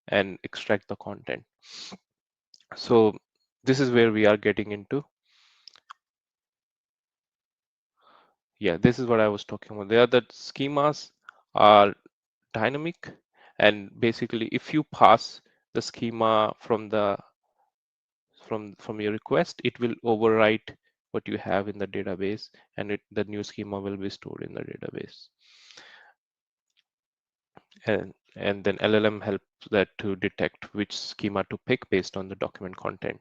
and extract the content. So this is where we are getting into. Yeah, this is what I was talking about. The other schemas are dynamic, and basically if you pass the schema from your request, it will overwrite what you have in the database, and the new schema will be stored in the database. And then LLM helps that to detect which schema to pick based on the document content.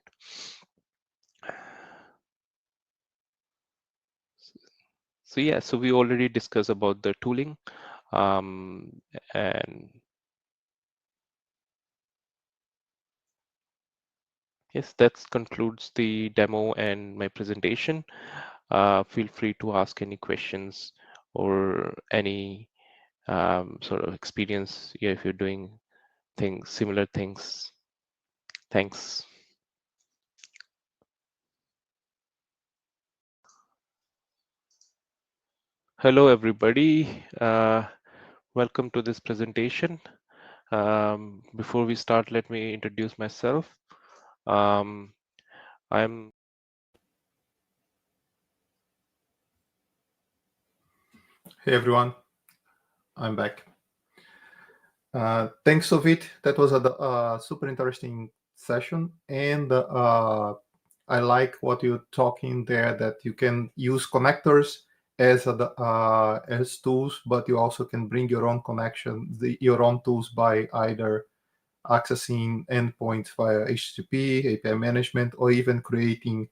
So yeah, so we already discussed about the tooling, and yes, that concludes the demo and my presentation. Feel free to ask any questions or any sort of experience if you're doing similar things. Thanks. Hello, everybody. Welcome to this presentation. Before we start, let me introduce myself. I'm Hey everyone, I'm back. Thanks, Sovit. That was a super interesting session, and I like what you're talking there, that you can use connectors as tools, but you also can bring your own connection, your own tools by either accessing endpoints via HTTP, API management, or even creating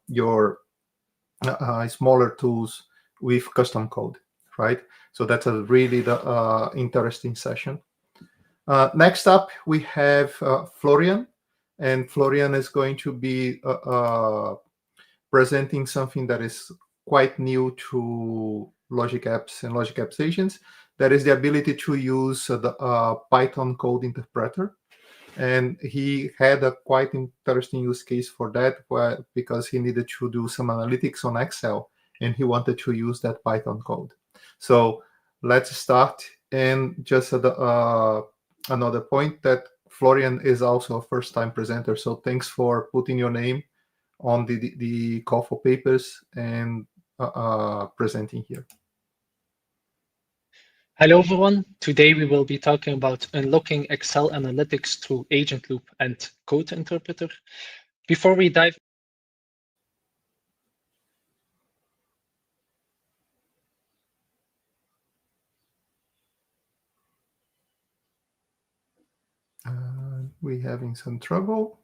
your smaller tools with custom code, right? So that's a really interesting session. Next up, we have Florian, and Florian is going to be presenting something that is quite new to Logic Apps and Logic Apps agents. That is the ability to use the Python code interpreter. And he had a quite interesting use case for that, because he needed to do some analytics on Excel, and he wanted to use that Python code. So let's start. And just another point, that Florian is also a first-time presenter. So thanks for putting your name on the call for papers and presenting here. Hello everyone, today we will be talking about unlocking Excel analytics through agent loop and code interpreter. Before we dive we're having some trouble.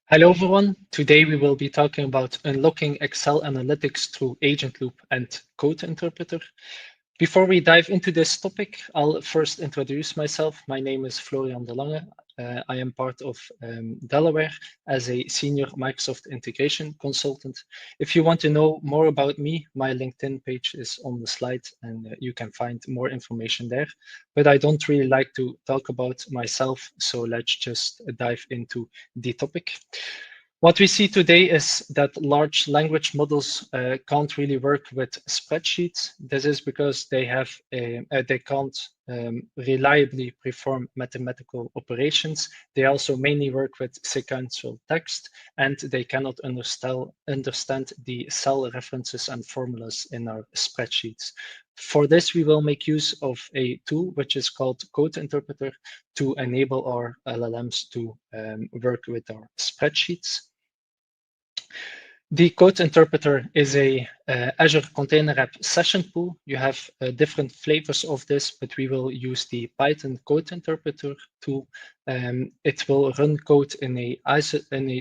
Hello everyone, today we will be talking about unlocking Excel analytics through agent loop and code interpreter. Before we dive into this topic, I'll first introduce myself. My name is Florian de Lange. I am part of Delaware as a senior Microsoft integration consultant. If you want to know more about me, my LinkedIn page is on the slide and you can find more information there. But I don't really like to talk about myself, so let's just dive into the topic. What we see today is that large language models can't really work with spreadsheets. This is because they can't reliably perform mathematical operations. They also mainly work with sequential text, and they cannot understand the cell references and formulas in our spreadsheets. For this, we will make use of a tool which is called Code Interpreter to enable our LLMs to work with our spreadsheets. The Code Interpreter is a Azure Container App session pool. You have different flavors of this, but we will use the Python Code Interpreter tool. It will run code in a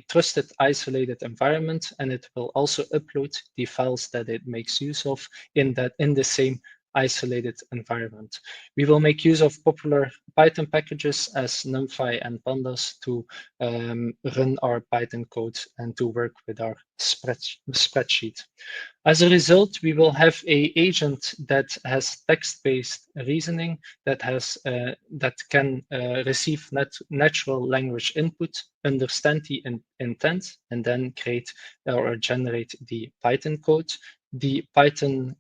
trusted, isolated environment, and it will also upload the files that it makes use of in the same isolated environment. We will make use of popular Python packages as NumPy and Pandas to run our Python code and to work with our spreadsheet. As a result, we will have an agent that has text-based reasoning, that can receive natural language input, understand the intent, and then create or generate the Python code. The Python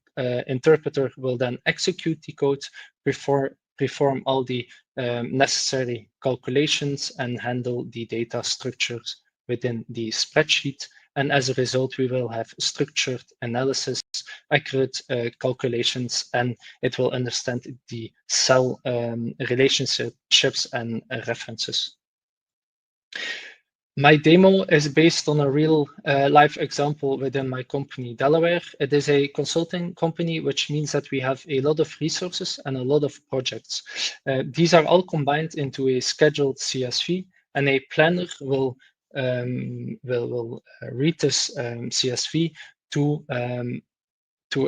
interpreter will then execute the code, perform all the necessary calculations, and handle the data structures within the spreadsheet. And as a result, we will have structured analysis, accurate calculations, and it will understand the cell relationships and references. My demo is based on a real life example within my company, Delaware. It is a consulting company, which means that we have a lot of resources and a lot of projects. These are all combined into a scheduled CSV, and a planner will read this CSV to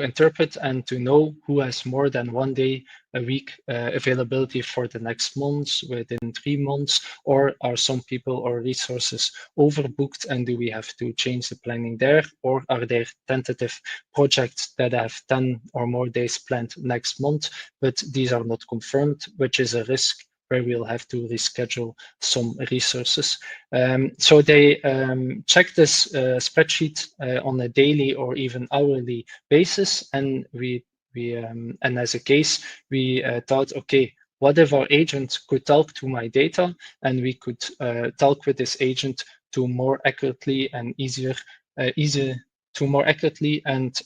interpret and to know who has more than 1 day a week availability for the next months, within 3 months, or are some people or resources overbooked, and do we have to change the planning there, or are there tentative projects that have 10 or more days planned next month, but these are not confirmed, which is a risk where we'll have to reschedule some resources. So they check this spreadsheet on a daily or even hourly basis, and and as a case, we thought, okay, what if our agent could talk to my data, and we could talk with this agent to more accurately and easier to more accurately and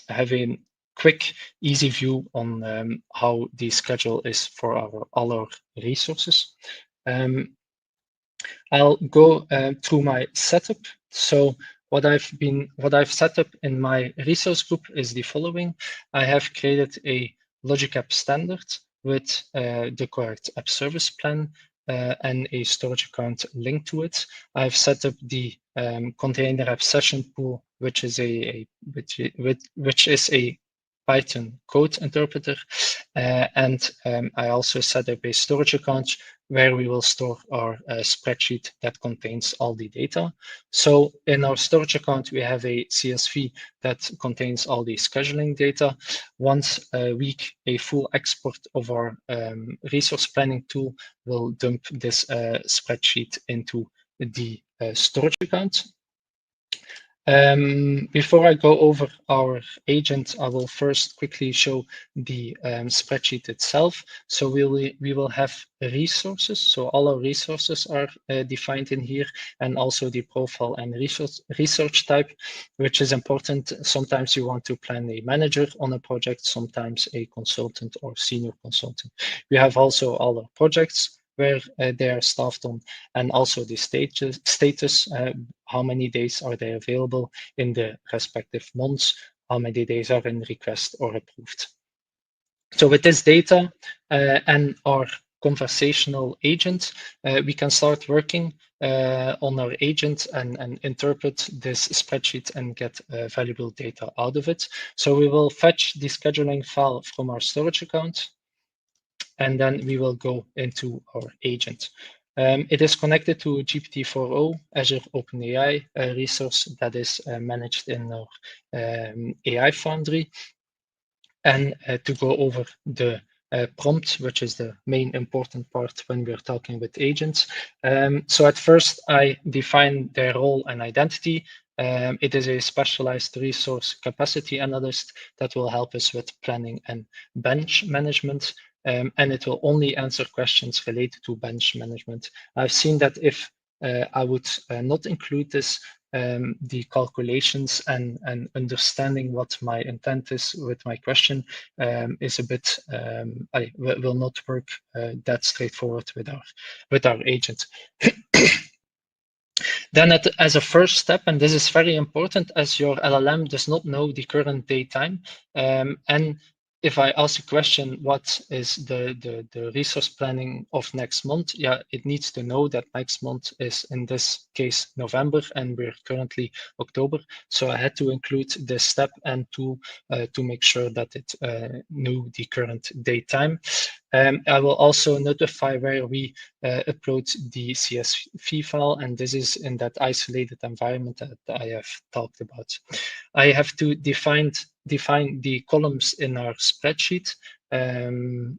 have a quick, easy view on how the schedule is for all our resources. I'll go through my setup. So what I've set up in my resource group is the following. I have created a Logic App standard with the correct app service plan and a storage account linked to it. I've set up the container app session pool, which is a Python code interpreter, and I also set up a storage account where we will store our spreadsheet that contains all the data. So in our storage account, we have a CSV that contains all the scheduling data. Once a week, a full export of our resource planning tool will dump this spreadsheet into the storage account. Before I go over our agent, I will first quickly show the spreadsheet itself. So we will have resources. So all our resources are defined in here, and also the profile and research type, which is important. Sometimes you want to plan a manager on a project, sometimes a consultant or senior consultant. We have also all our projects where they are staffed on, and also the status, how many days are they available in the respective months, how many days are in request or approved. So with this data and our conversational agent, we can start working on our agent and interpret this spreadsheet and get valuable data out of it. So we will fetch the scheduling file from our storage account, and then we will go into our agent. It is connected to GPT-4o, Azure OpenAI resource that is managed in our AI Foundry. And to go over the prompt, which is the main important part when we're talking with agents. So at first, I define their role and identity. It is a specialized resource capacity analyst that will help us with planning and bench management. And it will only answer questions related to bench management. I've seen that if I would not include this, the calculations and understanding what my intent is with my question is a bit, will not work that straightforward with our agent. Then as a first step, and this is very important, as your LLM does not know the current date time, and if I ask a question, what is the resource planning of next month? Yeah, it needs to know that next month is, in this case, November, and we're currently October. So I had to include this step and to make sure that it knew the current date time. I will also notify where we upload the CSV file, and this is in that isolated environment that I have talked about. I have to define the columns in our spreadsheet, and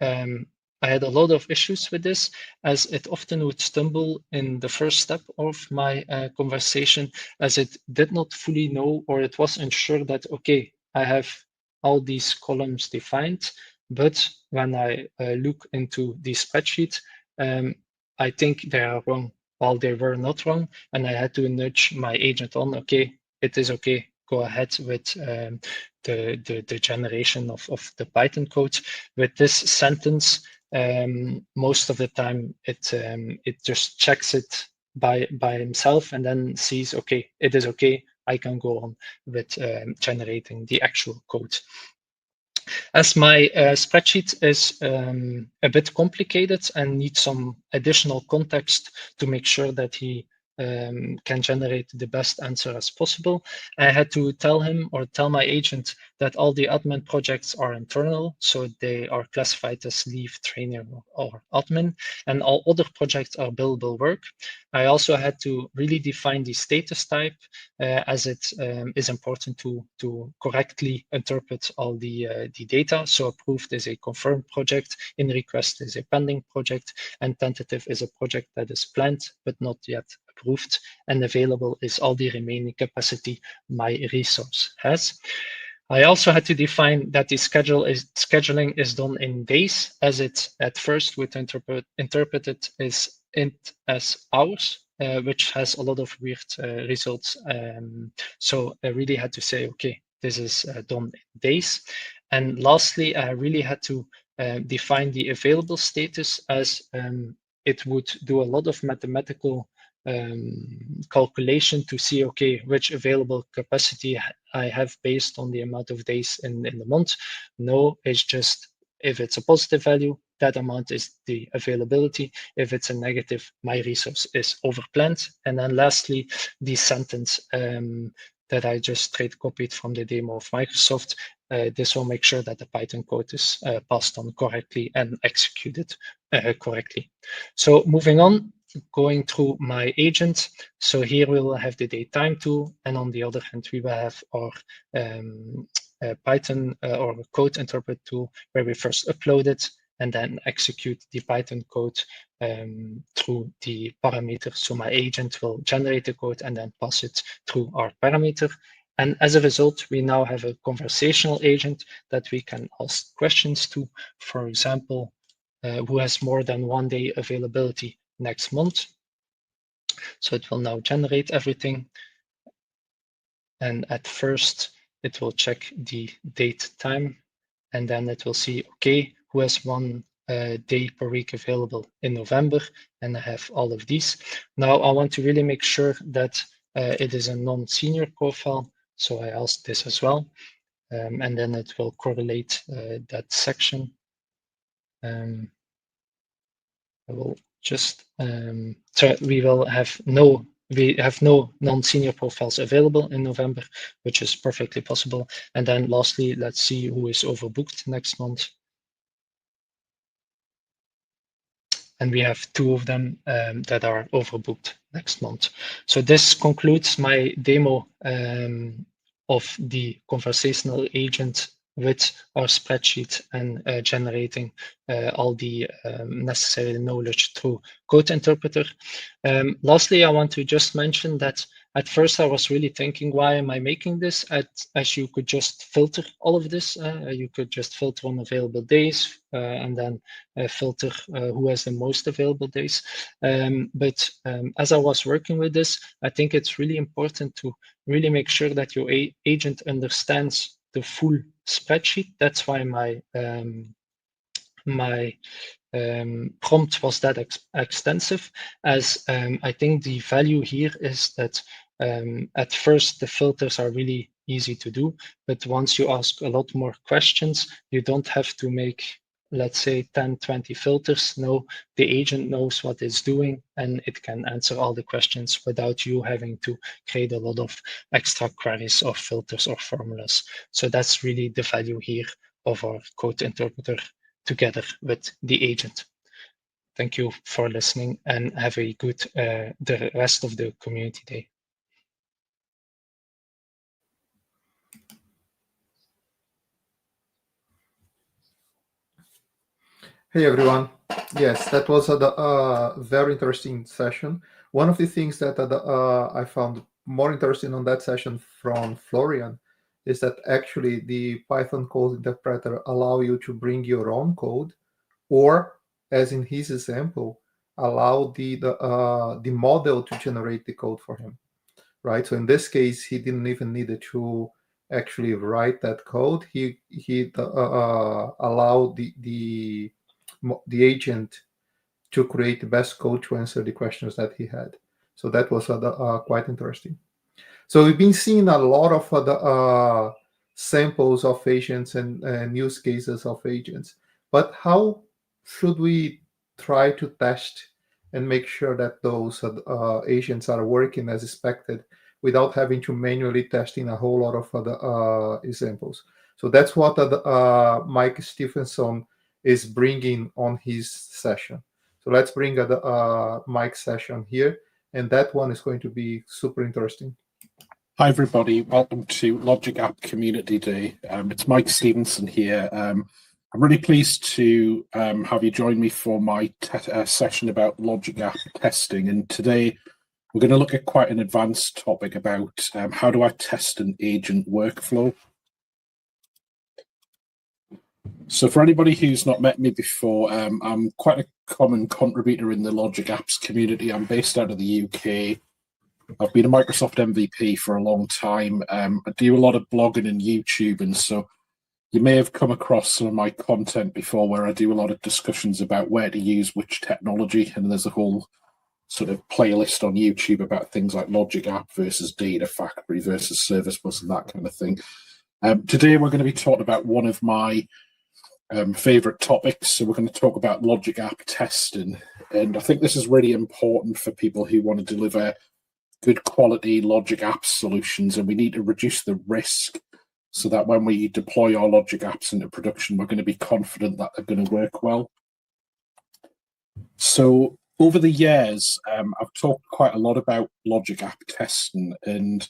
I had a lot of issues with this, as it often would stumble in the first step of my conversation, as it did not fully know, or it was unsure that, okay, I have all these columns defined, but when I look into the spreadsheet, I think they are wrong. Well, they were not wrong, and I had to nudge my agent on, okay, it is okay, go ahead with the generation of the Python code. With this sentence, most of the time it just checks it by himself and then sees, okay, it is okay, I can go on with generating the actual code. As my spreadsheet is a bit complicated and needs some additional context to make sure that he can generate the best answer as possible, I had to tell him or tell my agent that all the admin projects are internal, so they are classified as leave, trainer, or admin, and all other projects are billable work. I also had to really define the status type, as it is important to correctly interpret all the data. So approved is a confirmed project, in request is a pending project, and tentative is a project that is planned but not yet approved, and available is all the remaining capacity my resource has. I also had to define that the scheduling is done in days, as it at first would interpret it as hours, which has a lot of weird results. So I really had to say, okay, this is done in days. And lastly, I really had to define the available status, as it would do a lot of mathematical calculation to see, okay, which available capacity I have based on the amount of days in the month. No, it's just, if it's a positive value, that amount is the availability. If it's a negative, my resource is overplanned. And then lastly, the sentence that I just straight copied from the demo of Microsoft. This will make sure that the Python code is passed on correctly and executed correctly. So moving on, going through my agent. So here we will have the date time tool, and on the other hand, we will have our Python or code interpret tool, where we first upload it and then execute the Python code through the parameter. So my agent will generate the code and then pass it through our parameter. And as a result, we now have a conversational agent that we can ask questions to. For example, who has more than 1 day availability next month? So it will now generate everything. And at first, it will check the date time, and then it will see, okay, who has 1 day per week available in November, and I have all of these. Now I want to really make sure that it is a non-senior profile, so I asked this as well, and then it will correlate that section. I will just, so we have no non-senior profiles available in November, which is perfectly possible. And then lastly, let's see who is overbooked next month. And we have 2 of them that are overbooked next month. So this concludes my demo of the conversational agent with our spreadsheet and generating all the necessary knowledge through Code Interpreter. Lastly, I want to just mention that at first I was really thinking, why am I making this? As you could just filter all of this. You could just filter on available days and then filter who has the most available days. But as I was working with this, I think it's really important to really make sure that your agent understands the full spreadsheet. That's why my prompt was that extensive, as I think the value here is that at first the filters are really easy to do, but once you ask a lot more questions, you don't have to make, let's say, 10, 20 filters. No, the agent knows what it's doing and it can answer all the questions without you having to create a lot of extra queries or filters or formulas. So that's really the value here of our code interpreter together with the agent. Thank you for listening and have a good the rest of the community day. Hey everyone. Yes, that was a very interesting session. One of the things that I found more interesting on that session from Florian is that actually the Python code interpreter allow you to bring your own code, or as in his example, allow the model to generate the code for him, right? So in this case, he didn't even need to actually write that code. He allowed the agent to create the best code to answer the questions that he had. So that was quite interesting. So we've been seeing a lot of other samples of agents and use cases of agents. But how should we try to test and make sure that those agents are working as expected without having to manually test in a whole lot of other examples? So that's what Mike Stephenson is bringing on his session. So let's bring Mike's session here, and that one is going to be super interesting. Hi everybody, welcome to Logic App Community Day. It's Mike Stevenson here. I'm really pleased to have you join me for my session about Logic App testing. And today we're going to look at quite an advanced topic about how do I test an agent workflow. So for anybody who's not met me before, I'm quite a common contributor in the Logic Apps community. I'm based out of the UK. I've been a Microsoft MVP for a long time. I do a lot of blogging and YouTube, and so you may have come across some of my content before where I do a lot of discussions about where to use which technology, and there's a whole sort of playlist on YouTube about things like Logic App versus Data Factory versus Service Bus and that kind of thing. Today we're going to be talking about one of my favorite topics. So we're going to talk about Logic App testing, and I think this is really important for people who want to deliver good quality Logic Apps solutions, and we need to reduce the risk so that when we deploy our Logic Apps into production, we're going to be confident that they're going to work well. So over the years, I've talked quite a lot about Logic App testing, and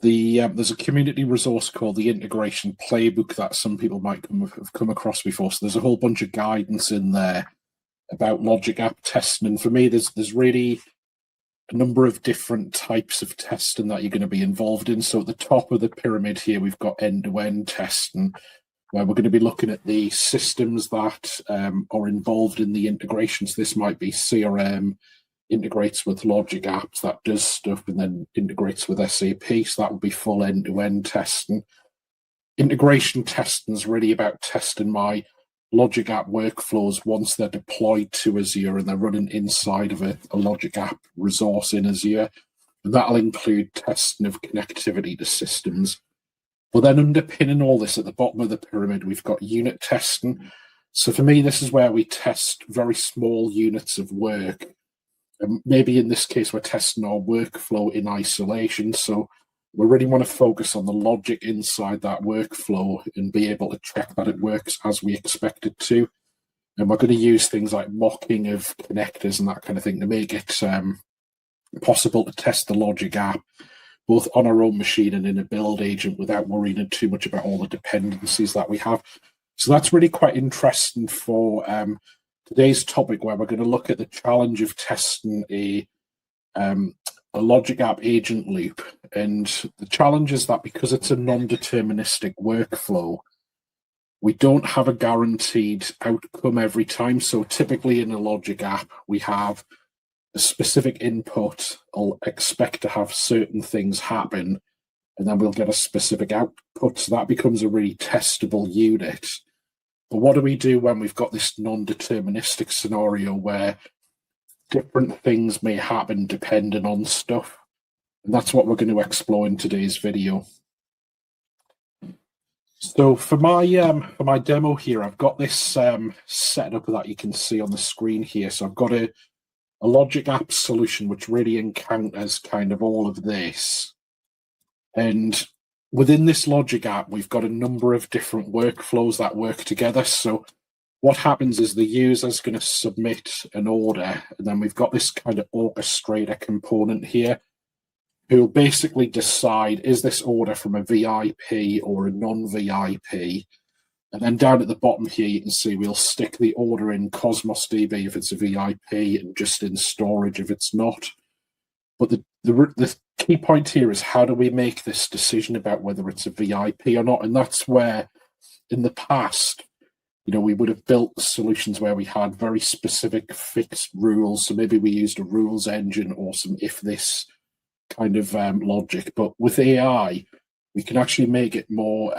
there's a community resource called the Integration Playbook that some people might have come across before. So there's a whole bunch of guidance in there about Logic App testing, and for me, there's really a number of different types of testing that you're going to be involved in. So at the top of the pyramid here, we've got end-to-end testing, where we're going to be looking at the systems that are involved in the integrations. This might be CRM, integrates with Logic Apps, that does stuff, and then integrates with SAP. So that would be full end-to-end testing. Integration testing is really about testing my Logic App workflows once they're deployed to Azure and they're running inside of a Logic App resource in Azure. And that'll include testing of connectivity to systems. But then underpinning all this at the bottom of the pyramid, we've got unit testing. So for me, this is where we test very small units of work. And maybe in this case, we're testing our workflow in isolation. So we really want to focus on the logic inside that workflow and be able to check that it works as we expect it to. And we're going to use things like mocking of connectors and that kind of thing to make it possible to test the Logic App, both on our own machine and in a build agent without worrying too much about all the dependencies that we have. So that's really quite interesting for today's topic, where we're going to look at the challenge of testing a Logic App agent loop. And the challenge is that because it's a non-deterministic workflow, we don't have a guaranteed outcome every time. So typically in a Logic App, we have a specific input. I'll expect to have certain things happen, and then we'll get a specific output. So that becomes a really testable unit. But what do we do when we've got this non-deterministic scenario where different things may happen depending on stuff? And that's what we're going to explore in today's video. So for my demo here, I've got this setup that you can see on the screen here. So I've got a Logic App solution which really encounters kind of all of this. And within this Logic App, we've got a number of different workflows that work together. So what happens is the user's going to submit an order, and then we've got this kind of orchestrator component here who will basically decide, is this order from a VIP or a non-VIP? And then down at the bottom here, you can see we'll stick the order in Cosmos DB if it's a VIP and just in storage if it's not. But the key point here is, how do we make this decision about whether it's a VIP or not? And that's where in the past, we would have built solutions where we had very specific fixed rules. So maybe we used a rules engine or some if-this kind of logic. But with AI, we can actually make it more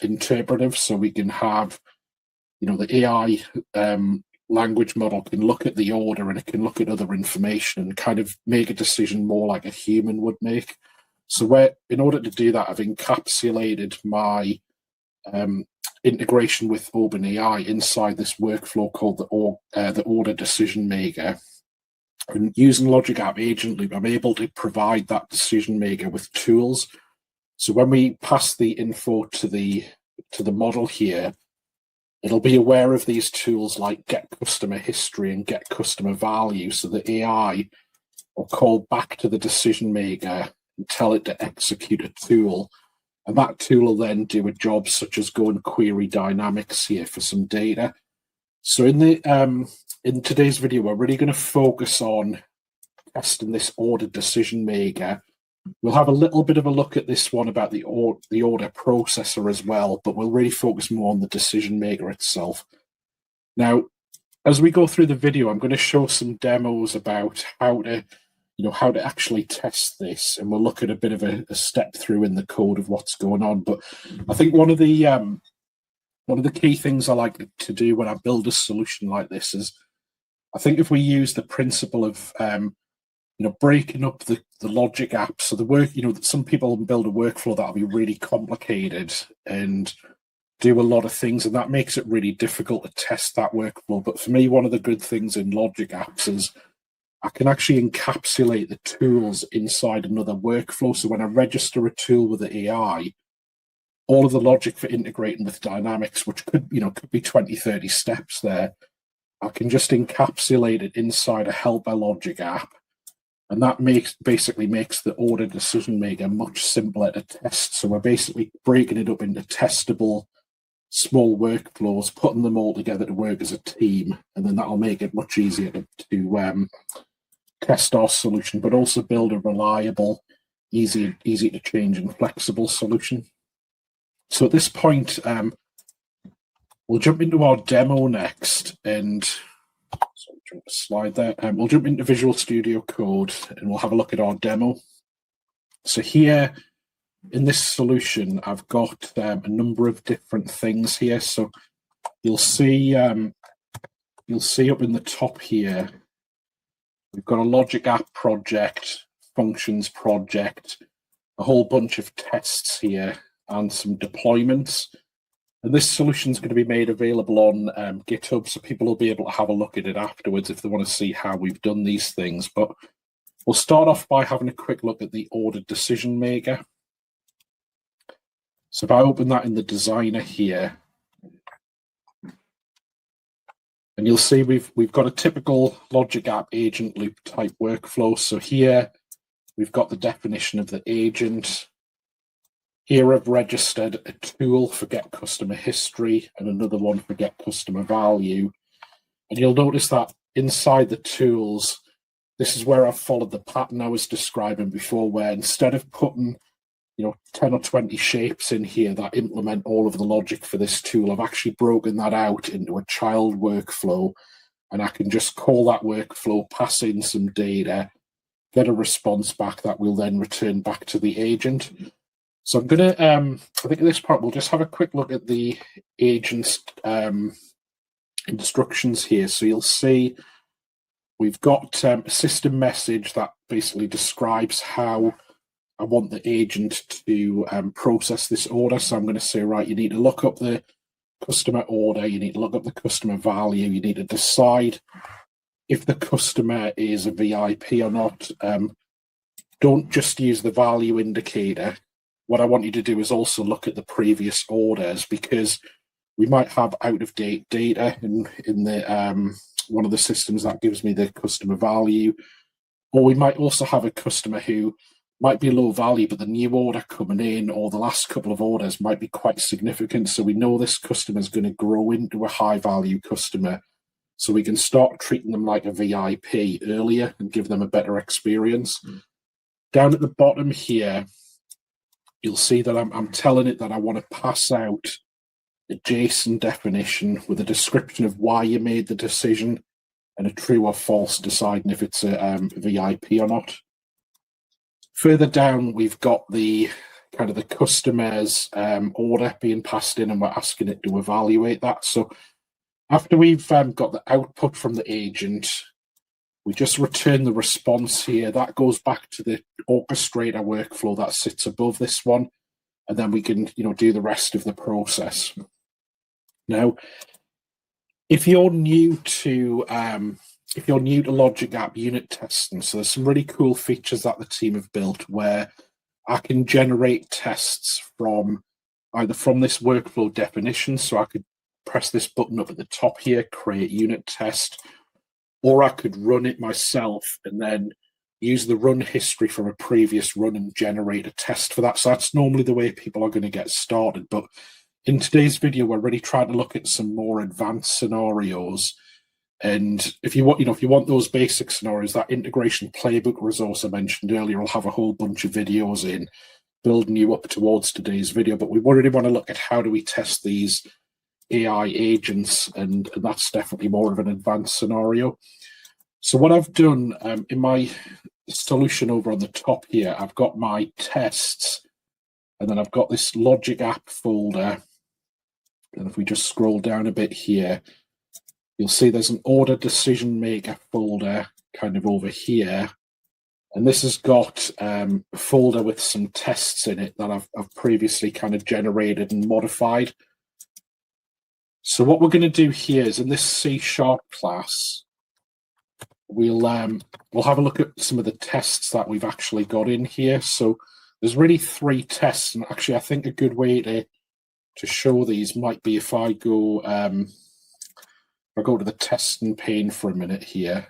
interpretive. So we can have, the AI language model can look at the order and it can look at other information and kind of make a decision more like a human would make. So in order to do that, I've encapsulated my integration with OpenAI inside this workflow called the order decision maker. And using Logic App Agent Loop, I'm able to provide that decision maker with tools. So when we pass the info to the model here, it'll be aware of these tools like get customer history and get customer value. So the AI will call back to the decision maker and tell it to execute a tool. And that tool will then do a job such as go and query dynamics here for some data. So in today's video, we're really going to focus on testing this order decision maker. We'll have a little bit of a look at this one about the order processor as well, but we'll really focus more on the decision maker itself. Now, as we go through the video, I'm going to show some demos about how to how to actually test this, and we'll look at a bit of a step through in the code of what's going on. But I think one of the key things I like to do when I build a solution like this is, I think if we use the principle of breaking up the logic app, so the work, some people build a workflow that'll be really complicated and do a lot of things, and that makes it really difficult to test that workflow. But for me, one of the good things in logic apps is I can actually encapsulate the tools inside another workflow. So when I register a tool with the AI, all of the logic for integrating with Dynamics, which could be 20, 30 steps there, I can just encapsulate it inside a helper logic app. And that basically makes the order decision maker much simpler to test. So we're basically breaking it up into testable small workflows, putting them all together to work as a team, and then that'll make it much easier to test our solution, but also build a reliable, easy to change and flexible solution. So at this point, we'll jump into our demo next, and slide there. We'll jump into Visual Studio Code, and we'll have a look at our demo. So here in this solution, I've got a number of different things here. So you'll see up in the top here, we've got a logic app project, functions project, a whole bunch of tests here, and some deployments. And this solution is going to be made available on GitHub, so people will be able to have a look at it afterwards if they want to see how we've done these things. But we'll start off by having a quick look at the order decision maker. So if I open that in the designer here, and you'll see we've got a typical logic app agent loop type workflow. So here we've got the definition of the agent. Here I've registered a tool for get customer history and another one for get customer value. And you'll notice that inside the tools, this is where I've followed the pattern I was describing before, where instead of putting 10 or 20 shapes in here that implement all of the logic for this tool, I've actually broken that out into a child workflow, and I can just call that workflow, pass in some data, get a response back that will then return back to the agent. So I'm going to, I think at this part, we'll just have a quick look at the agent's instructions here. So you'll see we've got a system message that basically describes how I want the agent to process this order. So I'm going to say, right, you need to look up the customer order, you need to look up the customer value, you need to decide if the customer is a VIP or not. Don't just use the value indicator. What I want you to do is also look at the previous orders, because we might have out-of-date data in the one of the systems that gives me the customer value, or we might also have a customer who might be low value, but the new order coming in or the last couple of orders might be quite significant. So we know this customer is going to grow into a high value customer. So we can start treating them like a VIP earlier and give them a better experience. Down at the bottom here, you'll see that I'm telling it that I want to pass out a JSON definition with a description of why you made the decision and a true or false deciding if it's a VIP or not. Further down, we've got the kind of the customer's order being passed in, and we're asking it to evaluate that. So after we've got the output from the agent, we just return the response here. That goes back to the orchestrator workflow that sits above this one, and then we can do the rest of the process. Now, if you're new to Logic App unit testing, so there's some really cool features that the team have built where I can generate tests from either from this workflow definition, so I could press this button up at the top here, create unit test, or I could run it myself and then use the run history from a previous run and generate a test for that. So that's normally the way people are going to get started. But in today's video, we're really trying to look at some more advanced scenarios. And if you want those basic scenarios, that integration playbook resource I mentioned earlier will have a whole bunch of videos in building you up towards today's video. But we really want to look at how do we test these AI agents, and that's definitely more of an advanced scenario. So what I've done in my solution over on the top here, I've got my tests, and then I've got this logic app folder. And if we just scroll down a bit here, you'll see there's an order decision maker folder kind of over here. And this has got a folder with some tests in it that I've previously kind of generated and modified. So what we're going to do here is in this C# class, we'll have a look at some of the tests that we've actually got in here. So there's really 3 tests, and actually I think a good way to show these might be if I go to the testing pane for a minute here.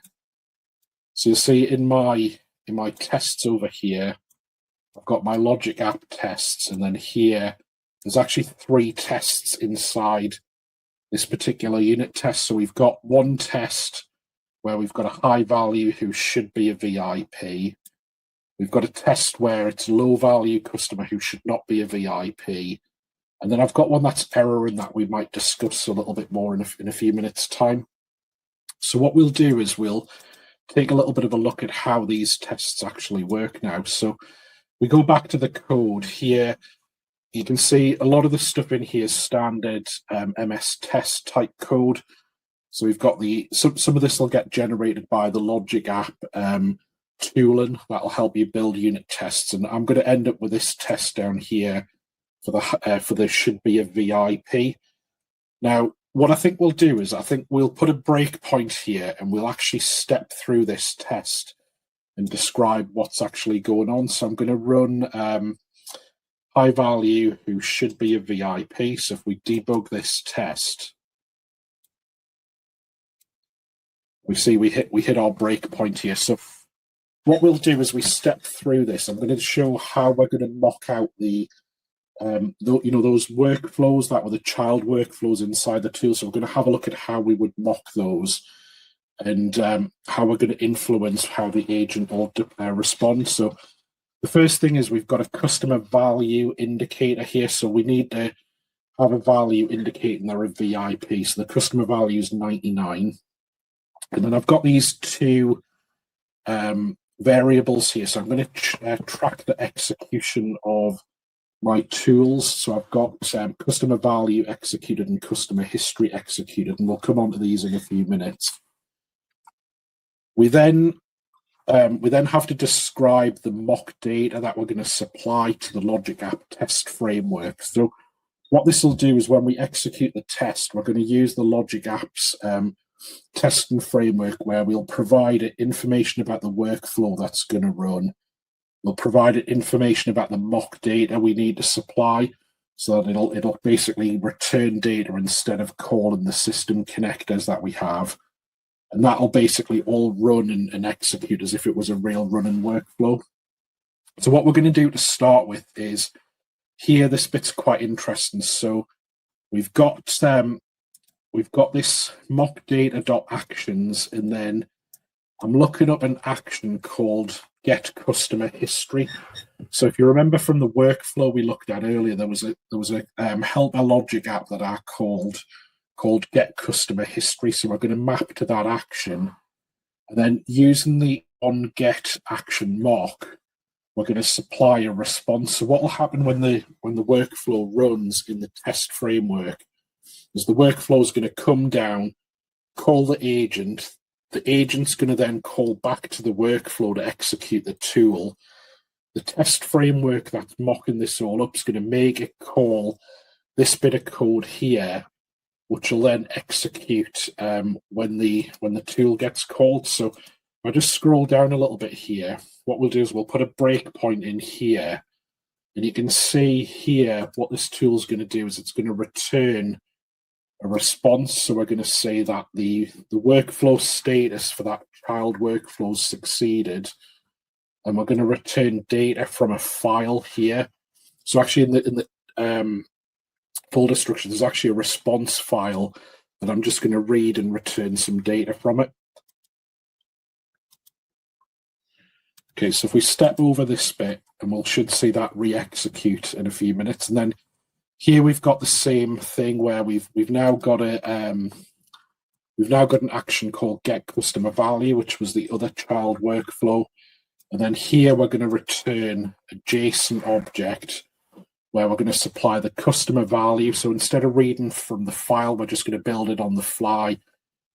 So you'll see in my tests over here, I've got my logic app tests, and then here there's actually 3 tests inside this particular unit test. So we've got one test where we've got a high value who should be a VIP. We've got a test where it's a low value customer who should not be a VIP. And then I've got one that's erroring that we might discuss a little bit more in a few minutes' time. So what we'll do is we'll take a little bit of a look at how these tests actually work now. So we go back to the code here. You can see a lot of the stuff in here is standard MS test type code. So we've got some of this will get generated by the logic app tooling that'll help you build unit tests. And I'm going to end up with this test down here for the should be a VIP. Now, what I think we'll do is I think we'll put a breakpoint here and we'll actually step through this test and describe what's actually going on. So I'm going to run high value who should be a VIP. So if we debug this test, we see we hit our breakpoint here. So what we'll do is we step through this. I'm going to show how we're going to mock out the those workflows that were the child workflows inside the tool. So we're going to have a look at how we would mock those and how we're going to influence how the agent will respond. So the first thing is we've got a customer value indicator here. So we need to have a value indicating they're a VIP. So the customer value is 99. And then I've got these 2 variables here. So I'm going to track the execution of my tools. So I've got customer value executed and customer history executed, and we'll come on to these in a few minutes. We then have to describe the mock data that we're going to supply to the logic app test framework. So what this will do is when we execute the test, we're going to use the logic apps testing framework where we'll provide information about the workflow that's going to run. We'll provide information about the mock data we need to supply so that it'll basically return data instead of calling the system connectors that we have. And that'll basically all run and execute as if it was a real running workflow. So what we're going to do to start with is here, this bit's quite interesting. So we've got this mock data.actions, and then I'm looking up an action called get customer history. So if you remember from the workflow we looked at earlier, there was a helper logic app that I called get customer history. So we're going to map to that action, and then using the onGet action mock, we're going to supply a response. So what will happen when the workflow runs in the test framework is the workflow is going to come down, call the agent. The agent's going to then call back to the workflow to execute the tool. The test framework that's mocking this all up is going to make it call this bit of code here, which will then execute when the tool gets called. So if I just scroll down a little bit here, what we'll do is we'll put a breakpoint in here, and you can see here what this tool is going to do is it's going to return a response. So we're going to say that the workflow status for that child workflow succeeded, and we're going to return data from a file here. So actually in the folder structure, there's actually a response file that I'm just going to read and return some data from it. Okay, so if we step over this bit, and we should see that re-execute in a few minutes, and then here we've got the same thing where we've now got an action called get customer value, which was the other child workflow, And then here we're going to return a JSON object where we're going to supply the customer value. So instead of reading from the file, we're just going to build it on the fly.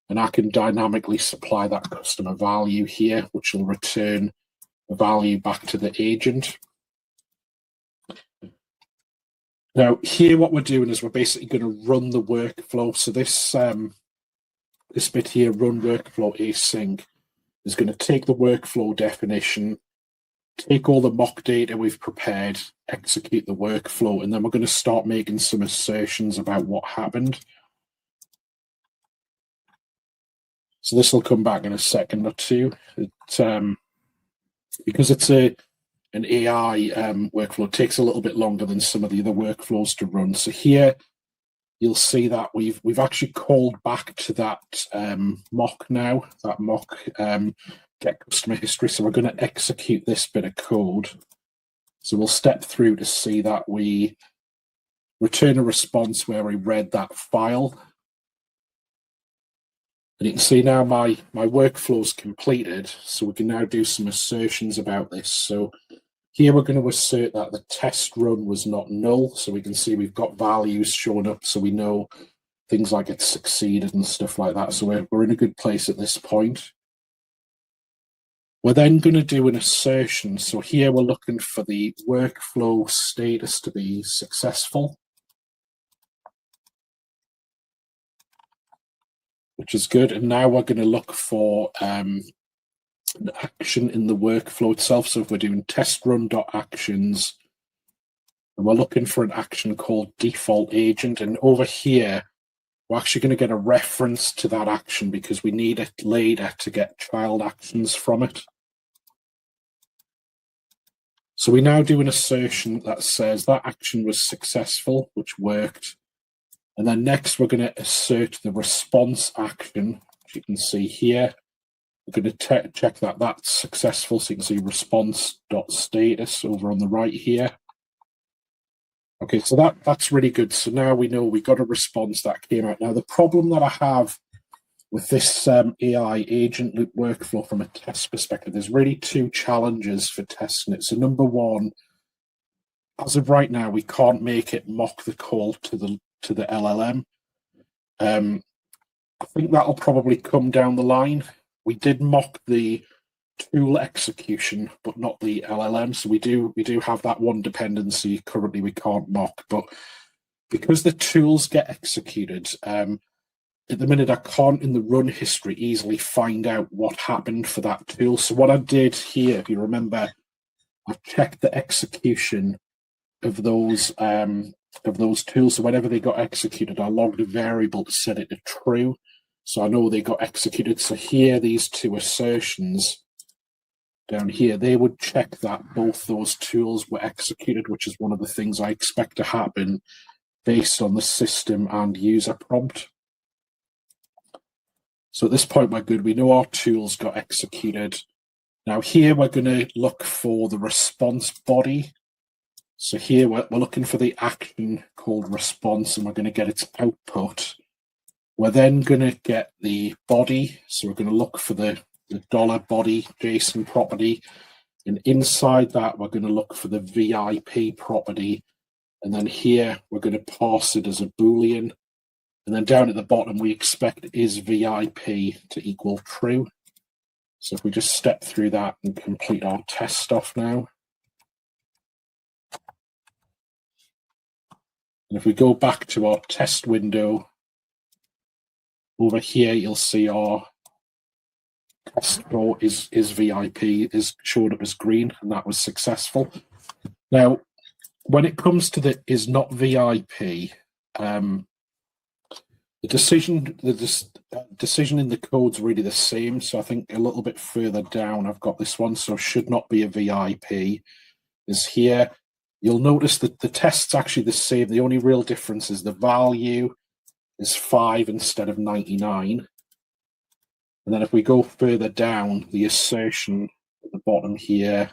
And I can dynamically supply that customer value here, which will return a value back to the agent. Now, here what we're doing is we're basically going to run the workflow. So this bit here, run workflow async, is going to take the workflow definition, take all the mock data we've prepared, execute the workflow, and then we're going to start making some assertions about what happened. So this will come back in a second or two. Because it's an AI workflow, it takes a little bit longer than some of the other workflows to run. So here you'll see that we've actually called back to that mock now, that mock get customer history. So we're going to execute this bit of code. So we'll step through to see that we return a response where we read that file. And you can see now my workflow's completed, so we can now do some assertions about this. So here we're going to assert that the test run was not null, so we can see we've got values showing up, so we know things like it succeeded and stuff like that. So we're in a good place at this point. We're then going to do an assertion. So here we're looking for the workflow status to be successful, which is good. And now we're going to look for an action in the workflow itself. So if we're doing test run.actions, and we're looking for an action called default agent, and over here, we're actually going to get a reference to that action because we need it later to get child actions from it. So we now do an assertion that says that action was successful, which worked. And then next, we're going to assert the response action, which you can see here. We're going to check that that's successful. So you can see response.status over on the right here. Okay, so that's really good. So now we know we got a response that came out. Now, the problem that I have with this AI agent loop workflow from a test perspective, there's really two challenges for testing it. So number one, as of right now, we can't make it mock the call to the LLM. I think that'll probably come down the line. We did mock the tool execution, but not the LLM. So we do have that one dependency currently we can't mock. But because the tools get executed, at the minute I can't in the run history easily find out what happened for that tool. So what I did here, if you remember, I checked the execution of those tools. So whenever they got executed, I logged a variable to set it to true. So I know they got executed. So here, these two assertions down here, they would check that both those tools were executed, which is one of the things I expect to happen based on the system and user prompt. So at this point, we're good. We know our tools got executed. Now here, we're going to look for the response body. So here, we're looking for the action called response, and we're going to get its output. We're then going to get the body. So we're going to look for the $body JSON property. And inside that, we're going to look for the VIP property. And then here, we're going to parse it as a Boolean. And then down at the bottom, we expect is VIP to equal true. So if we just step through that and complete our test stuff now. And if we go back to our test window, over here, you'll see our test score is VIP, is showed up as green, and that was successful. Now, when it comes to the is not VIP, the decision in the code's really the same. So I think a little bit further down, I've got this one. So should not be a VIP is here. You'll notice that the test's actually the same. The only real difference is the value is 5 instead of 99. And then if we go further down, the assertion at the bottom here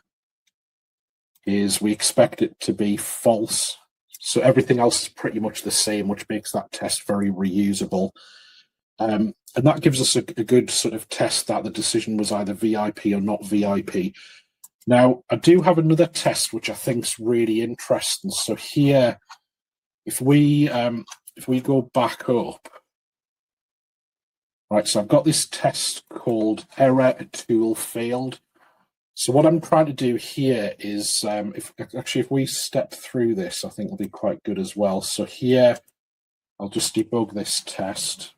is we expect it to be false. So everything else is pretty much the same, which makes that test very reusable. And that gives us a good sort of test that the decision was either VIP or not VIP. Now, I do have another test which I think is really interesting. So here, if we go back up, right, so I've got this test called error a tool failed. So what I'm trying to do here is, if we step through this, I think it'll be quite good as well. So here, I'll just debug this test.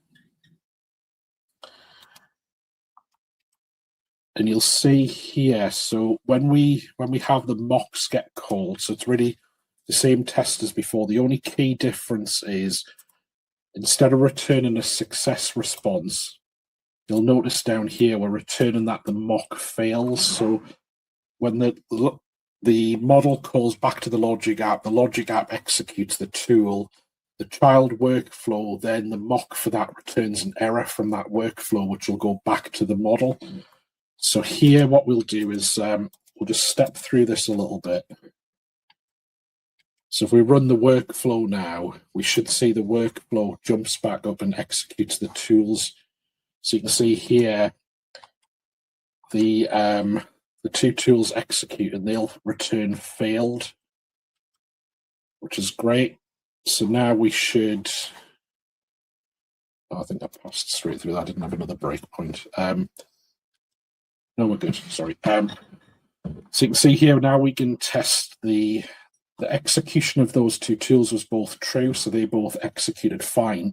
And you'll see here, so when we have the mocks get called, so it's really the same test as before. The only key difference is instead of returning a success response, you'll notice down here we're returning that the mock fails. So when the model calls back to the logic app executes the tool, the child workflow, then the mock for that returns an error from that workflow, which will go back to the model. So here what we'll do is we'll just step through this a little bit. So if we run the workflow now, we should see the workflow jumps back up and executes the tools. So you can see here the two tools execute and they'll return failed, which is great. So now we should, I think I passed straight through that. I didn't have another breakpoint. No, we're good. Sorry. So you can see here now we can test the execution of those two tools was both true, so they both executed fine.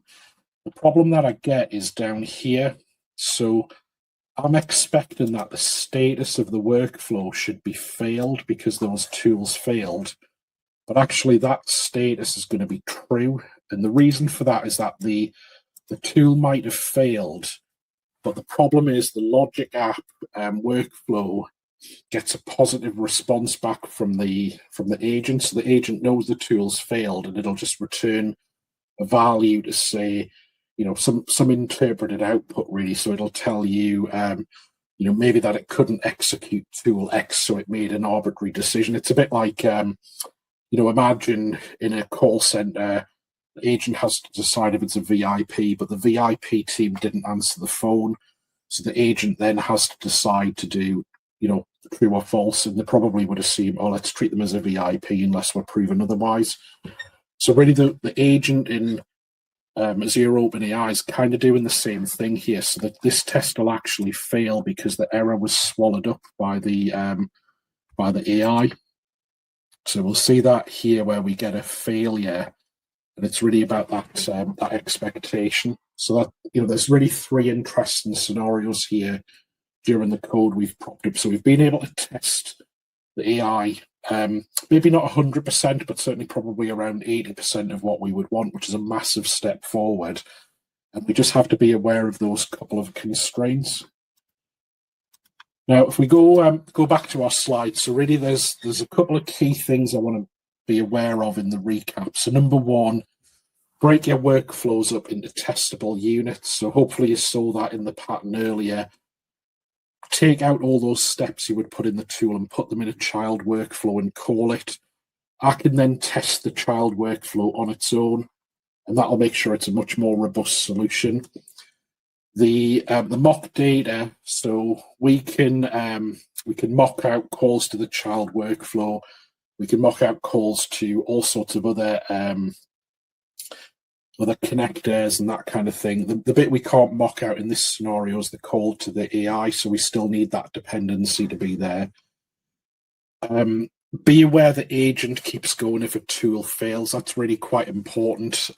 The problem that I get is down here. So I'm expecting that the status of the workflow should be failed because those tools failed, but actually that status is going to be true. And the reason for that is that the tool might have failed, but the problem is the logic app workflow gets a positive response back from the agent. So the agent knows the tool's failed, and it'll just return a value to say, some interpreted output really. So it'll tell you, maybe that it couldn't execute tool X, so it made an arbitrary decision. It's a bit like, imagine in a call center, the agent has to decide if it's a VIP, but the VIP team didn't answer the phone. So the agent then has to decide to do, true or false. And they probably would assume, let's treat them as a VIP unless we're proven otherwise. So really the agent in Azure OpenAI is kind of doing the same thing here. So that this test will actually fail because the error was swallowed up by the AI. So we'll see that here where we get a failure. And it's really about that expectation. So that there's really three interesting scenarios here during the code we've propped up. So we've been able to test the AI, maybe not 100%, but certainly probably around 80% of what we would want, which is a massive step forward. And we just have to be aware of those couple of constraints. Now, if we go back to our slides, so really there's a couple of key things I want to be aware of in the recap. So number one, break your workflows up into testable units. So hopefully you saw that in the pattern earlier. Take out all those steps you would put in the tool and put them in a child workflow and call it. I can then test the child workflow on its own, and that'll make sure it's a much more robust solution. The mock data, so we can mock out calls to the child workflow. We can mock out calls to all sorts of other connectors and that kind of thing. The bit we can't mock out in this scenario is the call to the AI, so we still need that dependency to be there. Be aware the agent keeps going if a tool fails. That's really quite important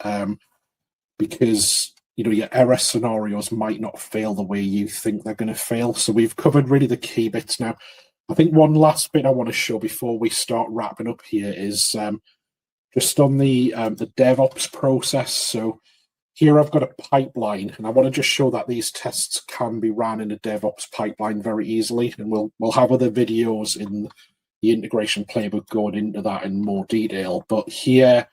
because your error scenarios might not fail the way you think they're going to fail. So we've covered really the key bits now. I think one last bit I want to show before we start wrapping up here is just on the DevOps process. So here I've got a pipeline, and I want to just show that these tests can be ran in a DevOps pipeline very easily. And we'll have other videos in the integration playbook going into that in more detail. But here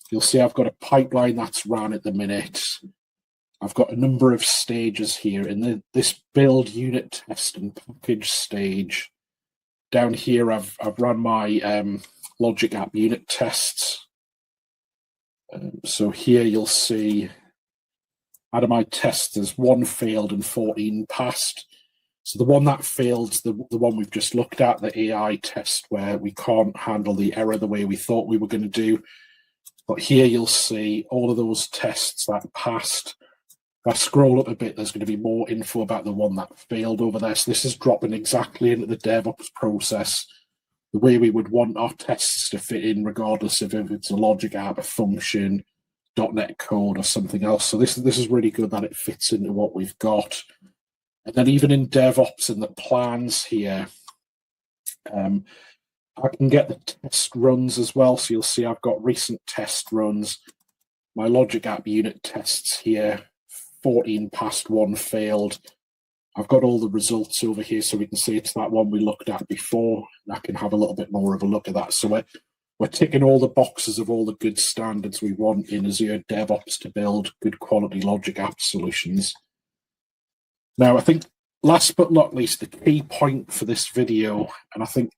you'll see I've got a pipeline that's ran at the minute. I've got a number of stages here in this build unit test and package stage. Down here, I've run my logic app unit tests. So here you'll see out of my tests, there's 1 failed and 14 passed. So the one that failed, the one we've just looked at, the AI test, where we can't handle the error the way we thought we were going to do. But here you'll see all of those tests that passed. If I scroll up a bit, there's going to be more info about the one that failed over there. So this is dropping exactly into the DevOps process, the way we would want our tests to fit in, regardless of if it's a logic app, a function, .NET code, or something else. So this is really good that it fits into what we've got. And then even in DevOps in the plans here, I can get the test runs as well. So you'll see I've got recent test runs, my logic app unit tests here, 14 passed, 1 failed. I've got all the results over here, so we can see it's that one we looked at before. And I can have a little bit more of a look at that. So we're ticking all the boxes of all the good standards we want in Azure DevOps to build good quality logic app solutions. Now, I think last but not least, the key point for this video, and I think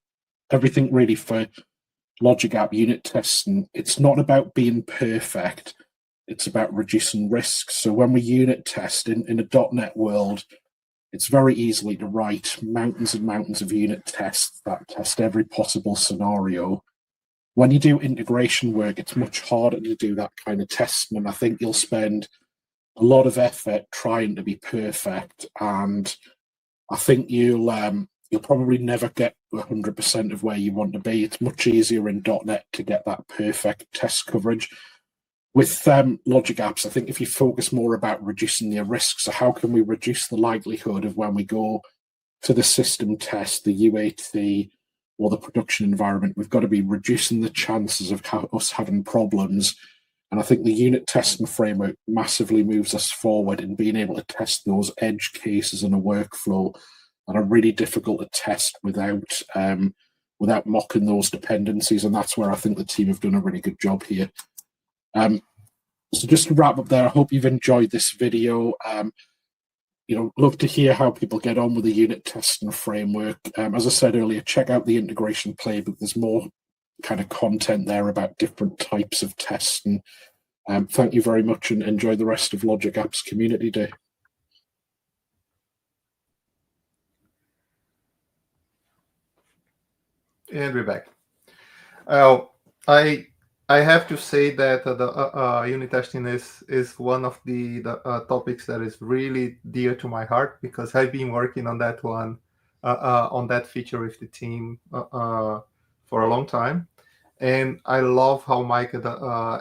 everything really for logic app unit testing, it's not about being perfect. It's about reducing risks. So when we unit test in a .NET world, it's very easily to write mountains and mountains of unit tests that test every possible scenario. When you do integration work, it's much harder to do that kind of testing, and I think you'll spend a lot of effort trying to be perfect, and I think you'll probably never get 100% of where you want to be. It's much easier in .NET to get that perfect test coverage. With logic apps, I think if you focus more about reducing the risks, so how can we reduce the likelihood of when we go to the system test, the UAT, or the production environment, we've got to be reducing the chances of us having problems. And I think the unit testing framework massively moves us forward in being able to test those edge cases in a workflow that are really difficult to test without mocking those dependencies. And that's where I think the team have done a really good job here. So just to wrap up there, I hope you've enjoyed this video. Love to hear how people get on with the unit testing framework. As I said earlier, check out the integration playbook. There's more kind of content there about different types of testing. Thank you very much, and enjoy the rest of Logic Apps Community Day. And we're back. I have to say that the unit testing is one of the topics that is really dear to my heart, because I've been working on that one, on that feature with the team for a long time. And I love how Mike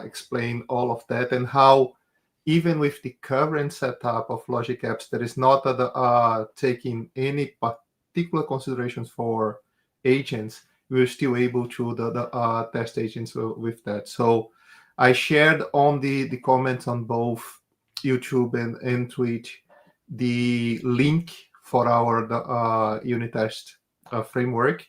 explained all of that, and how even with the current setup of Logic Apps, there is not taking any particular considerations for agents. We're still able to test agents with that. So I shared on the comments on both YouTube and Twitch the link for our unit test framework.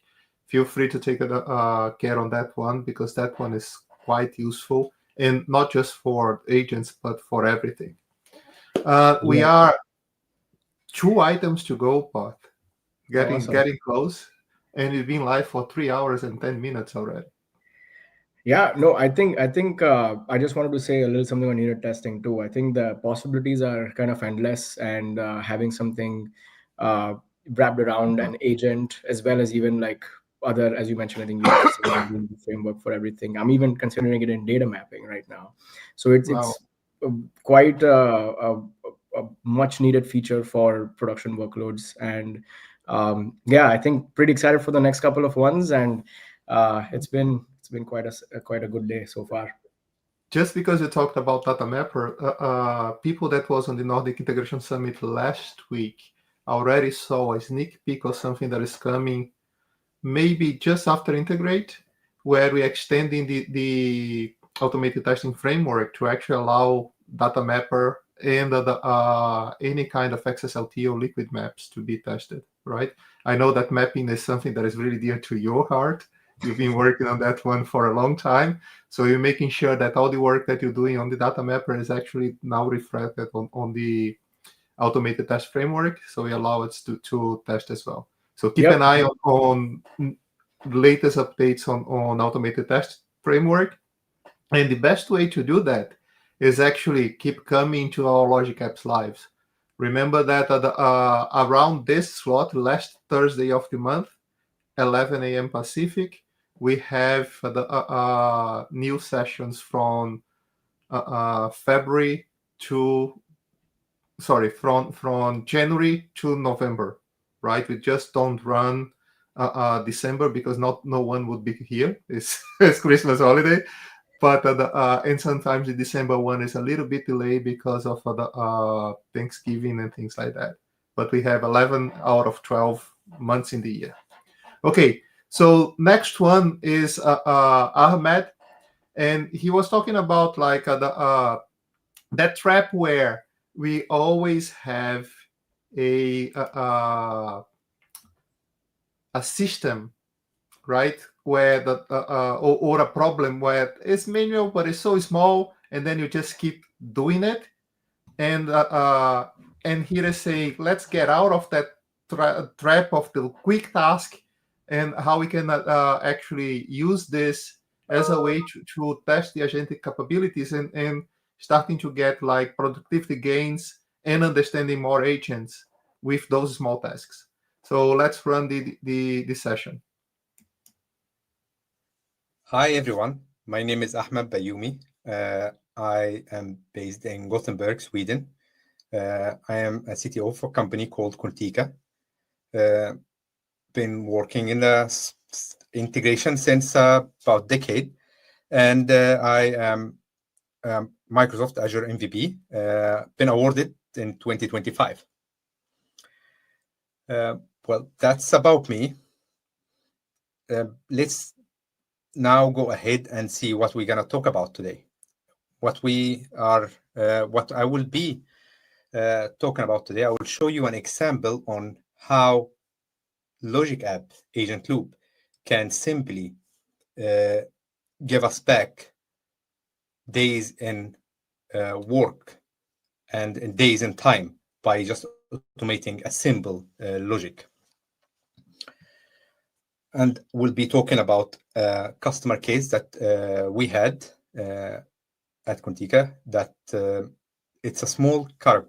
Feel free to take care on that one, because that one is quite useful, and not just for agents, but for everything. We are 2 items to go, Pat. Getting close. And we've been live for 3 hours and 10 minutes already. Yeah, no, I think I just wanted to say a little something on unit testing too. I think the possibilities are kind of endless, and having something wrapped around an agent, as well as even like other, as you mentioned, I think unit testing is the framework for everything. I'm even considering it in data mapping right now. So it's quite a much needed feature for production workloads. And I think pretty excited for the next couple of ones, and it's been quite a good day so far. Just because you talked about Data Mapper, people that was on the Nordic Integration Summit last week already saw a sneak peek of something that is coming maybe just after Integrate, where we're extending the automated testing framework to actually allow Data Mapper and any kind of XSLT or liquid maps to be tested, right? I know that mapping is something that is really dear to your heart. You've been working on that one for a long time. So you're making sure that all the work that you're doing on the Data Mapper is actually now reflected on the automated test framework. So we allow it to test as well. So keep an eye on latest updates on automated test framework. And the best way to do that is actually keep coming to our Logic Apps lives. Remember that around this slot, last Thursday of the month, 11 a.m. Pacific, we have the new sessions from February to, sorry, from January to November, right? We just don't run December because no one would be here. It's Christmas holiday. But and sometimes the December one is a little bit delayed because of the Thanksgiving and things like that. But we have 11 out of 12 months in the year. Okay, so next one is Ahmed, and he was talking about like that trap where we always have a system, right? Where or a problem where it's manual, but it's so small, and then you just keep doing it. And here is saying, let's get out of that trap of the quick task, and how we can actually use this as a way to test the agentic capabilities and starting to get like productivity gains and understanding more agents with those small tasks. So let's run the session. Hi, everyone. My name is Ahmed Bayoumi. I am based in Gothenburg, Sweden. I am a CTO for a company called Quantica. Been working in the integration since about a decade. And I am Microsoft Azure MVP, been awarded in 2025. Well, that's about me. Let's now go ahead and see what we're going to talk about today. What I will be talking about today, I will show you an example on how Logic App Agent Loop can simply give us back days in work and in days in time by just automating a simple logic. And we'll be talking about a customer case that we had at Quantica, that it's a small car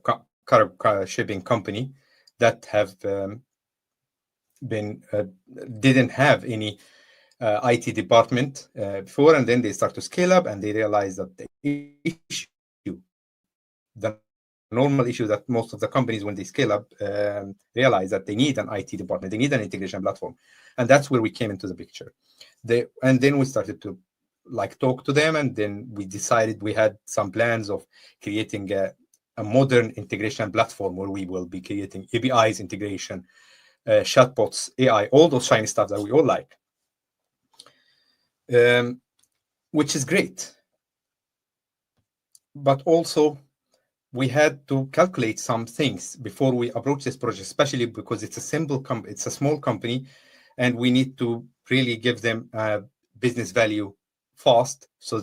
shipping company that have didn't have any IT department before, and then they start to scale up, and they realize that the normal issue that most of the companies, when they scale up, realize that they need an IT department, they need an integration platform, and that's where we came into the picture. And then we started to talk to them, and then we decided we had some plans of creating a modern integration platform where we will be creating APIs integration, chatbots, AI, all those shiny stuff that we all like, which is great. But also, we had to calculate some things before we approach this project, especially because it's a small company, and we need to really give them business value fast, so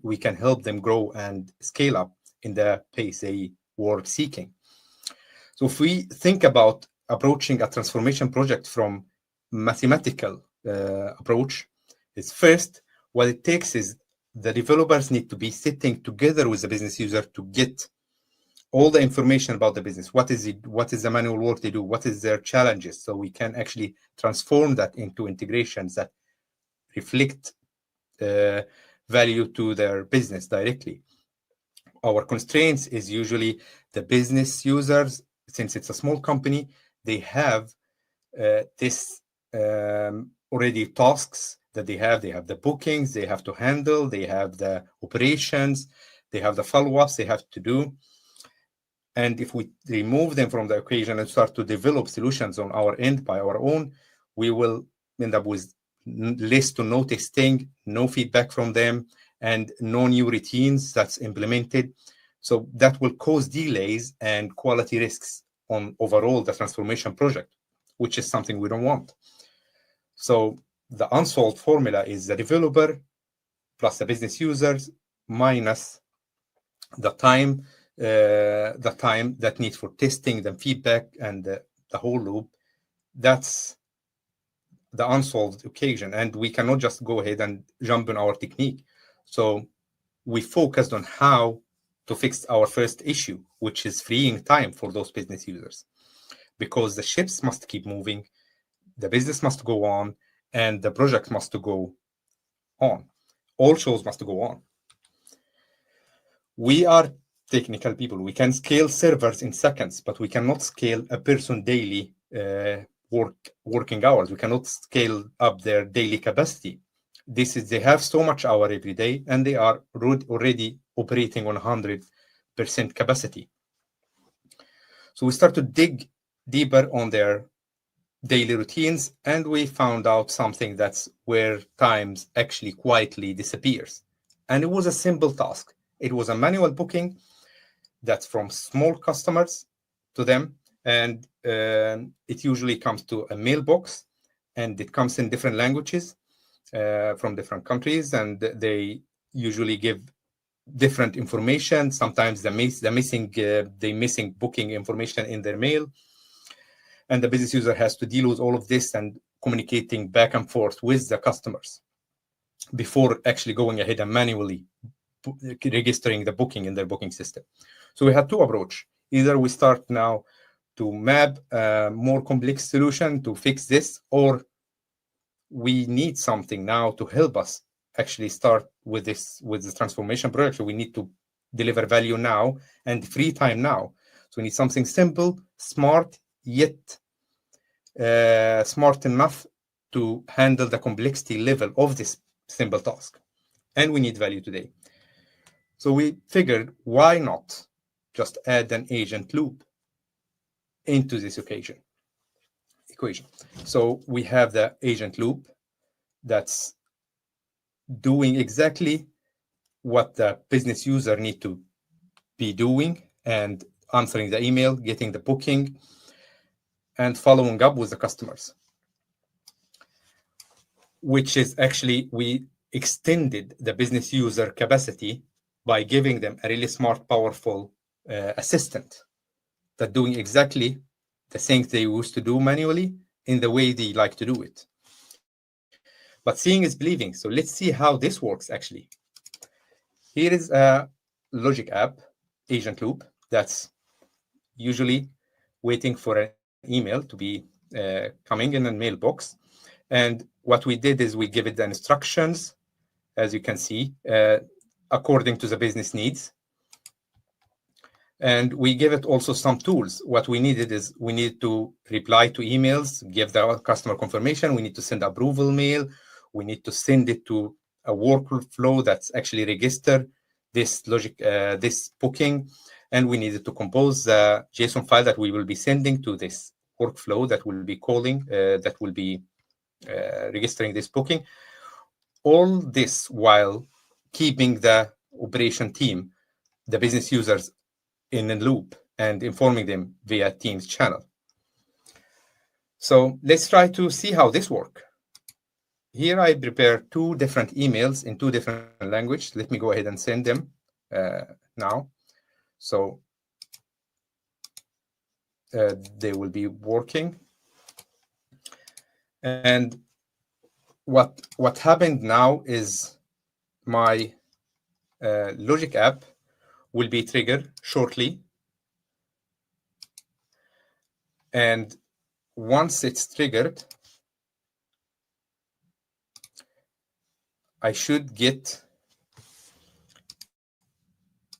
we can help them grow and scale up in the pace they were seeking. So if we think about approaching a transformation project from mathematical approach, is first, what it takes is the developers need to be sitting together with the business user to get all the information about the business. What is the manual work they do? What is their challenges? So we can actually transform that into integrations that reflect value to their business directly. Our constraints is usually the business users. Since it's a small company, they have this already tasks that they have. They have the bookings they have to handle. They have the operations. They have the follow-ups they have to do. And if we remove them from the equation and start to develop solutions on our end by our own, we will end up with less to no testing, no feedback from them, and no new routines that's implemented. So that will cause delays and quality risks on overall the transformation project, which is something we don't want. So the unsolved formula is the developer plus the business users minus the time that needs for testing, the feedback, and the whole loop. That's the unsolved occasion, and we cannot just go ahead and jump on our technique. So we focused on how to fix our first issue, which is freeing time for those business users, because the ships must keep moving, the business must go on, and the project must go on. All shows must go on. We are technical people. We can scale servers in seconds, but we cannot scale a person daily working hours. We cannot scale up their daily capacity. They have so much hour every day, and they are already operating on 100% capacity. So we start to dig deeper on their daily routines, and we found out something that's where times actually quietly disappears. And it was a simple task. It was a manual booking that's from small customers to them, and it usually comes to a mailbox, and it comes in different languages from different countries, and they usually give different information. Sometimes they're missing booking information in their mail, and the business user has to deal with all of this and communicating back and forth with the customers before actually going ahead and manually registering the booking in their booking system. So we had two approaches. Either we start now to map a more complex solution to fix this, or we need something now to help us actually start with this transformation project. So we need to deliver value now and free time now. So we need something simple, smart, yet smart enough to handle the complexity level of this simple task. And we need value today. So we figured, why not just add an agent loop into this equation? So we have the agent loop that's doing exactly what the business user need to be doing, and answering the email, getting the booking, and following up with the customers, which is actually, we extended the business user capacity by giving them a really smart, powerful assistant that doing exactly the things they used to do manually in the way they like to do it. But seeing is believing. So let's see how this works actually. Here is a Logic app agent loop that's usually waiting for an email to be coming in a mailbox. And what we did is we give it the instructions, as you can see, according to the business needs. And we give it also some tools. What we needed is we need to reply to emails, give the customer confirmation. We need to send approval mail. We need to send it to a workflow that's actually register this this booking. And we needed to compose the JSON file that we will be sending to this workflow that will be calling, that will be registering this booking. All this while keeping the operation team, the business users, in a loop and informing them via Teams channel. So let's try to see how this works. Here I prepare two different emails in two different languages. Let me go ahead and send them now. So they will be working. And what happened now is my Logic app will be triggered shortly. And once it's triggered, I should get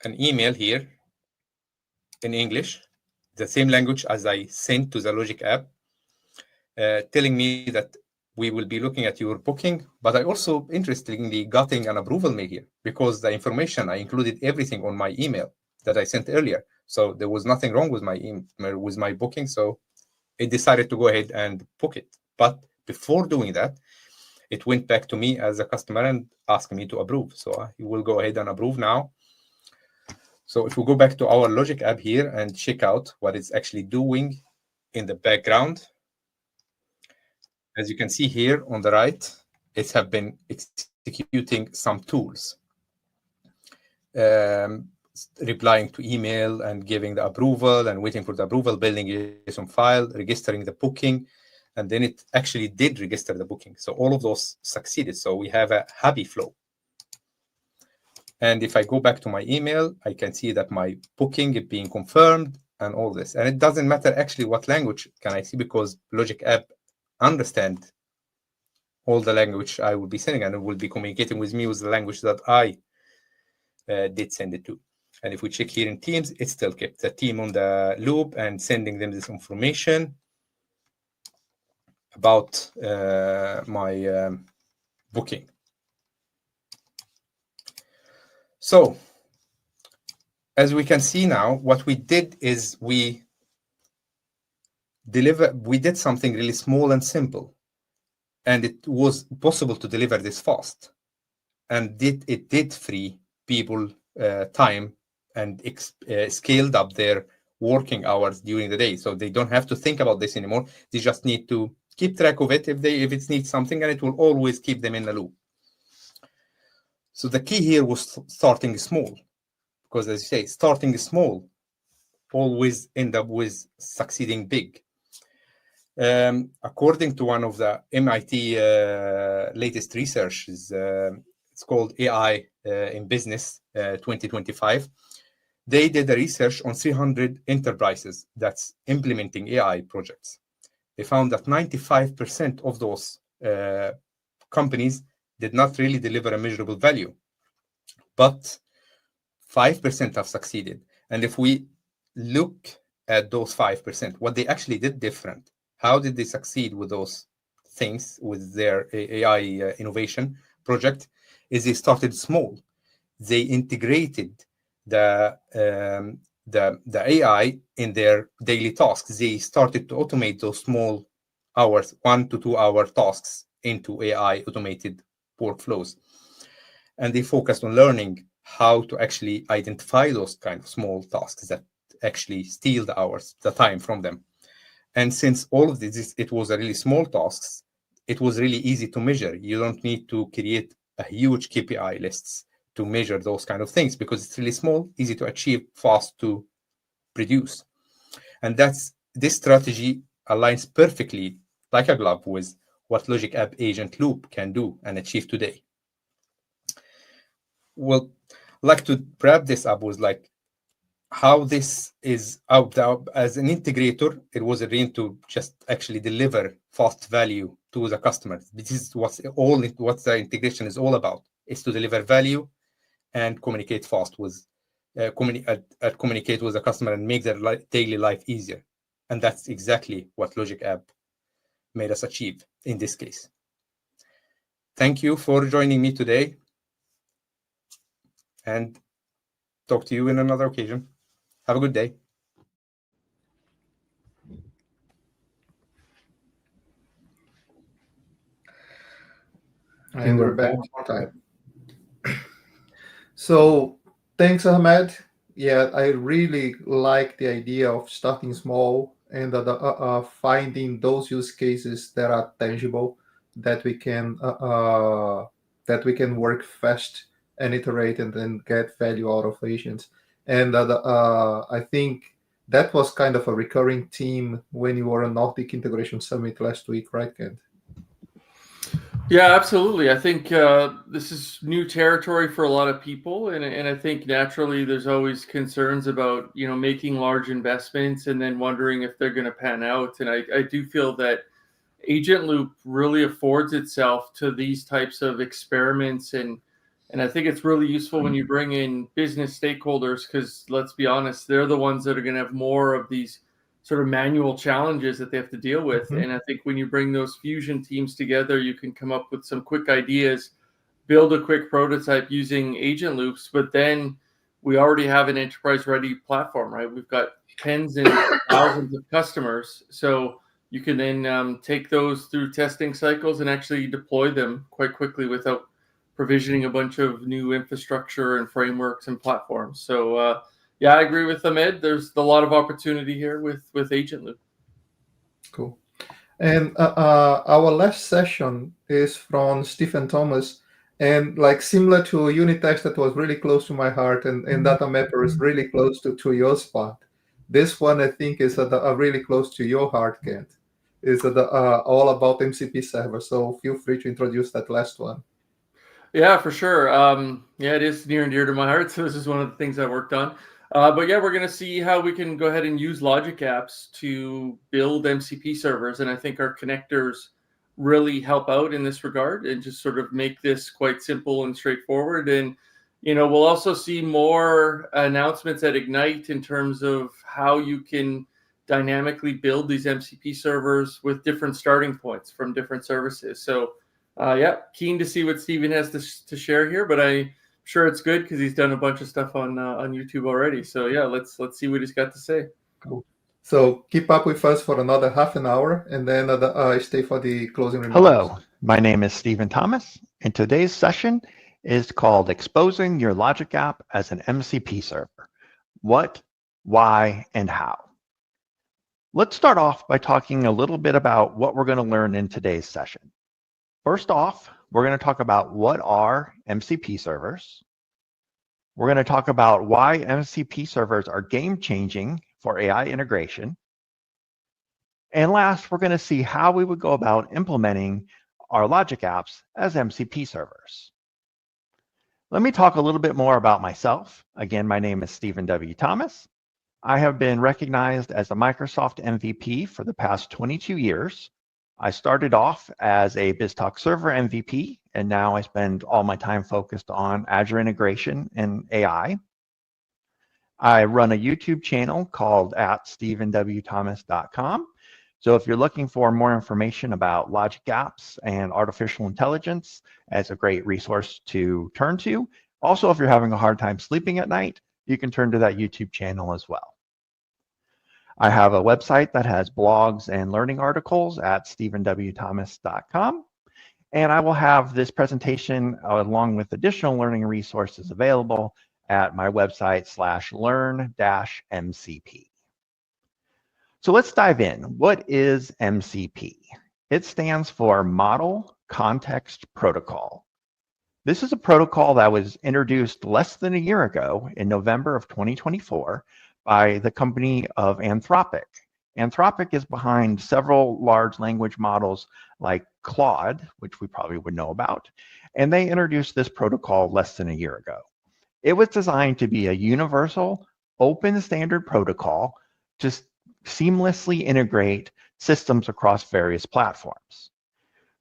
an email here in English, the same language as I sent to the Logic app, telling me that we will be looking at your booking. But I also, interestingly, getting an approval mail here, because the information, I included everything on my email that I sent earlier. So there was nothing wrong with my email, with my booking. So it decided to go ahead and book it. But before doing that, it went back to me as a customer and asked me to approve. So I will go ahead and approve now. So if we go back to our Logic app here and check out what it's actually doing in the background, as you can see here on the right, it have been executing some tools, replying to email and giving the approval and waiting for the approval, building a JSON file, registering the booking, and then it actually did register the booking. So all of those succeeded. So we have a happy flow. And if I go back to my email, I can see that my booking is being confirmed and all this. And it doesn't matter actually what language can I see, because Logic App understand all the language I will be sending, and it will be communicating with me with the language that I did send it to. And if we check here in Teams, it still kept the team on the loop and sending them this information about my booking. So as we can see now, what we did is we did something really small and simple, and it was possible to deliver this fast, and it did free people time and scaled up their working hours during the day, so they don't have to think about this anymore. They just need to keep track of it if it needs something, and it will always keep them in the loop. So the key here was starting small, because as you say, starting small always end up with succeeding big. According to one of the MIT latest research, it's called AI in Business 2025. They did a research on 300 enterprises that's implementing AI projects. They found that 95% of those companies did not really deliver a measurable value, but 5% have succeeded. And if we look at those 5%, what they actually did different, how did they succeed with those things, with their AI innovation project, is they started small. They integrated the AI in their daily tasks. They started to automate those small hours, 1 to 2 hour tasks, into AI automated workflows. And they focused on learning how to actually identify those kind of small tasks that actually steal the hours, the time from them. And since all of this, it was a really small tasks, it was really easy to measure. You don't need to create a huge KPI lists to measure those kind of things, because it's really small, easy to achieve, fast to produce. And this strategy aligns perfectly like a glove with what Logic App Agent Loop can do and achieve today. Well, like to wrap this up was like how this is out as an integrator. It was a dream to just actually deliver fast value to the customer. This is what the integration is all about, is to deliver value and communicate fast with communicate with the customer and make their daily life easier. And that's exactly what Logic App made us achieve in this case. Thank you for joining me today, and talk to you in another occasion. Have a good day. And we're back one more time. So thanks, Ahmed. Yeah, I really like the idea of starting small and finding those use cases that are tangible, that we can work fast and iterate and then get value out of agents. And I think that was kind of a recurring theme when you were on Nordic Integration Summit last week, right, Kent? Yeah, absolutely. I think this is new territory for a lot of people, and I think naturally there's always concerns about making large investments and then wondering if they're going to pan out. And I do feel that Agent Loop really affords itself to these types of experiments, and I think it's really useful when you bring in business stakeholders, because let's be honest, they're the ones that are going to have more of these sort of manual challenges that they have to deal with. Mhm. And I think when you bring those fusion teams together, you can come up with some quick ideas, build a quick prototype using agent loops, but then we already have an enterprise ready platform, right? We've got tens and thousands of customers. So you can then take those through testing cycles and actually deploy them quite quickly without provisioning a bunch of new infrastructure and frameworks and platforms. So yeah, I agree with Ahmed. There's a lot of opportunity here with Agent Loop. Cool. And our last session is from Stephen Thomas, and like similar to unit test that was really close to my heart, and data mapper is really close to your spot. This one I think is really close to your heart, Kent. Is all about MCP server. So feel free to introduce that last one. Yeah, for sure. Yeah, it is near and dear to my heart. So this is one of the things I worked on. But yeah, we're going to see how we can go ahead and use Logic Apps to build MCP servers. And I think our connectors really help out in this regard and just sort of make this quite simple and straightforward. And, we'll also see more announcements at Ignite in terms of how you can dynamically build these MCP servers with different starting points from different services. So yeah, keen to see what Stephen has to share here, but I'm sure it's good because he's done a bunch of stuff on YouTube already. So yeah, let's see what he's got to say. Cool. So keep up with us for another half an hour, and then stay for the closing remarks. Hello, my name is Stephen Thomas, and today's session is called Exposing Your Logic App as an MCP Server. What, why, and how. Let's start off by talking a little bit about what we're going to learn in today's session. First off, we're going to talk about what are MCP servers. We're going to talk about why MCP servers are game-changing for AI integration. And last, we're going to see how we would go about implementing our Logic Apps as MCP servers. Let me talk a little bit more about myself. Again, my name is Stephen W. Thomas. I have been recognized as a Microsoft MVP for the past 22 years. I started off as a BizTalk server MVP, and now I spend all my time focused on Azure integration and AI. I run a YouTube channel called @stephenwthomas.com. So if you're looking for more information about Logic Apps and artificial intelligence, as a great resource to turn to. Also, if you're having a hard time sleeping at night, you can turn to that YouTube channel as well. I have a website that has blogs and learning articles at stephenwthomas.com. And I will have this presentation along with additional learning resources available at my website /learn-mcp. So let's dive in. What is MCP? It stands for Model Context Protocol. This is a protocol that was introduced less than a year ago in November of 2024 by the company of Anthropic. Anthropic is behind several large language models like Claude, which we probably would know about, and they introduced this protocol less than a year ago. It was designed to be a universal, open standard protocol to seamlessly integrate systems across various platforms.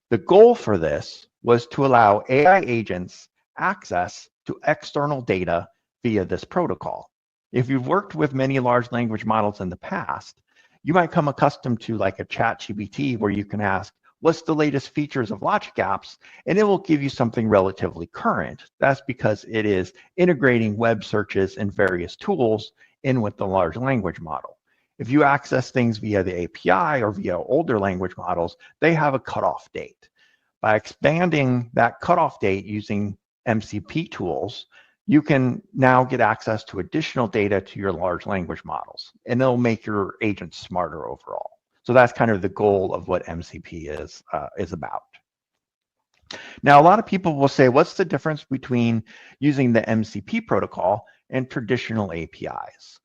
The goal for this was to allow AI agents access to external data via this protocol. If you've worked with many large language models in the past, you might come accustomed to like a ChatGPT where you can ask, what's the latest features of Logic Apps? And it will give you something relatively current. That's because it is integrating web searches and various tools in with the large language model. If you access things via the API or via older language models, they have a cutoff date. By expanding that cutoff date using MCP tools, you can now get access to additional data to your large language models, and it'll make your agents smarter overall. So that's kind of the goal of what MCP is about. Now, a lot of people will say, what's the difference between using the MCP protocol and traditional APIs?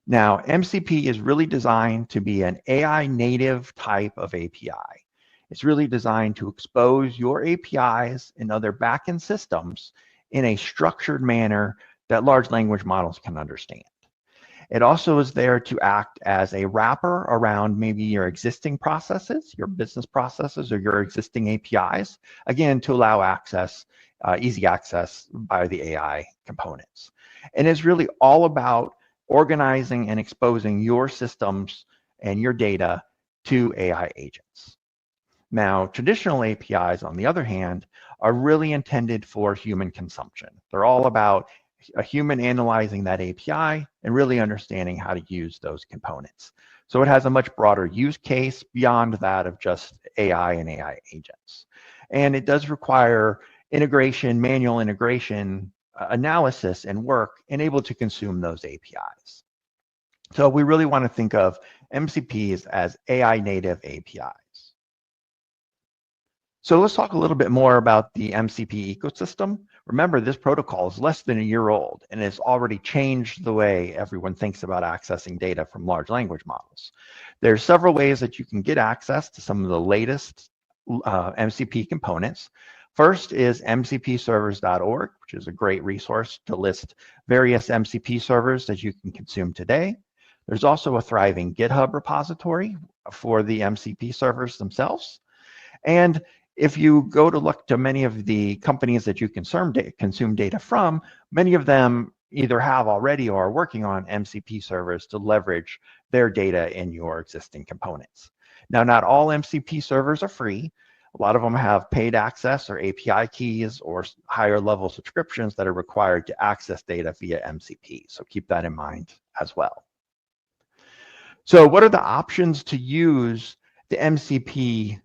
Now, MCP is really designed to be an AI native type of API. It's really designed to expose your APIs and other backend systems in a structured manner that large language models can understand. It also is there to act as a wrapper around maybe your existing processes, your business processes, or your existing APIs, again, to allow access, easy access by the AI components. And it's really all about organizing and exposing your systems and your data to AI agents. Now, traditional APIs, on the other hand, are really intended for human consumption. They're all about a human analyzing that API and really understanding how to use those components. So it has a much broader use case beyond that of just AI and AI agents. And it does require integration, manual integration, analysis and work, and able to consume those APIs. So we really want to think of MCPs as AI native APIs. So let's talk a little bit more about the MCP ecosystem. Remember, this protocol is less than a year old, and it's already changed the way everyone thinks about accessing data from large language models. There are several ways that you can get access to some of the latest MCP components. First is mcpservers.org, which is a great resource to list various MCP servers that you can consume today. There's also a thriving GitHub repository for the MCP servers themselves. And if you go to look to many of the companies that you consume data from, many of them either have already or are working on MCP servers to leverage their data in your existing components. Now, not all MCP servers are free. A lot of them have paid access or API keys or higher level subscriptions that are required to access data via MCP. So keep that in mind as well. So what are the options to use the MCP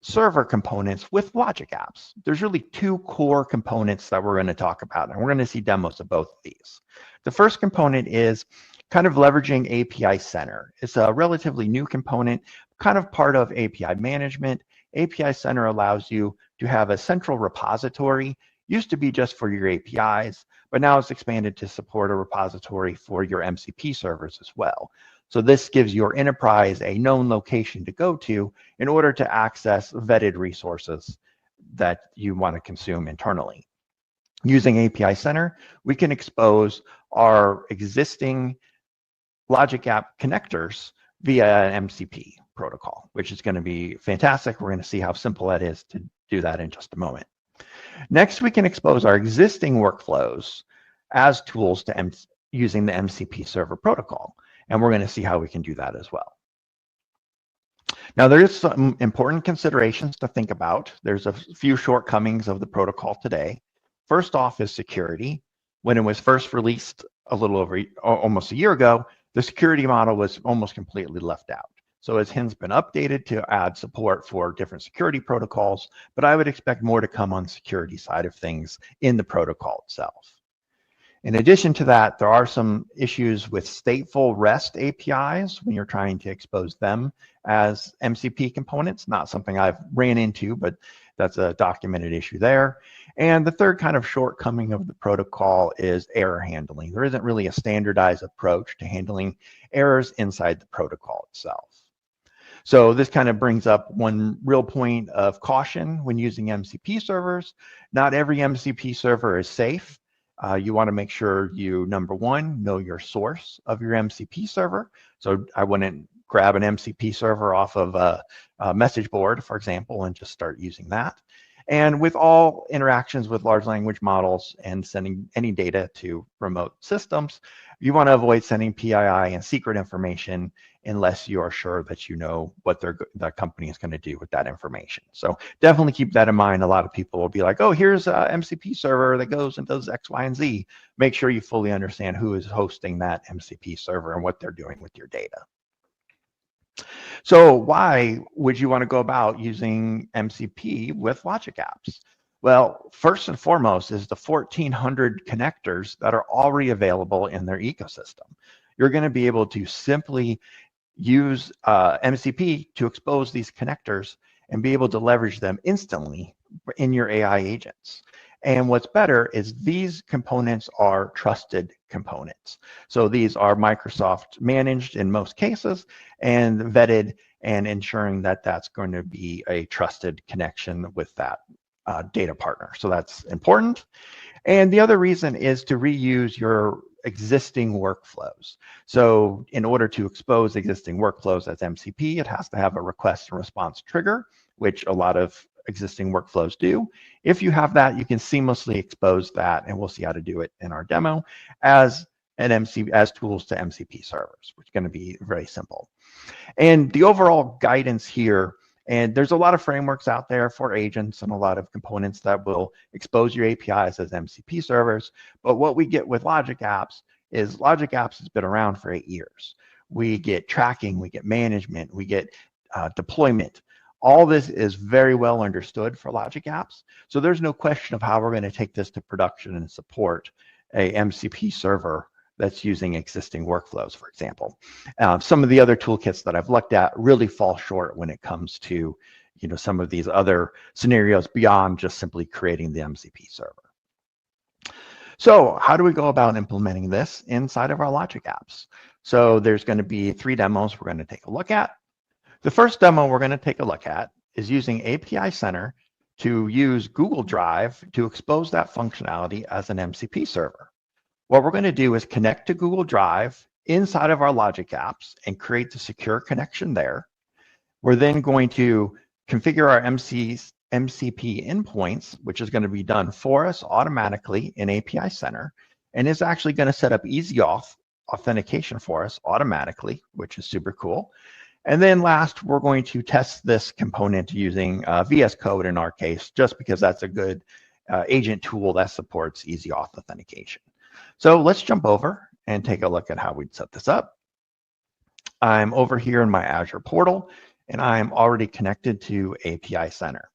server components with Logic Apps? There's really two core components that we're going to talk about, and we're going to see demos of both of these. The first component is kind of leveraging API Center. It's a relatively new component, kind of part of API management. API Center allows you to have a central repository. Used to be just for your APIs, but now it's expanded to support a repository for your MCP servers as well. So this gives your enterprise a known location to go to in order to access vetted resources that you want to consume internally. Using API Center, we can expose our existing Logic App connectors via an MCP protocol, which is going to be fantastic. We're going to see how simple that is to do that in just a moment. Next, we can expose our existing workflows as tools to using the MCP server protocol. And we're going to see how we can do that as well. Now, there is some important considerations to think about. There's a few shortcomings of the protocol today. First off is security. When it was first released a little over almost a year ago, the security model was almost completely left out. So it's since been updated to add support for different security protocols, but I would expect more to come on the security side of things in the protocol itself. In addition to that, there are some issues with stateful REST APIs when you're trying to expose them as MCP components. Not something I've ran into, but that's a documented issue there. And the third kind of shortcoming of the protocol is error handling. There isn't really a standardized approach to handling errors inside the protocol itself. So this kind of brings up one real point of caution when using MCP servers. Not every MCP server is safe. You want to make sure you, number one, know your source of your MCP server. So I wouldn't grab an MCP server off of a message board, for example, and just start using that. And with all interactions with large language models and sending any data to remote systems, you want to avoid sending PII and secret information unless you are sure that you know what the company is going to do with that information. So definitely keep that in mind. A lot of people will be like, oh, here's a MCP server that goes and does X, Y, and Z. Make sure you fully understand who is hosting that MCP server and what they're doing with your data. So why would you want to go about using MCP with Logic Apps? Well, first and foremost is the 1,400 connectors that are already available in their ecosystem. You're going to be able to simply use MCP to expose these connectors and be able to leverage them instantly in your AI agents. And what's better is these components are trusted components. So these are Microsoft managed in most cases and vetted and ensuring that that's going to be a trusted connection with that data partner. So that's important. And the other reason is to reuse your existing workflows. So in order to expose existing workflows as MCP, it has to have a request and response trigger, which a lot of existing workflows do. If you have that, you can seamlessly expose that, and we'll see how to do it in our demo as tools to MCP servers, which is going to be very simple. And the overall guidance here, and there's a lot of frameworks out there for agents and a lot of components that will expose your APIs as MCP servers. But what we get with Logic Apps is Logic Apps has been around for 8 years. We get tracking, we get management, we get deployment. All this is very well understood for Logic Apps. So there's no question of how we're going to take this to production and support a MCP server that's using existing workflows, for example. Some of the other toolkits that I've looked at really fall short when it comes to, some of these other scenarios beyond just simply creating the MCP server. So how do we go about implementing this inside of our Logic Apps? So there's going to be 3 demos we're going to take a look at. The first demo we're going to take a look at is using API Center to use Google Drive to expose that functionality as an MCP server. What we're going to do is connect to Google Drive inside of our Logic Apps and create the secure connection there. We're then going to configure our MCP endpoints, which is going to be done for us automatically in API Center, and is actually going to set up easy authentication for us automatically, which is super cool. And then last, we're going to test this component using VS Code in our case, just because that's a good agent tool that supports easy authentication. So let's jump over and take a look at how we'd set this up. I'm over here in my Azure portal, and I'm already connected to API Center.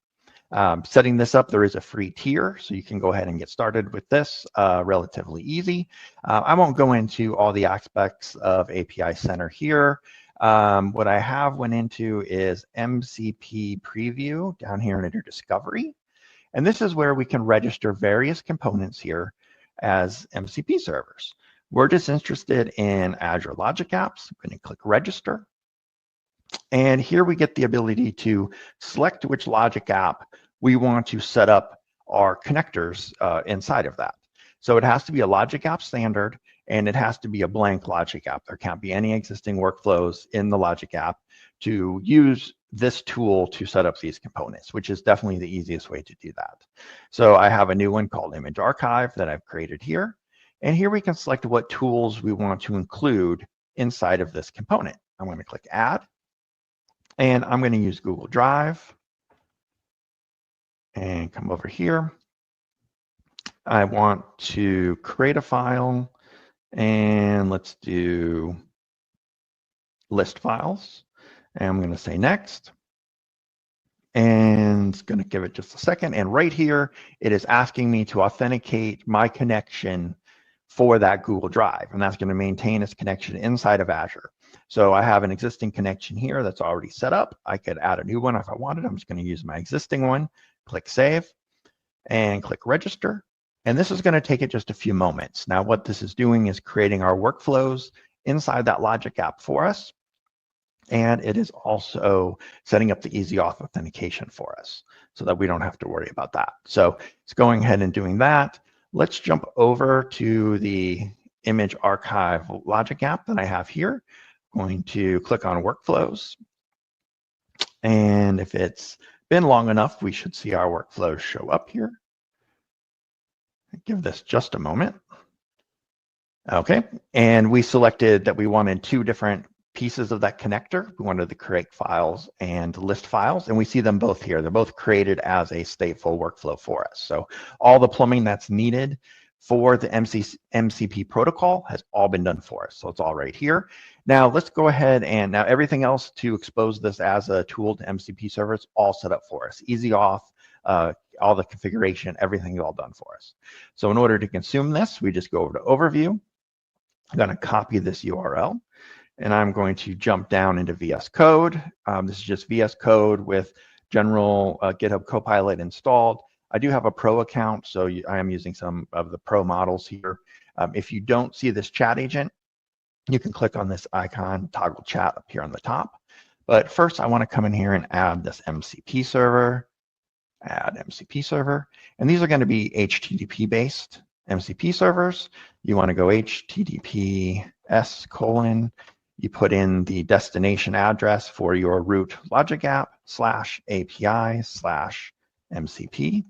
Setting this up, there is a free tier, so you can go ahead and get started with this relatively easy. I won't go into all the aspects of API Center here. What I have went into is MCP preview down here under discovery. And this is where we can register various components here as MCP servers. We're just interested in Azure Logic Apps. I'm going to click register. And here we get the ability to select which Logic app we want to set up our connectors inside of that. So it has to be a Logic app standard, and it has to be a blank Logic app. There can't be any existing workflows in the Logic app to use this tool to set up these components, which is definitely the easiest way to do that. So I have a new one called Image Archive that I've created here. And here we can select what tools we want to include inside of this component. I'm going to click Add. And I'm going to use Google Drive and come over here. I want to create a file, and let's do list files. And I'm going to say next. And it's going to give it just a second. And right here, it is asking me to authenticate my connection for that Google Drive. And that's going to maintain its connection inside of Azure. So I have an existing connection here that's already set up. I could add a new one if I wanted. I'm just going to use my existing one, click Save, and click Register. And this is going to take it just a few moments. Now, what this is doing is creating our workflows inside that Logic app for us. And it is also setting up the easy auth authentication for us so that we don't have to worry about that. So it's going ahead and doing that. Let's jump over to the Image Archive Logic app that I have here. I'm going to click on Workflows. And if it's been long enough, we should see our workflows show up here. Give this just a moment. Okay, and we selected that we wanted two different pieces of that connector. We wanted the create files and list files, and we see them both here. They're both created as a stateful workflow for us. So all the plumbing that's needed for the MCP protocol has all been done for us. So it's all right here. Now let's go ahead and now everything else to expose this as a tool to MCP servers, all set up for us. Easy auth, all the configuration, everything is all done for us. So in order to consume this, we just go over to Overview. I'm going to copy this URL. And I'm going to jump down into VS Code. This is just VS Code with general GitHub Copilot installed. I do have a Pro account, so I am using some of the Pro models here. If you don't see this chat agent, you can click on this icon, toggle chat up here on the top. But first, I want to come in here and add this MCP server, add MCP server. And these are going to be HTTP-based MCP servers. You want to go HTTPS : you put in the destination address for your root logic app /API/MCP.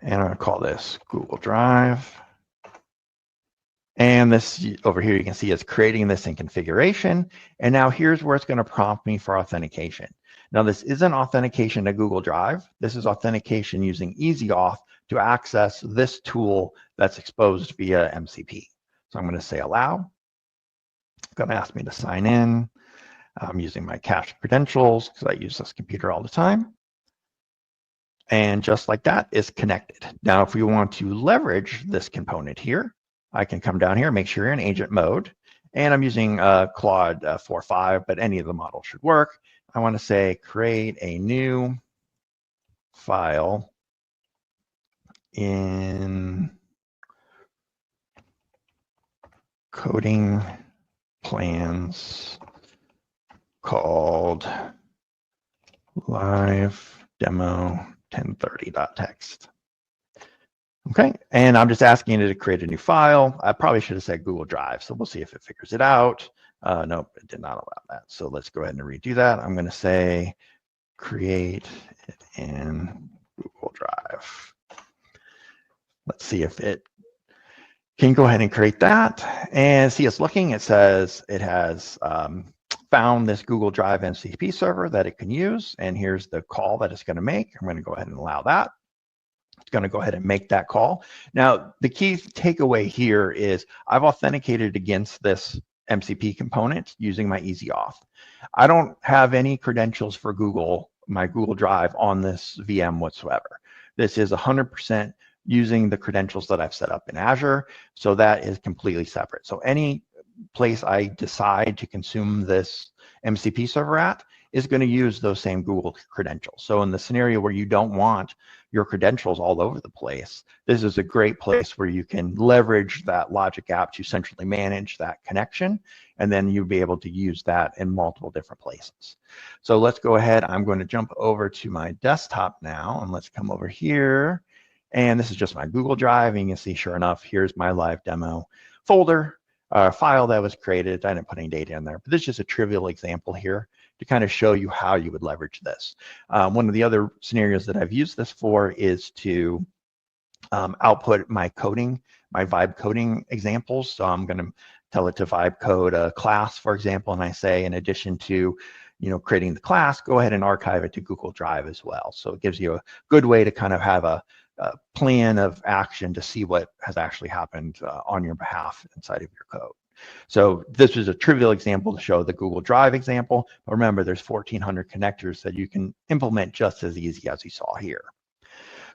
And I'm going to call this Google Drive. And this over here, you can see it's creating this in configuration. And now here's where it's going to prompt me for authentication. Now, this isn't authentication to Google Drive. This is authentication using Easy Auth to access this tool that's exposed via MCP. So I'm going to say allow. It's going to ask me to sign in. I'm using my cached credentials because I use this computer all the time. And just like that, it's connected. Now, if we want to leverage this component here, I can come down here, make sure you're in agent mode. And I'm using Claude 4.5, but any of the models should work. I want to say create a new file in coding plans called live demo 1030.txt. Okay, and I'm just asking it to create a new file. I probably should have said Google Drive, so we'll see if it figures it out. Nope, it did not allow that. So let's go ahead and redo that. I'm going to say create it in Google Drive. Let's see if it can go ahead and create that. And see, it's looking, it says it has found this Google Drive MCP server that it can use. And here's the call that it's going to make. I'm going to go ahead and allow that. It's going to go ahead and make that call. Now, the key takeaway here is I've authenticated against this MCP component using my easy auth. I don't have any credentials for my Google Drive on this VM whatsoever. This is 100% using the credentials that I've set up in Azure. So that is completely separate. So any place I decide to consume this MCP server at is going to use those same Google credentials. So in the scenario where you don't want your credentials all over the place, this is a great place where you can leverage that Logic app to centrally manage that connection, and then you'll be able to use that in multiple different places. So let's go ahead. I'm going to jump over to my desktop now, and let's come over here. And this is just my Google Drive, and you can see, sure enough, here's my live demo folder, file that was created. I didn't put any data in there, but this is just a trivial example here to kind of show you how you would leverage this. One of the other scenarios that I've used this for is to output my coding, my vibe coding examples. So I'm going to tell it to vibe code a class, for example, and I say, in addition to creating the class, go ahead and archive it to Google Drive as well. So it gives you a good way to kind of have a plan of action to see what has actually happened on your behalf inside of your code. So this is a trivial example to show the Google Drive example. But remember, there's 1,400 connectors that you can implement just as easy as you saw here.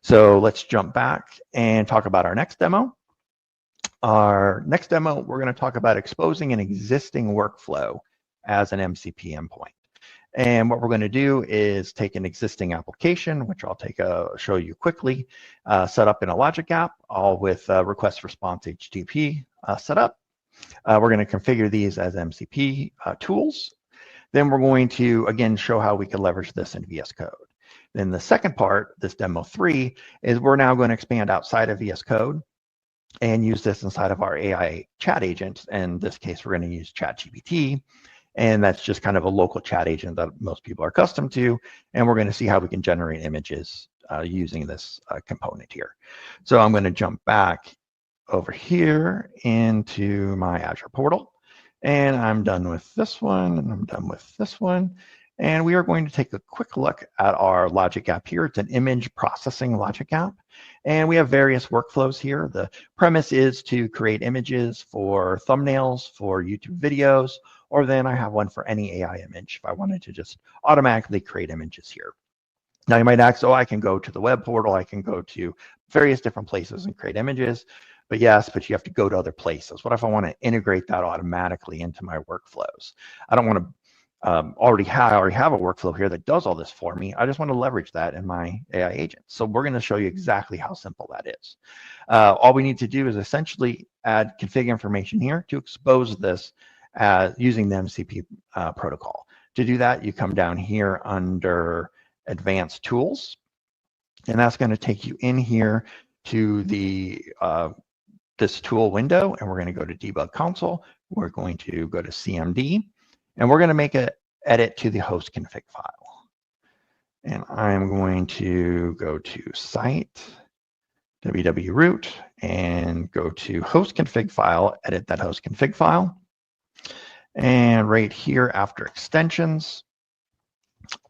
So let's jump back and talk about our next demo. Our next demo, we're going to talk about exposing an existing workflow as an MCP endpoint. And what we're going to do is take an existing application, which I'll show you quickly, set up in a Logic app, all with request response HTTP set up. We're going to configure these as MCP tools. Then we're going to, again, show how we can leverage this in VS Code. Then the second part, this demo 3, is we're now going to expand outside of VS Code and use this inside of our AI chat agent. In this case, we're going to use ChatGPT. And that's just kind of a local chat agent that most people are accustomed to. And we're going to see how we can generate images using this component here. So I'm going to jump back over here into my Azure portal. And I'm done with this one, and I'm done with this one. And we are going to take a quick look at our Logic app here. It's an image processing Logic app. And we have various workflows here. The premise is to create images for thumbnails, for YouTube videos, or then I have one for any AI image if I wanted to just automatically create images here. Now you might ask, oh, I can go to the web portal, I can go to various different places and create images. But yes, but you have to go to other places. What if I want to integrate that automatically into my workflows? I don't want to I already have a workflow here that does all this for me. I just want to leverage that in my AI agent. So we're going to show you exactly how simple that is. All we need to do is essentially add config information here to expose this using the MCP protocol. To do that, you come down here under Advanced Tools, and that's going to take you in here to the this tool window, and we're going to go to Debug Console. We're going to go to CMD. And we're going to make an edit to the host config file. And I'm going to go to Site, www.root, and go to host config file, edit that host config file. And right here after extensions,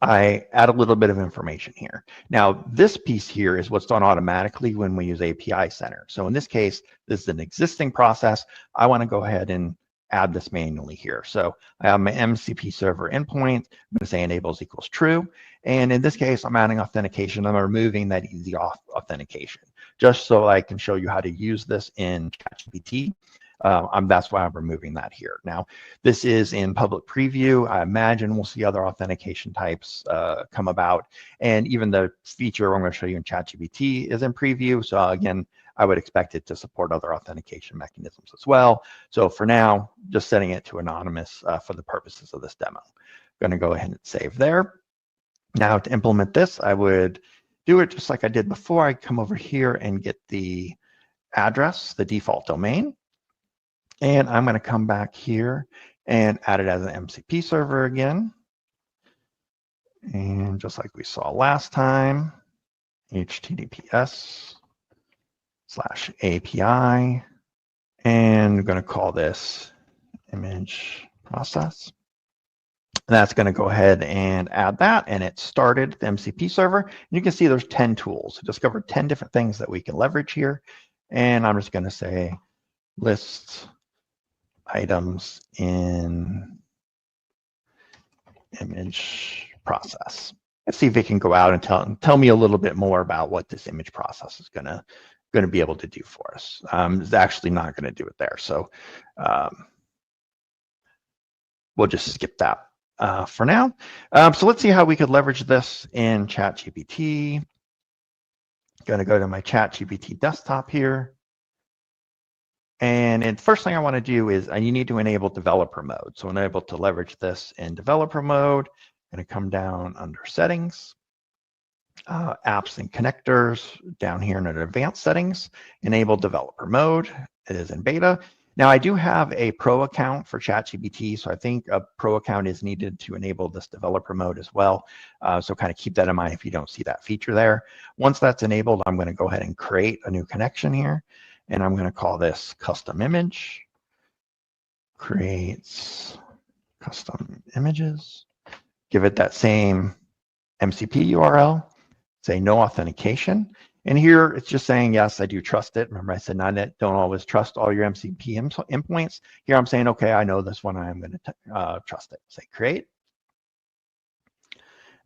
I add a little bit of information here. Now, this piece here is what's done automatically when we use API Center. So in this case, this is an existing process. I want to go ahead and add this manually here. So I have my MCP server endpoint. I'm going to say enables equals true. And in this case, I'm adding authentication. I'm removing that easy authentication just so I can show you how to use this in ChatGPT. That's why I'm removing that here. Now, this is in public preview. I imagine we'll see other authentication types come about. And even the feature I'm going to show you in ChatGPT is in preview. So again, I would expect it to support other authentication mechanisms as well. So for now, just setting it to anonymous for the purposes of this demo. I'm going to go ahead and save there. Now to implement this, I would do it just like I did before. I come over here and get the address, the default domain. And I'm going to come back here and add it as an MCP server again. And just like we saw last time, HTTPS/API. And I'm going to call this image process. And that's going to go ahead and add that, and it started the MCP server. And you can see there's 10 tools. It discovered 10 different things that we can leverage here. And I'm just going to say list items in image process. Let's see if it can go out and tell me a little bit more about what this image process is going to be able to do for us. It's actually not going to do it there. So we'll just skip that for now. So let's see how we could leverage this in ChatGPT. Going to go to my ChatGPT desktop here. And the first thing I want to do is you need to enable developer mode. So enable to leverage this in developer mode. I'm going to come down under settings, apps and connectors, down here in advanced settings, enable developer mode. It is in beta. Now I do have a pro account for ChatGPT, so I think a pro account is needed to enable this developer mode as well. So kind of keep that in mind if you don't see that feature there. Once that's enabled, I'm going to go ahead and create a new connection here. And I'm going to call this custom image, creates custom images, give it that same MCP URL, say no authentication. And here it's just saying, yes, I do trust it. Remember I said don't always trust all your MCP endpoints. Here I'm saying, okay, I know this one, I'm going to trust it. Say create.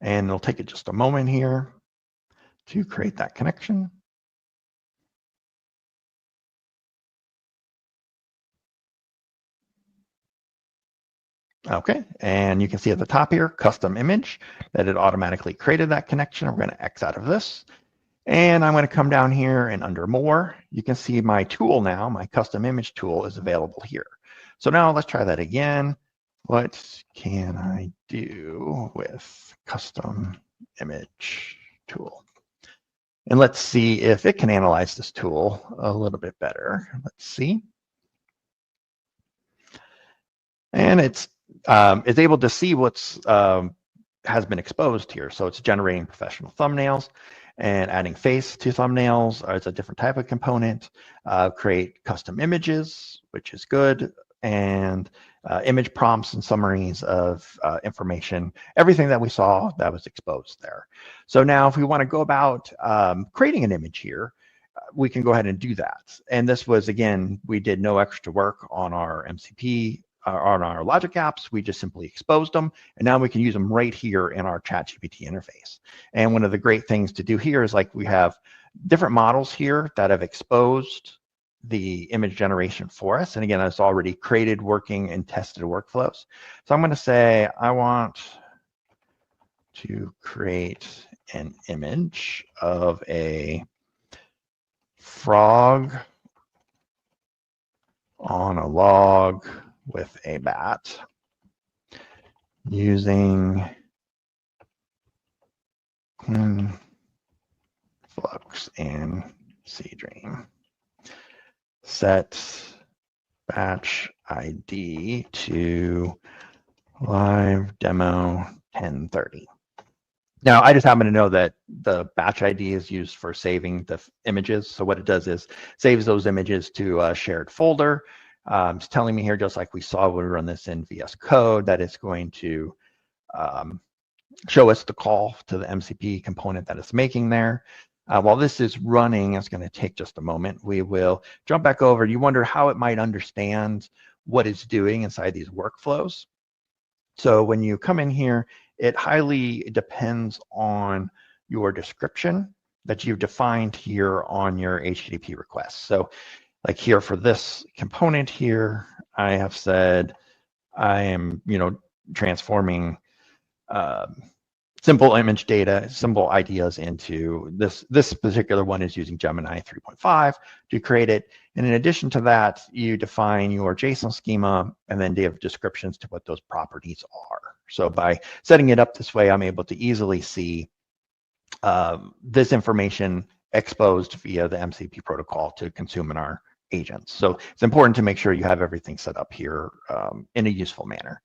And it'll take it just a moment here to create that connection. Okay, and you can see at the top here, custom image, that it automatically created that connection. We're going to X out of this. And I'm going to come down here and under more, you can see my tool now, my custom image tool is available here. So now let's try that again. What can I do with custom image tool? And let's see if it can analyze this tool a little bit better. Let's see. And it's able to see what's has been exposed here. So it's generating professional thumbnails and adding face to thumbnails. It's a different type of component. Create custom images, which is good, and image prompts and summaries of information, everything that we saw that was exposed there. So now if we want to go about creating an image here, we can go ahead and do that. And this was, again, we did no extra work on our MCP, on our logic apps. We just simply exposed them, and now we can use them right here in our ChatGPT interface. And one of the great things to do here is, like, we have different models here that have exposed the image generation for us. And again, it's already created, working, and tested workflows. So I'm going to say I want to create an image of a frog on a log with a bat using Flux and Seadream. Set batch ID to live demo 1030. Now, I just happen to know that the batch ID is used for saving the images. So what it does is saves those images to a shared folder. It's telling me here, just like we saw when we run this in VS Code, that it's going to show us the call to the MCP component that it's making there. While this is running, it's going to take just a moment. We will jump back over. You wonder how it might understand what it's doing inside these workflows. So when you come in here, it highly depends on your description that you've defined here on your HTTP request. So like here for this component here, I have said I am, transforming simple image data, simple ideas into this. This particular one is using Gemini 3.5 to create it. And in addition to that, you define your JSON schema and then give descriptions to what those properties are. So by setting it up this way, I'm able to easily see this information exposed via the MCP protocol to consume in our agents. So it's important to make sure you have everything set up here in a useful manner.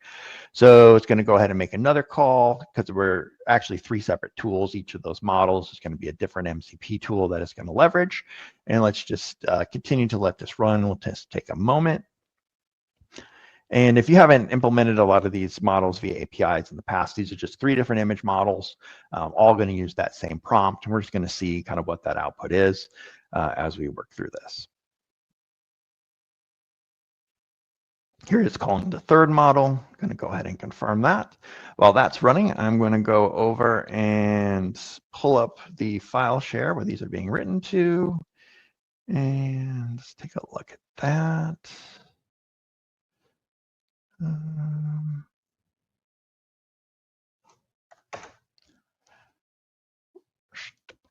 So it's going to go ahead and make another call because we're actually 3 separate tools. Each of those models is going to be a different MCP tool that it's going to leverage. And let's just continue to let this run. We'll just take a moment. And if you haven't implemented a lot of these models via APIs in the past, these are just 3 different image models, all going to use that same prompt. And we're just going to see kind of what that output is as we work through this. Here it's calling the 3rd model. I'm going to go ahead and confirm that. While that's running, I'm going to go over and pull up the file share where these are being written to. And let's take a look at that.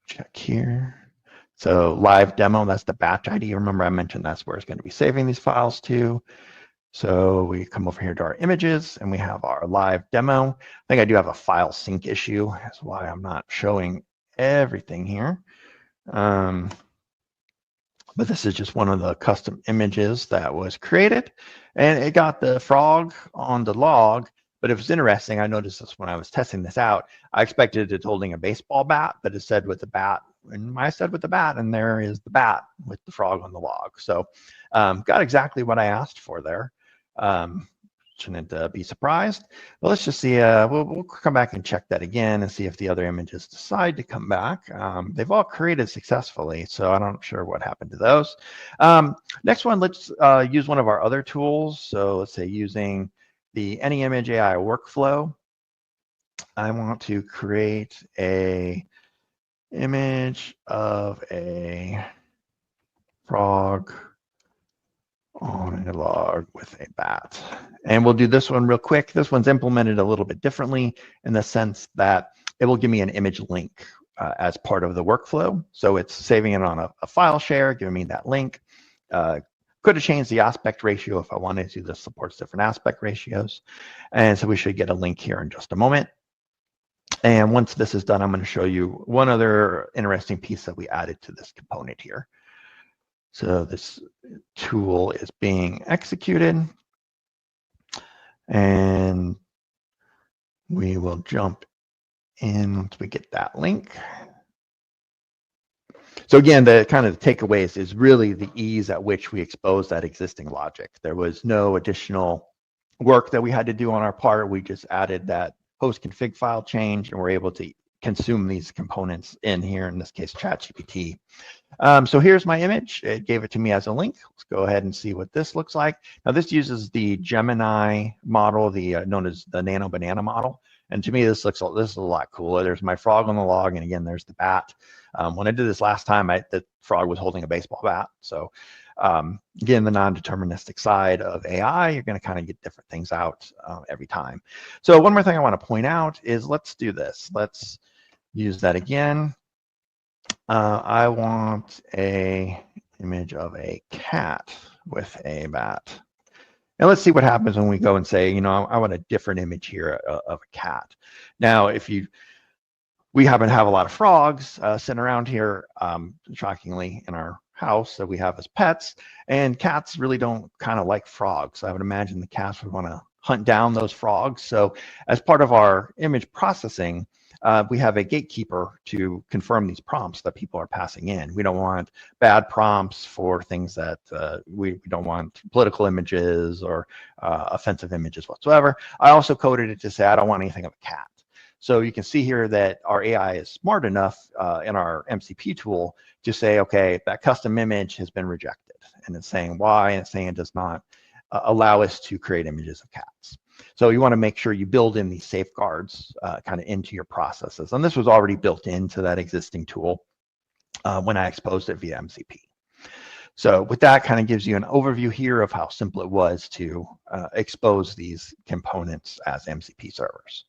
Check here. So live demo, that's the batch ID. Remember I mentioned that's where it's going to be saving these files to. So we come over here to our images and we have our live demo. I think I do have a file sync issue. That's why I'm not showing everything here. But this is just one of the custom images that was created. And it got the frog on the log. But it was interesting. I noticed this when I was testing this out. I expected it holding a baseball bat, but it said with the bat. And I said with the bat, and there is the bat with the frog on the log. So got exactly what I asked for there. Shouldn't be surprised. But let's just see. We'll come back and check that again and see if the other images decide to come back. They've all created successfully, so I'm not sure what happened to those. Next one, let's use one of our other tools. So let's say using the AnyImage AI workflow. I want to create a image of a frog on a log with a bat. And we'll do this one real quick. This one's implemented a little bit differently in the sense that it will give me an image link as part of the workflow. So it's saving it on a file share, giving me that link. Could have changed the aspect ratio if I wanted to. This supports different aspect ratios. And so we should get a link here in just a moment. And once this is done, I'm going to show you one other interesting piece that we added to this component here. So this tool is being executed. And we will jump in once we get that link. So again, the kind of the takeaways is really the ease at which we expose that existing logic. There was no additional work that we had to do on our part. We just added that host config file change, and we're able to consume these components in here, in this case, ChatGPT. So here's my image. It gave it to me as a link. Let's go ahead and see what this looks like. Now this uses the Gemini model, the known as the Nano Banana model. And to me, this is a lot cooler. There's my frog on the log, and again, there's the bat. When I did this last time, the frog was holding a baseball bat. So again, the non-deterministic side of AI, you're going to kind of get different things out every time. So one more thing I want to point out is let's do this. Let's use that again. I want a image of a cat with a bat. And let's see what happens when we go and say, you know, I want a different image here of a cat. Now, we happen to have a lot of frogs sitting around here, shockingly, in our house that we have as pets, and cats really don't kind of like frogs. I would imagine the cats would want to hunt down those frogs. So as part of our image processing, we have a gatekeeper to confirm these prompts that people are passing in. We don't want bad prompts for things that we don't want political images or offensive images whatsoever. I also coded it to say I don't want anything of a cat. So you can see here that our AI is smart enough in our MCP tool to say, okay, that custom image has been rejected. And it's saying why, and it's saying it does not allow us to create images of cats. So you want to make sure you build in these safeguards kind of into your processes. And this was already built into that existing tool when I exposed it via MCP. So with that, kind of gives you an overview here of how simple it was to expose these components as MCP servers.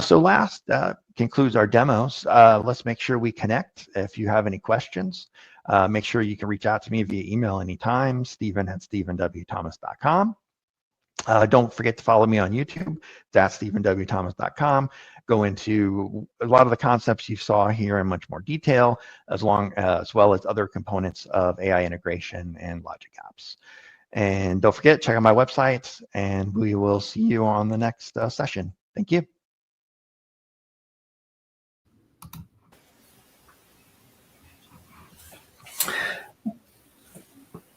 So last concludes our demos. Let's make sure we connect. If you have any questions, make sure you can reach out to me via email anytime, Stephen@stephenwthomas.com. Don't forget to follow me on YouTube. That's stephenwthomas.com. Go into a lot of the concepts you saw here in much more detail, as well as other components of AI integration and logic apps. And don't forget, check out my website, and we will see you on the next session. Thank you.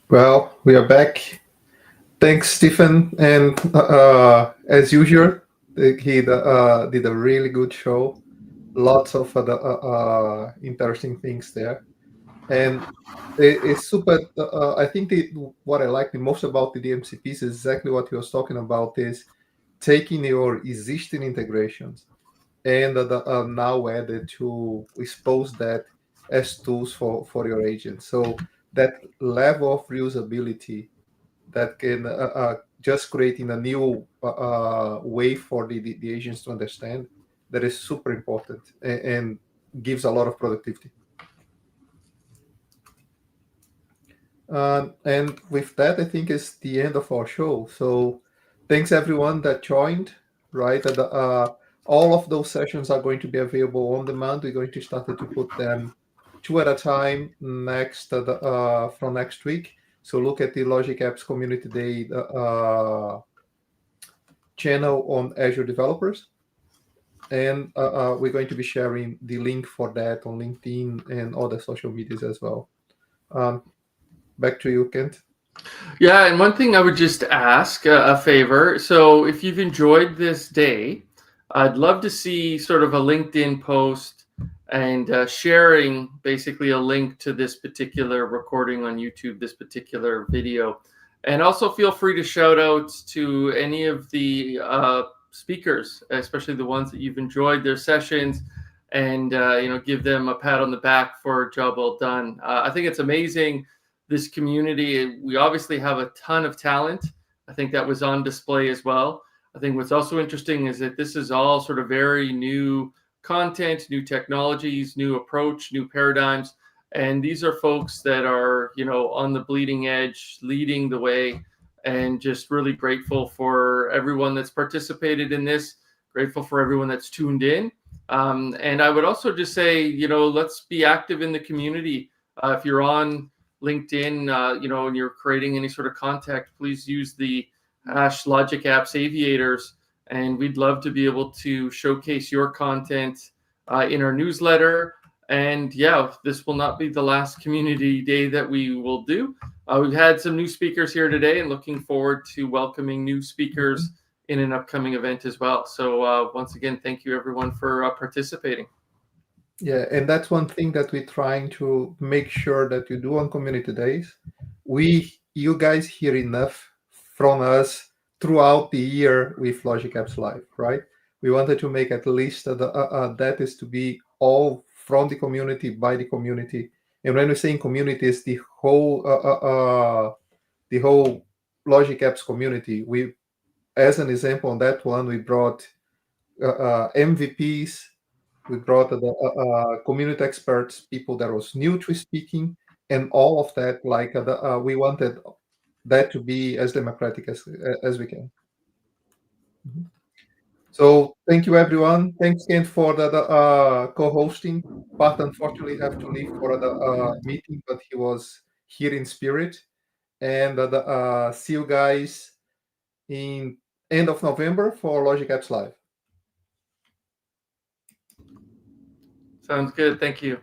Well, we are back. Thanks, Stephen. And as usual, he did a really good show. Lots of interesting things there. And it's super. I think what I like the most about the DMCPs is exactly what he was talking about, is taking your existing integrations and now added to expose that as tools for your agents. So that level of reusability that can just creating a new way for the agents to understand, that is super important and gives a lot of productivity. And with that, I think it's the end of our show. So thanks everyone that joined, right? All of those sessions are going to be available on demand. We're going to start to put them 2 at a time from next week. So look at the Logic Apps Community Day channel on Azure Developers. And we're going to be sharing the link for that on LinkedIn and other social medias as well. Back to you, Kent. Yeah, and one thing I would just ask a favor. So if you've enjoyed this day, I'd love to see sort of a LinkedIn post and sharing basically a link to this particular recording on YouTube, this particular video. And also feel free to shout out to any of the speakers, especially the ones that you've enjoyed their sessions, and give them a pat on the back for a job well done. I think it's amazing. This community, we obviously have a ton of talent. I think that was on display as well. I think what's also interesting is that this is all sort of very new content, new technologies, new approach, new paradigms. And these are folks that are, on the bleeding edge, leading the way, and just really grateful for everyone that's participated in this, grateful for everyone that's tuned in. And I would also just say, let's be active in the community. If you're on LinkedIn, and you're creating any sort of contact, please use the #Logic Apps Aviators, and we'd love to be able to showcase your content in our newsletter. And yeah, this will not be the last community day that we will do. We've had some new speakers here today, and looking forward to welcoming new speakers in an upcoming event as well. So once again, thank you everyone for participating. Yeah, and that's one thing that we're trying to make sure that you do on community days. You guys hear enough from us throughout the year with Logic Apps Live, right? We wanted to make at least that is to be all from the community, by the community. And when we're saying community, it's the whole Logic Apps community. We, as an example on that one, we brought MVPs. We brought the community experts, people that was new to speaking, and all of that. We wanted that to be as democratic as we can. Mm-hmm. So thank you, everyone. Thanks, Kent, for the co-hosting. Bart unfortunately have to leave for the meeting, but he was here in spirit. And see you guys in end of November for Logic Apps Live. Sounds good. Thank you.